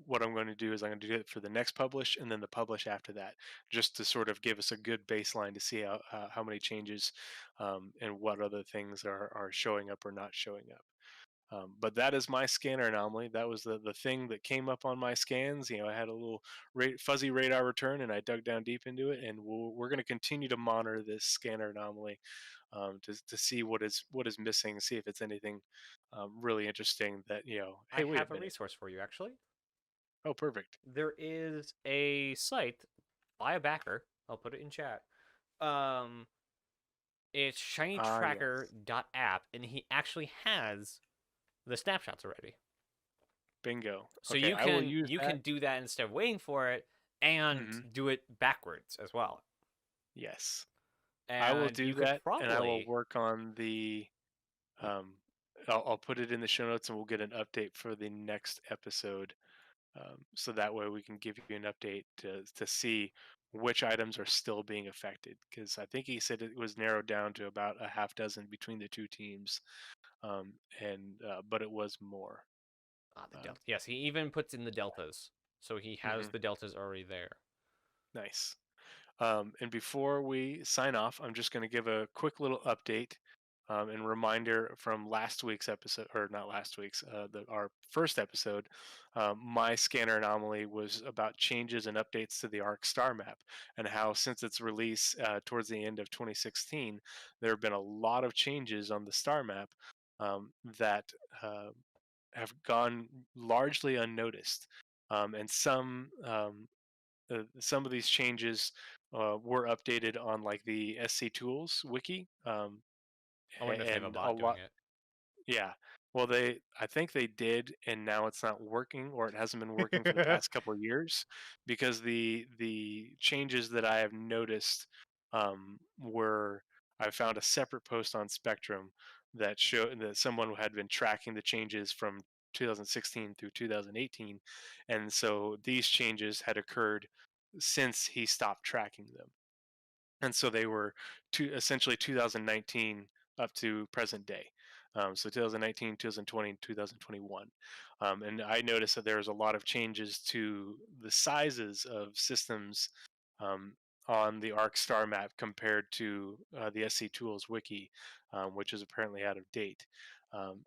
What I'm going to do is I'm going to do it for the next publish and then the publish after that, just to sort of give us a good baseline to see how many changes, and what other things are showing up or not showing up. But that is my scanner anomaly. That was the thing that came up on my scans. I had a little fuzzy radar return, and I dug down deep into it, and we're going to continue to monitor this scanner anomaly, to see what is missing, see if it's anything really interesting. That I hey, wait a have a minute. resource for you, actually. Oh, perfect. There is a site by a backer. I'll put it in chat. Um, it's Ah, yes. shinytracker.app, and he actually has the snapshots already. Bingo. So Okay, you I will can use you that. can do that instead of waiting for it, and Hmm. do it backwards as well. Yes, I will And do you could that, and I will probably work on the. Um, I'll put it in the show notes, and we'll get an update for the next episode. So that way we can give you an update to see which items are still being affected. Because I think he said it was narrowed down to about a half dozen between the two teams, and but it was more. Ah, the Uh, delta. Yes, he even puts in the deltas, so he has mhm, the deltas already there. nice. And before we sign off, I'm just going to give a quick little update and reminder from last week's episode, or not last week's, our first episode. My scanner anomaly was about changes and updates to the ARC star map, and how since its release towards the end of 2016, there have been a lot of changes on the star map that uh, have gone largely unnoticed. And some of these changes were updated on like the SC Tools wiki, I wonder if they have a and a bot doing lot. it. Yeah, well, I think they did, and now it's not working, or it hasn't been working for the past couple of years, because the changes that I have noticed were I found a separate post on Spectrum that showed that someone had been tracking the changes from 2016 through 2018, and so these changes had occurred since he stopped tracking them, and so they were essentially 2019 up to present day. So 2019, 2020, 2021. And I noticed that there was a lot of changes to the sizes of systems um, on the Arc Star map compared to the SC Tools wiki, which is apparently out of date.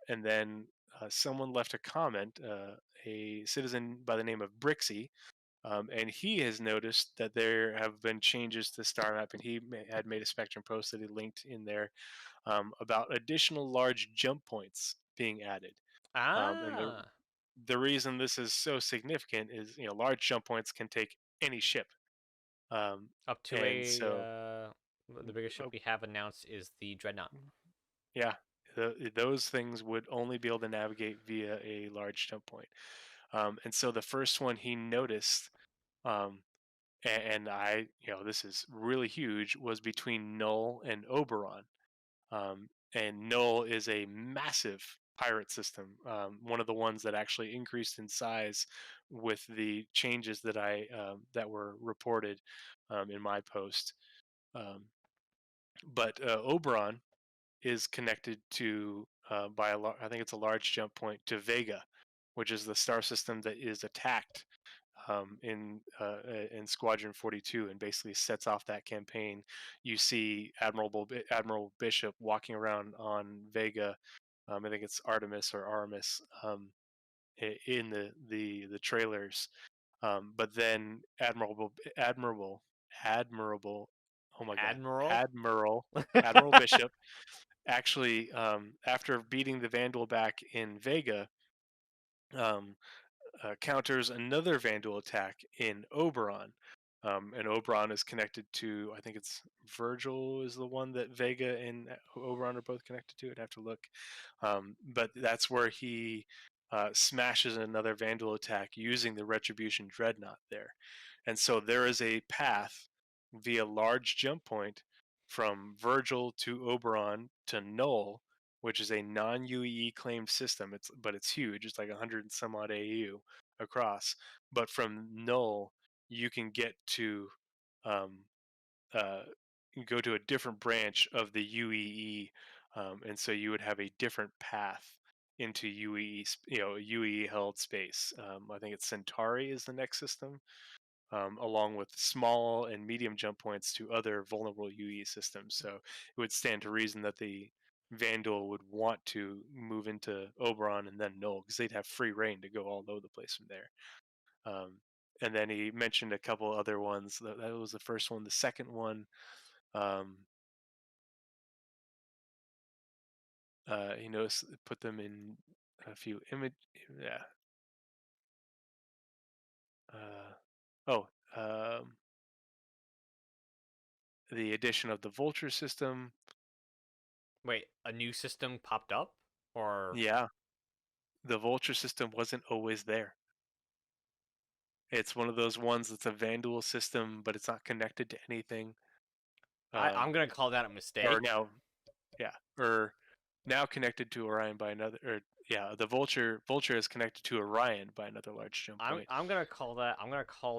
And then someone left a comment, a citizen by the name of Brixie, and he has noticed that there have been changes to Star Map, and he had made a Spectrum post that he linked in there about additional large jump points being added. And Ah, the reason this is so significant is, large jump points can take any ship, um, up to and so the biggest ship uh, we have announced is the Dreadnought. yeah, those things would only be able to navigate via a large jump point. And so the first one he noticed. Um, and I, this is really huge, was between Null and Oberon. And Null is a massive pirate system, one of the ones that actually increased in size with the changes that were reported in my post. Um, but Oberon is connected to I think it's a large jump point to Vega, which is the star system that is attacked in Squadron 42, and basically sets off that campaign. You see Admiral Bishop walking around on Vega. I think it's Artemis or Aramis, in the trailers. But then Admirable, oh my God, Admiral? Admiral Admiral Bishop actually, after beating the Vandal back in Vega, um, counters another Vandal attack in Oberon. And Oberon is connected to, I think it's Virgil is the one that Vega and Oberon are both connected to. I'd have to look. But that's where he smashes another Vandal attack using the Retribution Dreadnought there. And so there is a path via large jump point from Virgil to Oberon to Null, which is a non-UEE claimed system. But it's huge. It's like 100 and some odd AU across. But from Null, you can get to um, uh, go to a different branch of the UEE, and so you would have a different path into UEE, UEE held space. I think it's Centauri is the next system, along with small and medium jump points to other vulnerable UE systems. So it would stand to reason that the Vandal would want to move into Oberon and then Null, because they'd have free reign to go all over the place from there. Um, and then he mentioned a couple other ones. That was the first one. The second one, um, he noticed put them in a few image. Yeah. Uh, oh, the addition of the Vulture system. Wait, a new system popped up? Or Yeah, the Vulture system wasn't always there. It's one of those ones that's a Vandal system, but it's not connected to anything. I'm Um, gonna call that a or mistake. now, yeah, or now connected to Orion by another, or yeah, the Vulture is connected to Orion by another large jump point. I'm gonna call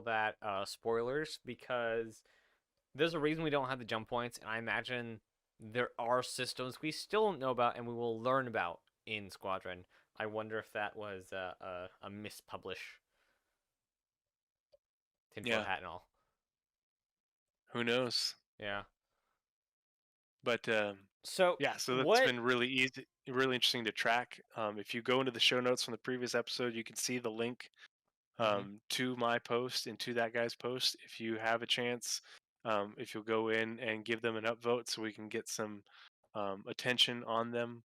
that spoilers because there's a reason we don't have the jump points, and I imagine there are systems we still don't know about and we will learn about in Squadron. I wonder if that was a mispublish, tinfoil Yeah, hat and all. who knows? Yeah. But So yeah, so that's what? been really easy, really interesting to track. If you go into the show notes from the previous episode, you can see the link Mhm. to my post and to that guy's post. If you have a chance, if you'll go in and give them an upvote so we can get some attention on them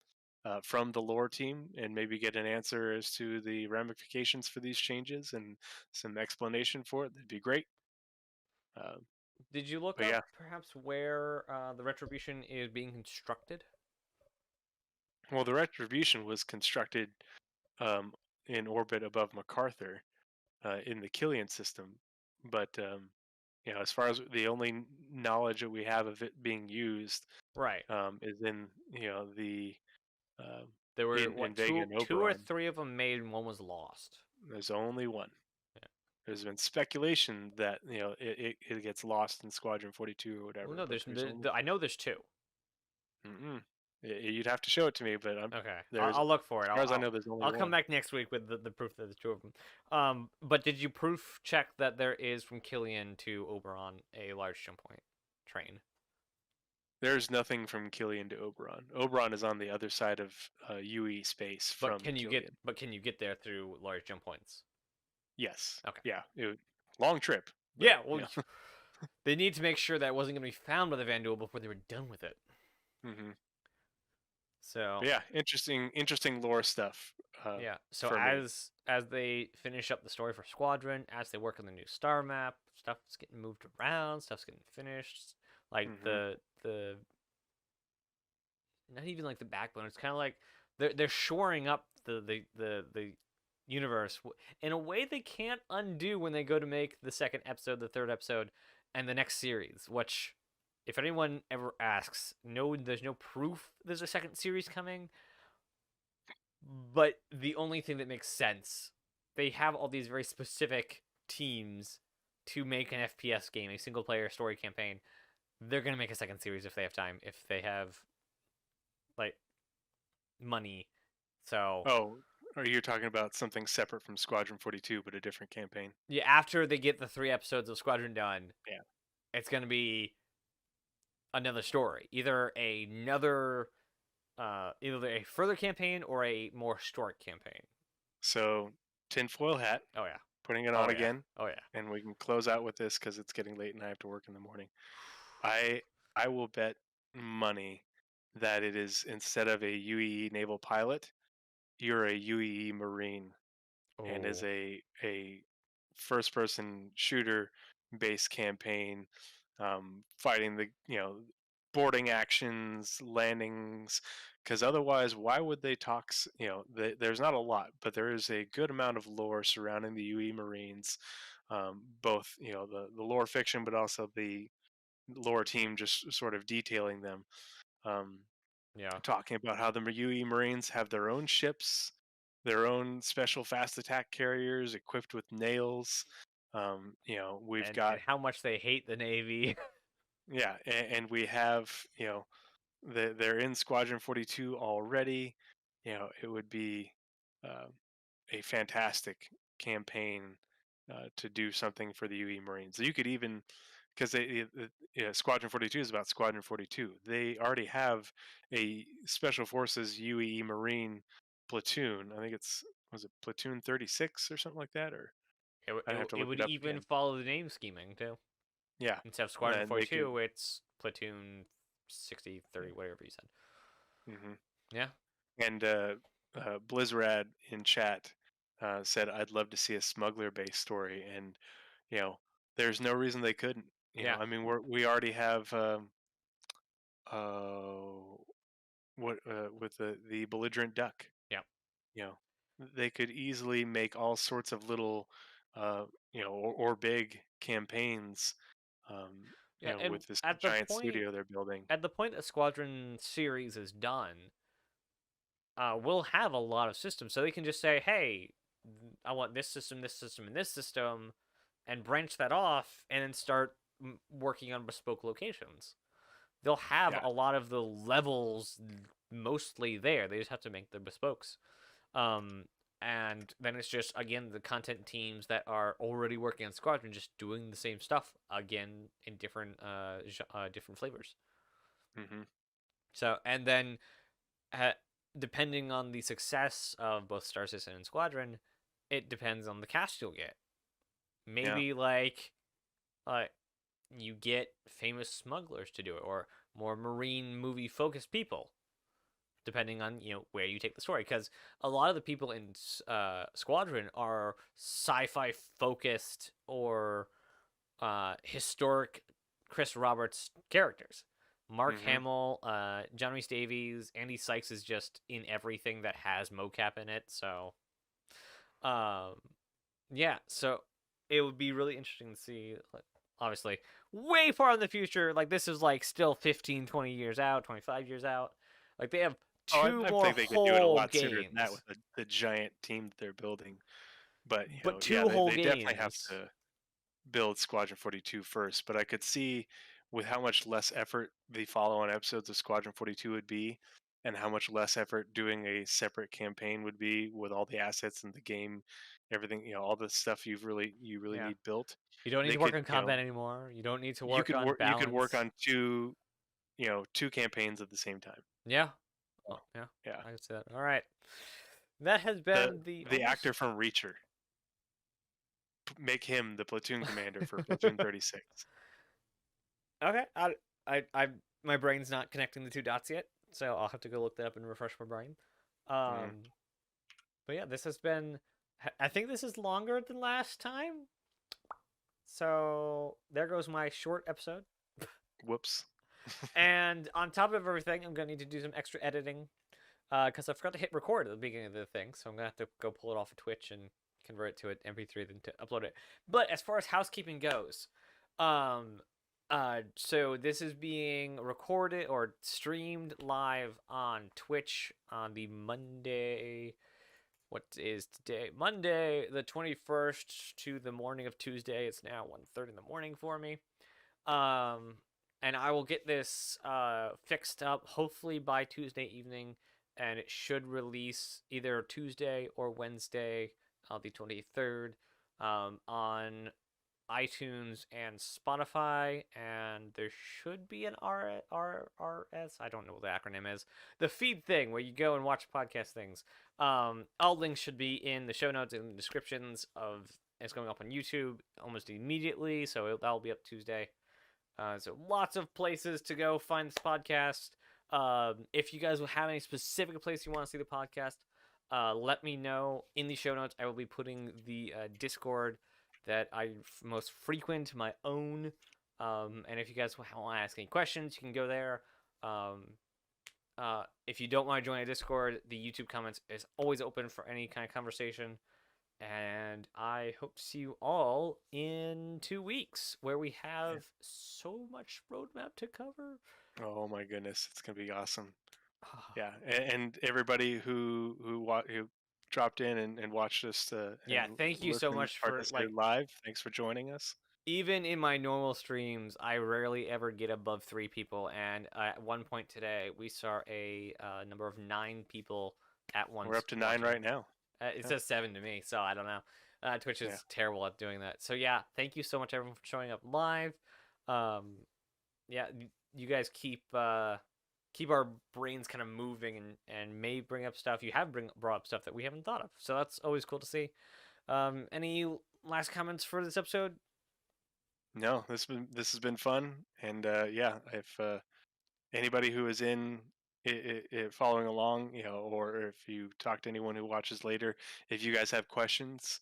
from the lore team and maybe get an answer as to the ramifications for these changes and some explanation for it, that'd be great. Uh, Did you look but up yeah, perhaps where the retribution is being constructed? well, the retribution was constructed um, in orbit above MacArthur in the Killian system, but as far as the only knowledge that we have of it being used Right. is in the uh, There were in what Vega two and two or Oberon. three of them made and one was lost. There's only one. Yeah. There's been speculation that it gets lost in Squadron 42 or Well, whatever, no, but there's only I know there's two. mm you'd have to show it to me, but Okay, there's I'll look for as it. far as I know, there's only I'll come one. back next week with the proof that there's two of them. But did you proof check that there is from Killian to Oberon a large jump point train? There's nothing from Killian to Oberon. Oberon is on the other side of UE space from Killian. But can you get there through large jump points? Yes. Okay. Yeah. Long trip, but Yeah. Well, they need to make sure that it wasn't going to be found by the Van Duel before they were done with it. hmm So But yeah, interesting lore stuff yeah. So for me. as they finish up the story for Squadron, as they work on the new star map, stuff's getting moved around, stuff's getting finished. Like hmm the not even like the backbone. It's kind of like they're shoring up the universe in a way they can't undo when they go to make the second episode, the third episode, and the next series. Which, if anyone ever asks, no, there's no proof there's a second series coming. But the only thing that makes sense, they have all these very specific teams to make an FPS game, a single player story campaign. They're gonna make a second series if they have time, if they have like money. So Oh, are you talking about something separate from Squadron 42, but a different campaign? yeah, after they get the 3 episodes of Squadron done, Yeah. it's gonna be another story, either a further campaign or a more historic campaign. So tinfoil hat, Oh yeah, putting it on oh yeah, again, oh yeah. and we can close out with this because it's getting late and I have to work in the morning. I I will bet money that it is, instead of a UEE naval pilot, you're a UEE Marine, and is Oh a first person shooter based campaign, fighting the boarding actions, landings, because otherwise why would they talk there's not a lot, but there is a good amount of lore surrounding the UE Marines, both the lore fiction, but also the lore team just sort of detailing them, um, yeah, talking about how the UE Marines have their own ships, their own special fast attack carriers equipped with nails. We've got and how much they hate the Navy. yeah, and we have they're in Squadron 42 already. It would be uh, a fantastic campaign to do something for the UE Marines. You could even, because Squadron 42 is about Squadron 42. They already have a Special Forces UEE Marine platoon. I think was it Platoon 36 or something like that, or I'd have to It look would it up even again. follow the name scheming too. Yeah, Instead of Squadron and they could. 42, it's Platoon 60, 30, whatever you said. hmm Yeah. And Blizzrad in chat said, "I'd love to see a smuggler-based story," and you know, there's no reason they couldn't. Yeah. I mean, we already have uh, what with the belligerent duck. Yeah. You know, they could easily make all sorts of little, uh, or big campaigns. Yeah, and with this giant studio they're building. at the point a Squadron series is done, will have a lot of systems, so they can just say, "Hey, I want this system, and this system," and branch that off, and then start working on bespoke locations. They'll have Yeah. a lot of the levels mostly there. They just have to make the bespokes. Um, and then it's just again the content teams that are already working on Squadron just doing the same stuff again in different different flavors. Hmm. So and then uh, depending on the success of both Star Citizen and Squadron, it depends on the cast you'll get. Yeah. Maybe like you get famous smugglers to do it, or more marine movie focused people, depending on where you take the story. Because a lot of the people in Squadron are sci-fi focused or historic Chris Roberts characters. Mark Hmm. Hamill, John Rhys Davies, Andy Sykes is just in everything that has mocap in it. So, um, yeah. So it would be really interesting to see. Like, obviously, way far in the future. Like this is like still 15, 20 years out, 25 years out. Like they have Oh, two I more think they could do it a whole lot sooner than that games, with the giant team that they're building. But but yeah, two they, whole they definitely have games. to build Squadron 42 first. But I could see with how much less effort the follow-on episodes of Squadron 42 would be, and how much less effort doing a separate campaign would be with all the assets in the game, everything, all the stuff you really Yeah. need built. You don't need They to work could, on combat anymore. You don't need to you work could on work balance. on two campaigns at the same time. Yeah. Oh, Yeah. yeah. I can see that. All right. That has The been the the almost actor from Reacher, make him the platoon commander for Platoon 36. okay. I my brain's not connecting the two dots yet, so I'll have to go look that up and refresh my brain. Mm, But yeah, this has been. I think this is longer than last time. So there goes my short episode. whoops. And on top of everything, I'm gonna need to do some extra editing because I forgot to hit record at the beginning of the thing. So I'm gonna have to go pull it off of Twitch and convert it to an MP3, then to upload it. But as far as housekeeping goes, um, so this is being recorded or streamed live on Twitch on the Monday. What is today? Monday, the 21st to the morning of Tuesday. It's now 1:30 in the morning for me. Um, and I will get this fixed up hopefully by Tuesday evening, and it should release either Tuesday or Wednesday, the 23rd, on iTunes and Spotify, and there should be an RRS. I don't know what the acronym is. The feed thing where you go and watch podcast things. All links should be in the show notes and the descriptions of. It's going up on YouTube almost immediately, so that'll be up Tuesday. So lots of places to go find this podcast. If you guys will have any specific place you want to see the podcast, let me know in the show notes. I will be putting the Discord that I most frequent, my own. And if you guys want to ask any questions, you can go there. If you don't want to join a Discord, the YouTube comments is always open for any kind of conversation. And I hope to see you all in 2 weeks, where we have so much roadmap to cover. Oh my goodness, it's gonna be awesome. Yeah, and everybody who dropped in and watched us Yeah, and thank you so listened, much for participated live. Thanks for joining us. even in my normal streams, I rarely ever get above 3 people. And at one point today, we saw a number of 9 people at We're once up to 9 watching. right now. It Yeah, says 7 to me, so I don't know. Twitch yeah. is terrible at doing that. So yeah, thank you so much everyone for showing up live. Um, yeah, you guys keep our brains kind of moving and may bring up stuff. You have brought up stuff that we haven't thought of, so that's always cool to see. Any last comments for this episode? No, this has been fun, and yeah, if anybody who is in following along, or if you talk to anyone who watches later, if you guys have questions,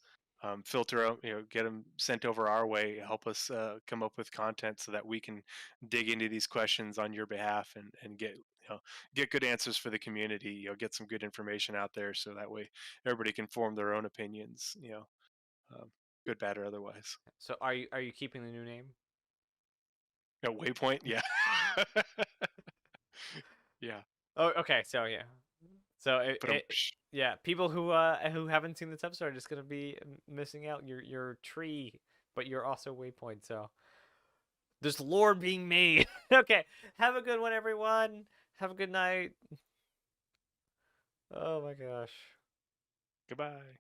filter out, get them sent over our way. Help us come up with content so that we can dig into these questions on your behalf and get good answers for the community. Get some good information out there so that way everybody can form their own opinions. Um, good, bad, or otherwise. So are you keeping the new name? Waypoint, yeah. Yeah. Oh, okay. So yeah. So But yeah, people who haven't seen this episode are just gonna be missing out. Your tree, but you're also waypoint. So there's lore being made. Okay, have a good one, everyone. Have a good night. Oh my gosh. goodbye.